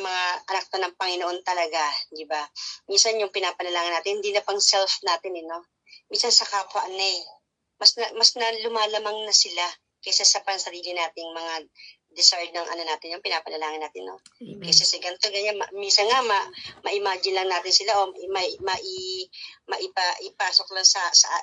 mga anak to ng Panginoon talaga, di ba? Minsan yung pinapanalangin natin, hindi na pang self natin, no? Minsan sa kapwa mas na lumalamang na sila kaysa sa pansarili nating mga desired ng natin, yung pinapanalangin natin, no? Amen. Kasi sa ganito, ganyan, minsan nga, ma-imagine lang natin sila, o maipasok lang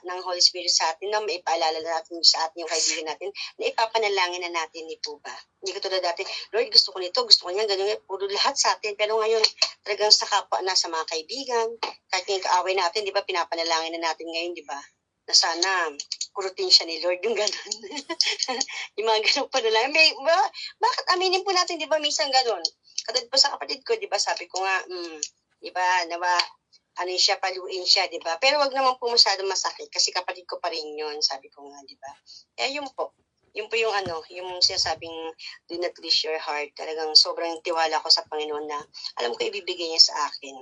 ng Holy Spirit sa atin, no? Maipaalala natin sa atin yung kaibigan natin, na ipapanalangin na natin, po ba? Hindi ko tulad dati, Lord, gusto ko nito, gusto ko niyan, ganyan, puro lahat sa atin, pero ngayon, talagang sa kapwa na, sa mga kaibigan, kahit yung kaaway natin, di ba, pinapanalangin na natin ngayon, di ba? Na sana, kurutin siya ni Lord, yung gano'n. Yung mga gano'n pa na lang. Bakit aminin po natin, di ba, minsan gano'n? Katulad po sa kapatid ko, di ba, sabi ko nga, di ba, paluin siya, di ba? Pero wag naman po masyadong masakit kasi kapatid ko pa rin yun, sabi ko nga, di ba? Kaya yun po. Yun po yung yung sinasabing do not lose your heart. Talagang sobrang tiwala ko sa Panginoon na alam ko ibibigay niya sa akin.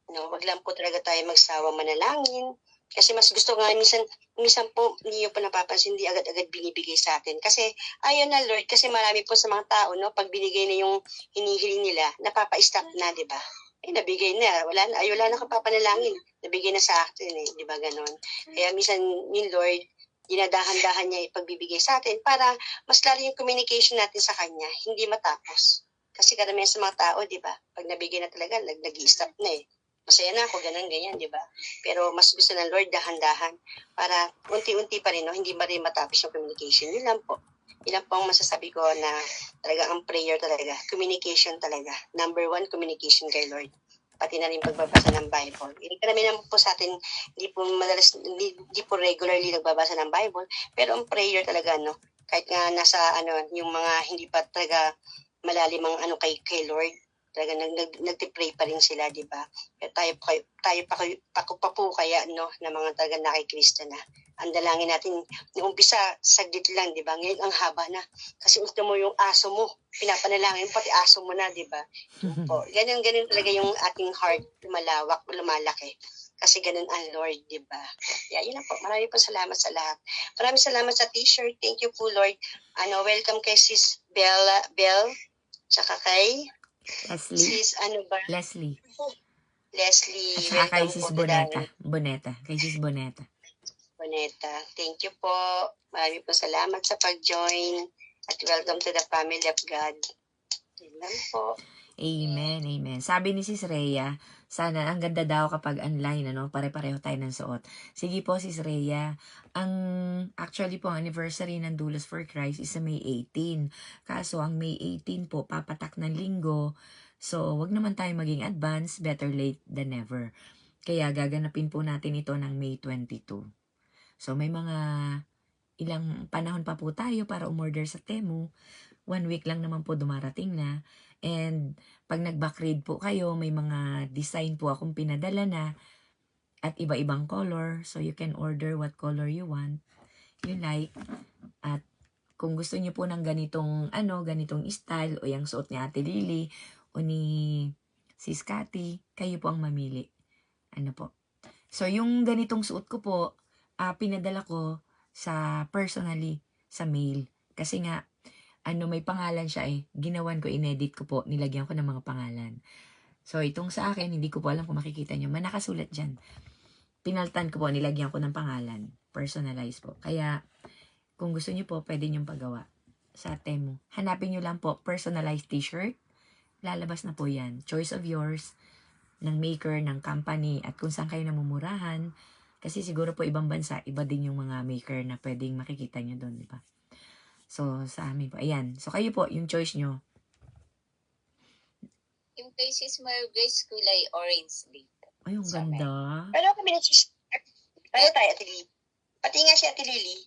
No, wag lang po talaga tayo magsawa manalangin. Kasi mas gusto nga minsan po niyo pa napapansin, hindi agad-agad binibigay sa atin. Kasi ayun na Lord, kasi marami po sa mga tao, no, pag binigay na yung hinihiling nila, napapa-stop na, di ba? Nabigay na, wala na kapapanalangin. Nabigay na sa atin di ba ganon? Kaya minsan yung Lord, dinadahan-dahan niya ipagbibigay sa atin para mas lalo yung communication natin sa Kanya, hindi matapos. Kasi karamihan sa mga tao, di ba? Pag nabigay na talaga, nag-i-stop na Masaya na ako, ganyan, di ba? Pero mas gusto ng Lord dahan-dahan para unti-unti pa rin, no? Hindi pa rin matapos yung communication. Yun lang po. Yun lang po ang masasabi ko na talaga ang prayer talaga. Communication talaga. Number 1, communication kay Lord. Pati na rin pagbabasa ng Bible. Karami naman po sa atin, hindi po regularly nagbabasa ng Bible. Pero ang prayer talaga, no? Kahit nga nasa, yung mga hindi pa talaga malalim ang kay Lord, talaga nagtipray pa rin sila, di ba? Tayo pa po kaya, no, na mga talaga nakikristo na. Ang dalangin natin, yung umpisa, saglit lang, di ba? Ngayon, ang haba na. Kasi gusto mo yung aso mo, pinapanalangin, pati aso mo na, di ba? Po. Ganun talaga yung ating heart, lumalaki. Kasi ganun ang Lord, di ba? Yeah, yun lang po. Maraming po salamat sa lahat. Maraming salamat sa t-shirt. Thank you po, Lord. Welcome kay Sis Bell, tsaka kay Leslie. Sis, Leslie. Leslie, At saka kay welcome Sis po Boneta. Kay Sis Boneta. Boneta. Thank you po. Maraming po salamat sa pag-join. At welcome to the family of God. Yun lang po. Amen. Sabi ni Sis Rhea, sana ang ganda daw kapag online, pare-pareho tayo ng suot. Sige po, Sis Rhea. Actually po, ang anniversary ng Doulos for Christ is sa May 18. Kaso, ang May 18 po, papatak ng linggo. So, wag naman tayo maging advance, better late than never. Kaya, gaganapin po natin ito ng May 22. So, may mga ilang panahon pa po tayo para umorder sa Temu. 1 week lang naman po dumarating na. And pag nag-backread po kayo, may mga design po akong pinadala na at iba-ibang color. So you can order what color you want, you like. At kung gusto niyo po ng ganitong style o yung suot ni Ate Lily o ni Sis Cathy, kayo po ang mamili. So yung ganitong suot ko po, pinadala ko sa personally, sa mail. Kasi nga, may pangalan siya ginawan ko, inedit ko po, nilagyan ko ng mga pangalan. So, itong sa akin, hindi ko po alam kung makikita nyo, nakasulat dyan. Pinaltan ko po, nilagyan ko ng pangalan. Personalized po. Kaya, kung gusto nyo po, pwede nyo pagawa sa Temu. Hanapin nyo lang po, personalized t-shirt. Lalabas na po yan. Choice of yours, ng maker, ng company, at kung saan kayo namumurahan. Kasi siguro po ibang bansa, iba din yung mga maker na pwedeng makikita nyo doon, di ba? So, sa amin po. Ayan. So, kayo po, yung choice nyo. Yung faces mo, Grace, kulay orange dito. Ay, ang ganda. Pero kami na sis. Tayo, Ate Lily. Pati nga si Ate Lily.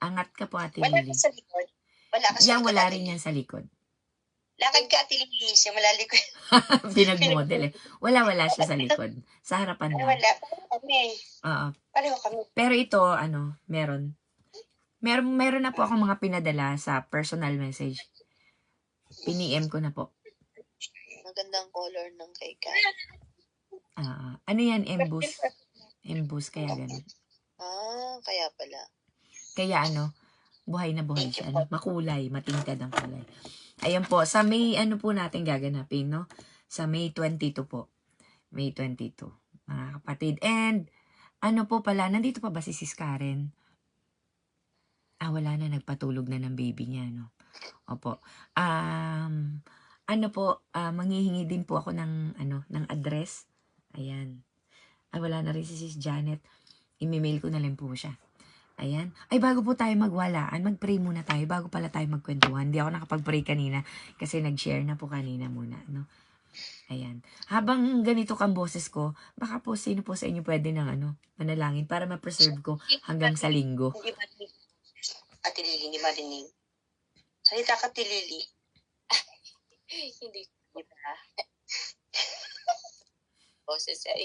Angat ka po, Ate Wala Lily. ka sa likod. Wala ka sa Yan, likod. wala Ate rin Lily. yan sa likod. Lakad ka, Ate Lily. Simula likod. Pinag-model Wala siya sa likod. Sa harapan lang. Wala. Pareho kami. Oo. Pareho kami. Pero ito, meron na po akong mga pinadala sa personal message. Piniem ko na po. Magandang color ng kay Kat. Ano yan? Embus, kaya ganun. Kaya pala. Kaya buhay na buhay siya. Makulay, matingkad ang kulay. Ayan po, sa May, po natin gaganapin, no? Sa May 22 po. May 22, mga kapatid. And, po pala, nandito pa ba si Sis Karen? Wala na, nagpatulog na ng baby niya, no? Opo. Manghihingi din po ako ng address. Ayan. Wala na rin si Sis Janet. I-mail ko na lang po siya. Ayan. Bago po tayo magwalaan, mag-pray muna tayo bago pala tayo magkwentuhan. Hindi ako nakapag-pray kanina kasi nag-share na po kanina muna, no? Ayan. Habang ganito kang boses ko, baka po sino po sa inyo pwede ng manalangin para ma-preserve ko hanggang sa linggo. Hindi ba dinig? Ate Lily, hindi ba dinig? Salita ka, Ate Lily. Hindi ba? Boses sa'yo.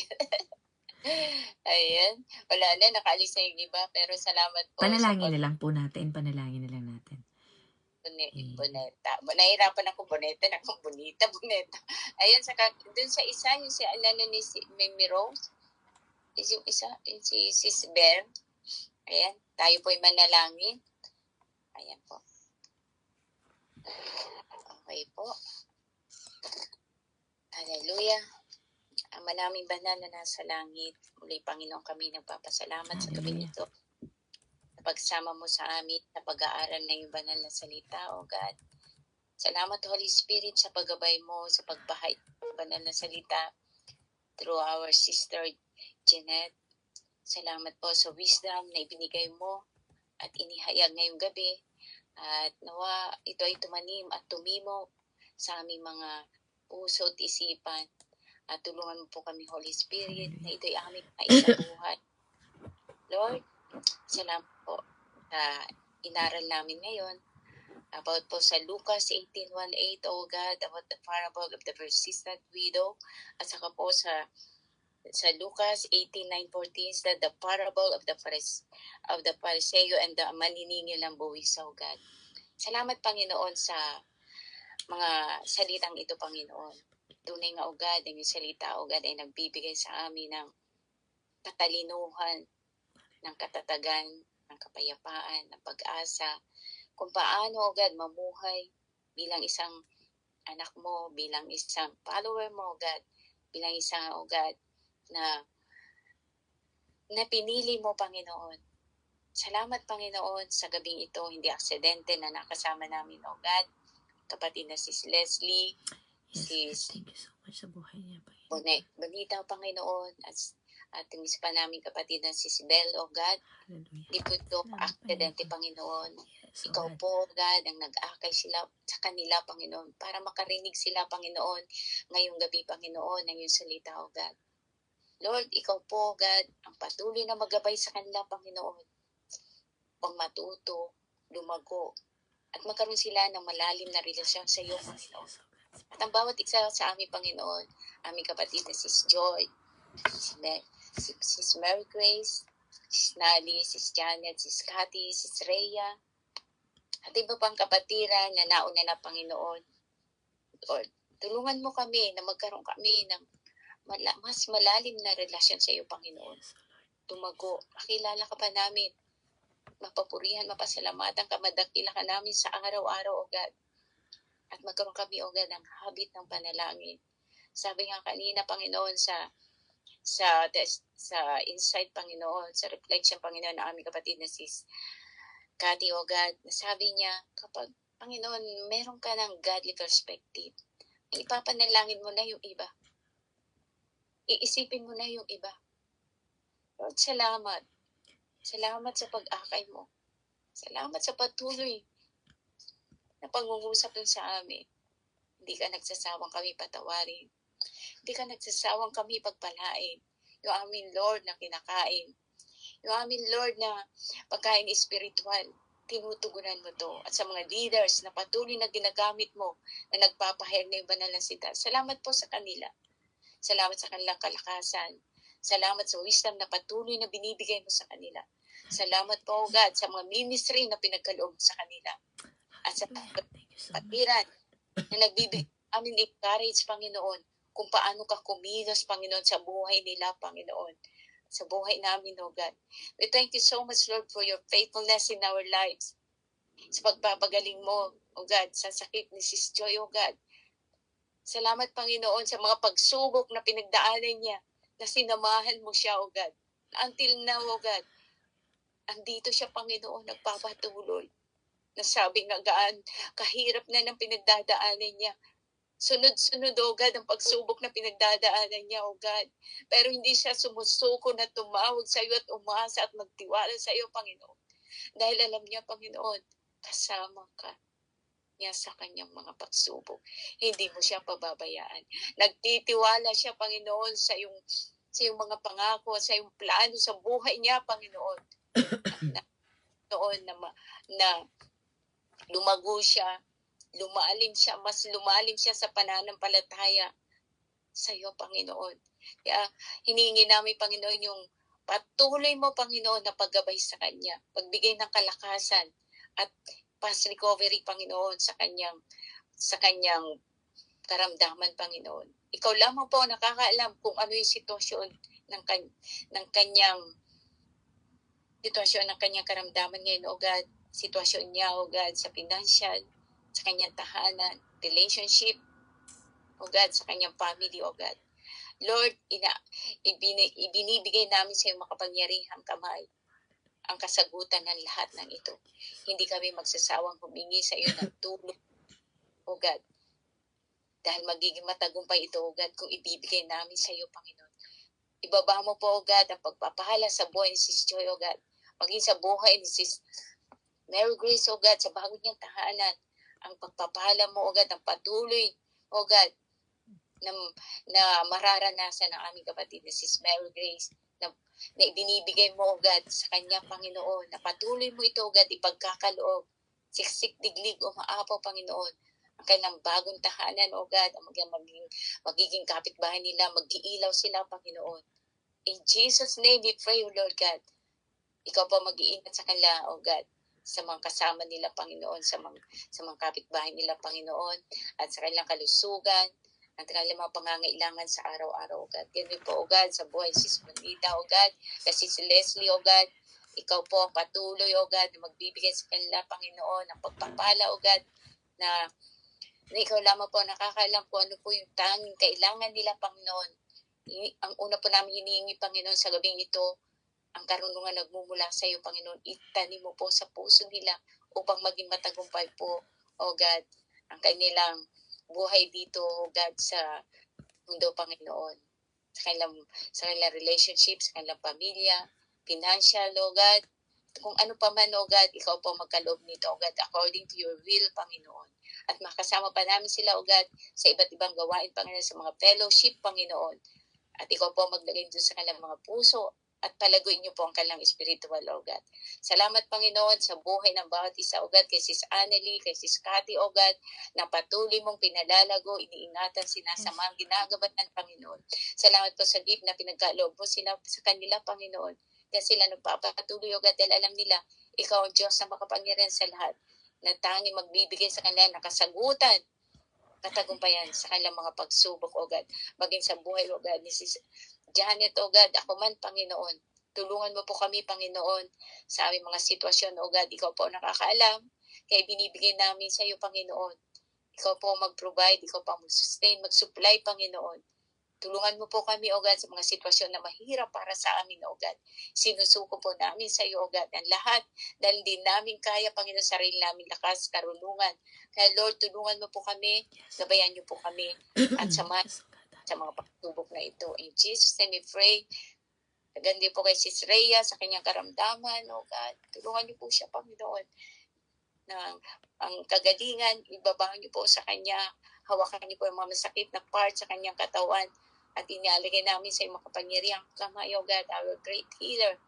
Ayan. Wala na, nakaalis na yung iba. Pero salamat po Panalangin sa na lang po natin. Panalangin na lang natin. Boneta. Nahirapan ako boneta. Bonita. Ayan, dun sa isa, yung si Mimi Rose. Yung isa, yung si Sis Bear. Ayan, tayo po'y manalangin. Ayan po. Okay po. Hallelujah. Ama naming banal na nasa langit, muli Panginoon kami nagpapasalamat sa gabi Hallelujah. ito. Sa pagsama mo sa amin, sa pag-aaral ng iyong banal na salita, O God. Salamat Holy Spirit sa paggabay mo, sa pagbahay ng banal na salita through our sister Jeanette. Salamat po sa wisdom na ibinigay mo at inihayag ngayong gabi. At nawa ito ay tumanim at tumimo sa aming mga puso at isipan. At tulungan mo po kami, Holy Spirit, na ito'y aming maisabuhay. Lord, salamat po sa inaral namin ngayon about po sa Lucas 18:18, O God, about the parable of the persistent widow. At saka po sa Lucas 18:9-14, that the parable of the Pariseo and the maniningil ng buwis, O God. Salamat, Panginoon, sa mga salitang ito, Panginoon. Tunay nga, O God, ang salita, O God, ay nagbibigay sa amin ng katalinuhan, ng katatagan, ng kapayapaan, ng pag-asa, kung paano, O God, mamuhay bilang isang anak mo, bilang isang follower mo, O God, bilang isang, O God, na pinili mo, Panginoon. Salamat, Panginoon, sa gabing ito, hindi aksidente na nakasama namin, O God, kapatid na Sis Leslie, Yes, thank you so much sa buhay niya, Panginoon. Bonita, Panginoon, at yung isa pa namin kapatid na si Belle, O God. Hallelujah. Hindi po ito aksidente, Panginoon. Yes, Ikaw Lord. po, God, ang nag-akay sila sa kanila, Panginoon, para makarinig sila, Panginoon, ngayong gabi, Panginoon, ng iyong salita, O God. Lord, ikaw po, God, ang patuloy na magabay sa kanila, Panginoon, pang matuto, lumago, at magkaroon sila ng malalim na relasyon sa iyo, Panginoon. Yes, At ang bawat isa sa aming Panginoon, aming kapatid na Sis Joy, Sis Mary Grace, Sis Nali, Sis Janet, Sis Cathy, Sis Rhea, at iba pang kapatiran na nauna na, Panginoon. Lord, tulungan mo kami na magkaroon kami ng mas malalim na relasyon sa iyo, Panginoon. Tumago, makilala ka pa namin, mapapurihan, mapasalamatan ka, madakila ka namin sa araw-araw, O God. At magkaroon kami, O God, ng habit ng panalangin. Sabi nga kanina, Panginoon, sa insight, Panginoon, sa reflection, Panginoon, ng aming kapatid na Sis Cathy, O God, sabi niya, kapag, Panginoon, meron ka ng godly perspective, ipapanalangin mo na yung iba. Iisipin mo na yung iba. Lord, salamat. Salamat sa pag-akay mo. Salamat sa patuloy na pangungusap dun sa amin. Hindi ka nagsasawang kami patawarin. Hindi ka nagsasawang kami pagpalain. Yung aming Lord na kinakain. Yung aming Lord na pagkain espiritual. Tinutugunan mo to. At sa mga leaders na patuloy na ginagamit mo na nagpapahayag na yung banal na sita. Salamat po sa kanila. Salamat sa kanilang kalakasan. Salamat sa wisdom na patuloy na binibigay mo sa kanila. Salamat po, God, sa mga ministry na pinagkaloob sa kanila. At sa patiran na nagbibigay amin encourage, Panginoon, kung paano ka kumilos, Panginoon, sa buhay nila, Panginoon. Sa buhay namin, O God. We thank you so much, Lord, for your faithfulness in our lives. Sa pagpapagaling mo, O God, sa sakit ni Sis Joy, O God. Salamat, Panginoon, sa mga pagsubok na pinagdaanan niya, na sinamahan mo siya, O God. Until now, O God, andito siya, Panginoon, nagpapatuloy. Nasabing nagaan, kahirap na ng pinagdadaanan niya. Sunod-sunod, O God, ang pagsubok na pinagdadaanan niya, O God. Pero hindi siya sumusuko na tumawag sa iyo at umasa at magtiwala sa iyo, Panginoon. Dahil alam niya, Panginoon, kasama ka niya sa kanyang mga pagsubok. Hindi mo siya pababayaan. Nagtitiwala siya, Panginoon, sa iyong mga pangako, sa iyong plano sa buhay niya, Panginoon. Na lumago siya, mas lumalim siya sa pananampalataya sa iyo, Panginoon. Kaya hinihingi namin, Panginoon, yung patuloy mo, Panginoon, na paggabay sa kanya, pagbigay ng kalakasan at fast recovery, Panginoon, sa kanyang karamdaman, Panginoon. Ikaw lamang po nakakaalam kung ano yung sitwasyon ng kanyang karamdaman ngayon, O God. Sitwasyon niya, O God, sa financial, sa kanyang tahanan, relationship, O God, sa kanyang family, O God. Lord, ibinibigay namin sa iyo makapangyarihang kamay ang kasagutan ng lahat ng ito. Hindi kami magsasawang humingi sa iyo ng tulong, O God. Dahil magiging matagumpay ito, O God, kung ibibigay namin sa iyo, Panginoon. Ibaba mo po, O God, ang pagpapahala sa buhay ni Sis Joy, O God. Maging sa buhay ni Sis Mary Grace, O God, sa bago niyang tahanan. Ang pagpapahala mo, O God, ang patuloy, O God, na mararanasan ng aming kapatid na Sis Mary Grace, na ibinibigay mo, O God, sa kanya, Panginoon, na patuloy mo ito, O God, ipagkakaloob, siksik diglig, umaapaw, Panginoon, ang kanilang bagong tahanan, O God, ang magiging kapitbahay nila, mag-iilaw sila, Panginoon. In Jesus' name we pray, O Lord God. Ikaw po mag-iingat sa kanila, O God, sa mga kasama nila, Panginoon, sa mga kapitbahay nila, Panginoon, at sa kanilang kalusugan, at kanilang mga pangangailangan sa araw-araw, O God. Ganun po, O God, sa buhay si Sis Bonita, O God, kasi si Leslie, O God, ikaw po ang patuloy, O God, na magbibigay sa kanila, Panginoon, ng pagpapala, O God, na ikaw lamang po nakakaalam po ano po yung tanging kailangan nila, Panginoon. Ang una po namin hinihingi, Panginoon, sa gabing ito, ang karunungan nagmumula sa iyo, Panginoon. Itanim mo po sa puso nila upang maging matagumpay po, O God, ang kanilang buhay dito, O God, sa mundo, Panginoon. Sa kanilang relationship, sa kanilang pamilya, financial, O God. Kung ano pa man, O God, ikaw po magkaloob nito, O God, according to your will, Panginoon. At makasama pa namin sila, O God, sa iba't ibang gawain, Panginoon, sa mga fellowship, Panginoon. At ikaw po maglagay doon sa kanilang mga puso at palaguin niyo po ang kanilang spiritual, O God. Salamat, Panginoon, sa buhay ng bawat isa, O God, kay Sis Annelie, kay Sis Cathy, O God, na patuloy mong pinalalago, iniingatan, sinasamahan, ginagabayan, Panginoon. Salamat po sa gift na pinagkaloob mo sila sa kanila, Panginoon. Kaya sila nagpapatuloy, O God, dahil alam nila, ikaw ang Diyos na makapangyarihan sa lahat, na tanging magbibigay sa kanila ng kasagutan, katagumpayan sa kanilang mga pagsubok, O God. Maging sa buhay, O God, ni Sis Janet, O God, ako man, Panginoon. Tulungan mo po kami, Panginoon, sa aming mga sitwasyon, O God. Ikaw po nakakaalam, kaya binibigay namin sa iyo, Panginoon. Ikaw po mag-provide, ikaw po mag-sustain, mag-supply, Panginoon. Tulungan mo po kami, O God, sa mga sitwasyon na mahirap para sa amin, O God. Sinusuko po namin sa iyo, O God, ang lahat dahil hindi namin kaya, Panginoon, sarili namin lakas, karunungan. Kaya Lord, tulungan mo po kami, gabayan niyo po kami, at samahan sa mga pagsubok na ito. In Jesus' name we pray. Gandi po kay Sis Rhea sa kanyang karamdaman, O God. Tulungan niyo po siya, Panginoon, na ang kagalingan, ibabahan niyo po sa kanya. Hawakan niyo po yung mga masakit na part sa kanyang katawan at inialagay namin sa iyong makapangyarihang kamay, O God, our great healer.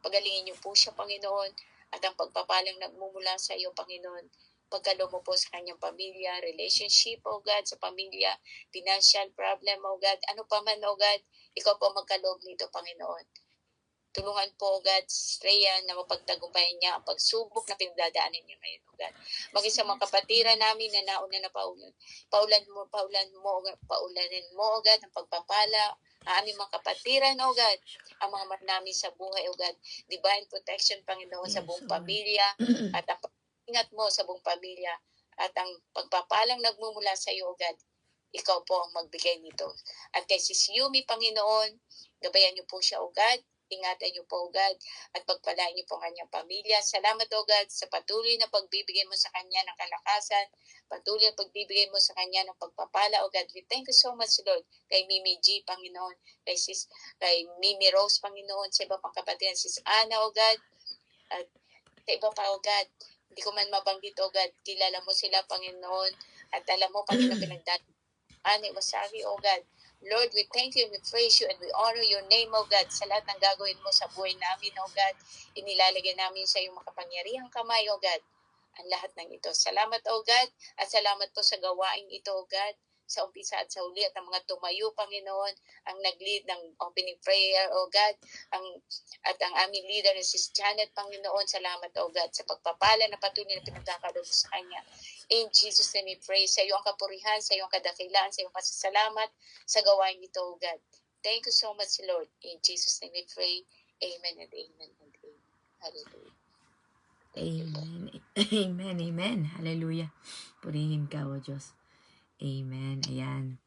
Pagalingin niyo po siya, Panginoon, at ang pagpapalang nagmumula sa iyo, Panginoon. Pagkalo mo po sa kanyang pamilya, relationship, O God, sa pamilya, financial problem, O God, ano pa man, O God, ikaw po magkaloob nito, Panginoon. Tulungan po, O God, si Rhea na mapagtagumpayan niya ang pagsubok na pinagdadaanan niya ngayon, O God. Maging sa mga kapatiran namin na nauna na paulanin mo, O God, ang pagpapala, ang aming mga kapatiran, O God, ang mga namin sa buhay, O God, divine protection, Panginoon, sa buong pamilya, at ang ingat mo sa buong pamilya, at ang pagpapalang nagmumula sa iyo, O God, ikaw po ang magbigay nito. At kay Sis Yumi, Panginoon, gabayan niyo po siya, O God, ingatan niyo po, O God, at pagpalain niyo po ang kanyang pamilya. Salamat, O God, sa patuloy na pagbibigay mo sa kanya ng kalakasan, patuloy na pagbibigay mo sa kanya ng pagpapala, O God. We thank you so much, Lord, kay Mimi G, Panginoon, kay Mimi Rose, Panginoon, sa iba pang kapatid, Sis Ana, O God, at sa iba pa, O God. Hindi ko man mabanggit, O God, kilala mo sila, Panginoon, at alam mo, Panginoon, pinagdadaan, Wasari, O God. Lord, we thank you and we praise you and we honor your name, O God, sa lahat ng gagawin mo sa buhay namin, O God. Inilalagay namin sa iyong makapangyarihang kamay, O God, ang lahat ng ito. Salamat, O God, at salamat po sa gawain ito, O God, sa umpisa at sa huli, at ang mga tumayo, Panginoon, ang nag-lead ng opening prayer, O God, at ang aming leader na si Janet, Panginoon, salamat, O God, sa pagpapala na patuloy na pinagkakaroon sa kanya. In Jesus' name we pray. Sa iyo ang kapurihan, sa iyo ang kadakilaan, sa iyo ang pasasalamat sa gawain nito, O God. Thank you so much, Lord. In Jesus' name we pray. Amen and amen and amen. Hallelujah. Amen. Amen. Amen. Hallelujah. Purihin ka, O Diyos. Amen. Ayan.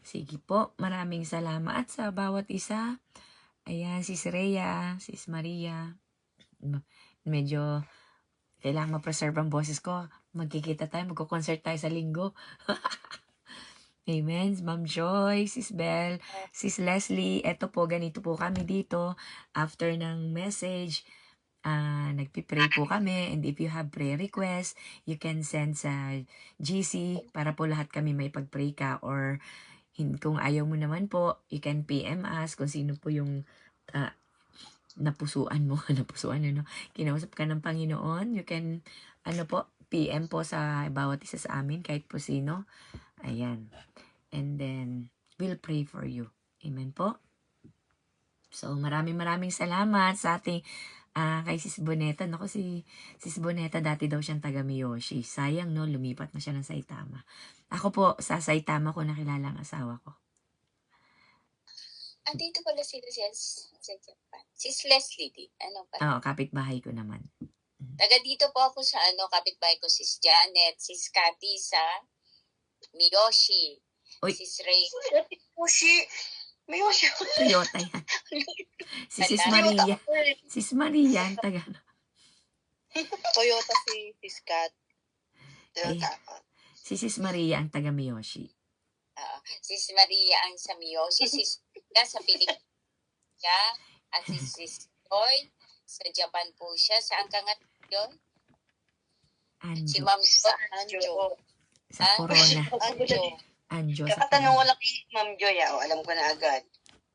Sige po. Maraming salamat sa bawat isa. Ayan, Sis Rhea, Sis Maria. Medyo kailangan ma-preserve ang boses ko. Magkikita tayo, magko-concert tayo sa linggo. Amen. Ma'am Joy, Sis Bell, Sis Leslie. Eto po, ganito po kami dito. After ng message, nagpipray po kami, and if you have prayer request, you can send sa GC para po lahat kami may pag-pray ka, or kung ayaw mo naman po, you can PM us kung sino po yung napusuan mo, kinausap ka ng Panginoon, you can PM po sa bawat isa sa amin, kahit po sino. Ayan. And then we'll pray for you. Amen po. So maraming salamat sa ating kay Sis Boneta. Naku, Sis Boneta, dati daw siyang taga Miyoshi. Sayang, no? Lumipat na siya ng Saitama. Ako po, sa Saitama ko nakilala ang asawa ko. Dito pala sila sa Japan. Sis Leslie, ano pa? Oo, kapitbahay ko naman. Taga dito po ako sa kapitbahay ko, Sis Janet, Sis Cathy sa Miyoshi. Uy. Sis Ray. Miyoshi. Toyota yan. Si Sis Maria. Sis Maria, ang taga. Toyota si Kat. Si Sis Maria ang taga Miyoshi. Sis Maria ang sa Miyoshi. Sis Maria sa Pilipinas. At Sis Joy sa Japan po siya. Saan ka nga yun? Si Anjo. Ma'am Anjo. Sa Corona. Anjo. Sa Kakatanong ko Corona. lang kay Ma'am Joy, alam ko na agad.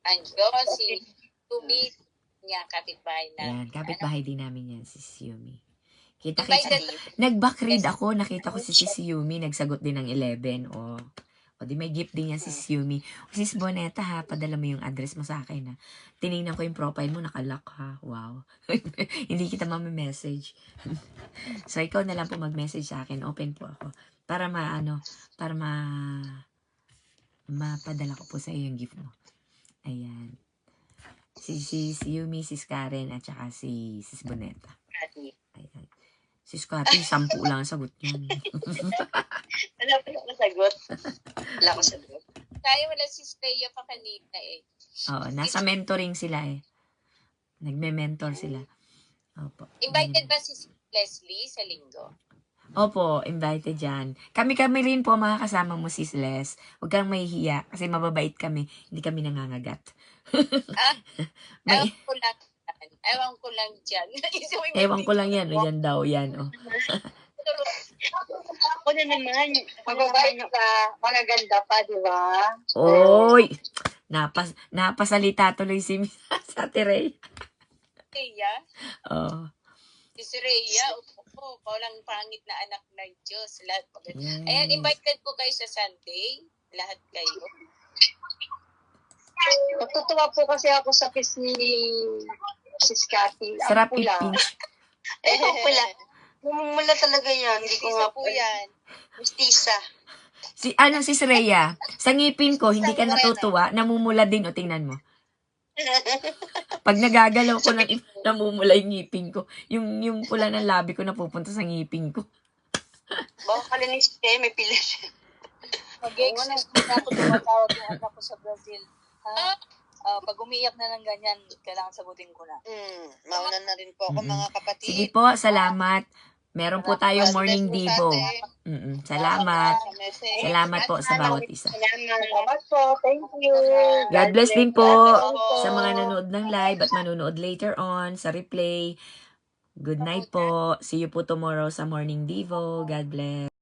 Anjo, si Tumi niya, kapitbahay na. Ayan, kapitbahay din namin yan, si Yumi. Kita Invited nag-back read ako, nakita ko si Yumi, nagsagot din ng 11. O di may gift din yan si Yumi. Sis Boneta ha, padala mo yung address mo sa akin ha. Tinignan ko yung profile mo, nakalock ha. Wow. Hindi kita message. So ikaw na lang po mag-message sa akin, open po ako. Para mapadala ko po sa iyo yung gift mo. Ayan. Si Yumi, Sis Karen, at saka si Sis Boneta. Ayan. Sis Cathy, 10 lang ang sagot niyan. Wala pa ako sagot. Wala ko sagot. Tayo wala si Freya pa kanina eh. Oo, nasa mentoring sila eh. Nagme-mentor sila. Opo. Invited ba si Leslie sa linggo? Opo, invited yan. Kami rin po mga kasama mo, Sis Les. Huwag kang mahihiya kasi mababait kami. Hindi kami nangangagat. Ewan ko lang. Ewan ko lang dyan. Ewan ko lang yan. O, yan daw, yan. O. Ako na naman. Magbabayad ka. Magaganda pa, di ba? Oy! Napasalita tuloy si sa Ray. Rhea? Oh. Si Rhea, walang pangit na anak ng Diyos. Lahat maganda. Yes. Ayan, invited po kayo sa Sunday. Lahat kayo. Natutuwa po kasi ako sa kiss ni Sis Cathy. Ang Sarap pula. ipin. Pula. Mumula talaga yan. Hindi ko nga po yan. Mustisa. Si Rhea, sa ngipin ko, hindi ka natutuwa, namumula din, o tingnan mo. Pag nagagalaw ko ng namumula yung ngipin ko. Yung pula ng labi ko napupunta sa ngipin ko. Baka kalinis siya, may pila siya. Mag-excuse na ako tumatawag yung anak ko sa Brazil. Pag umiiyak na ng ganyan, kailangan sagutin ko na. Mauna na rin po ako, mga kapatid. Sige po, salamat. Meron po tayong morning devo. Salamat. Salamat po sa bawat isa. Salamat po. Thank you. God bless din po sa mga nanood ng live at manonood later on sa replay. Good night po. See you po tomorrow sa morning devo. God bless.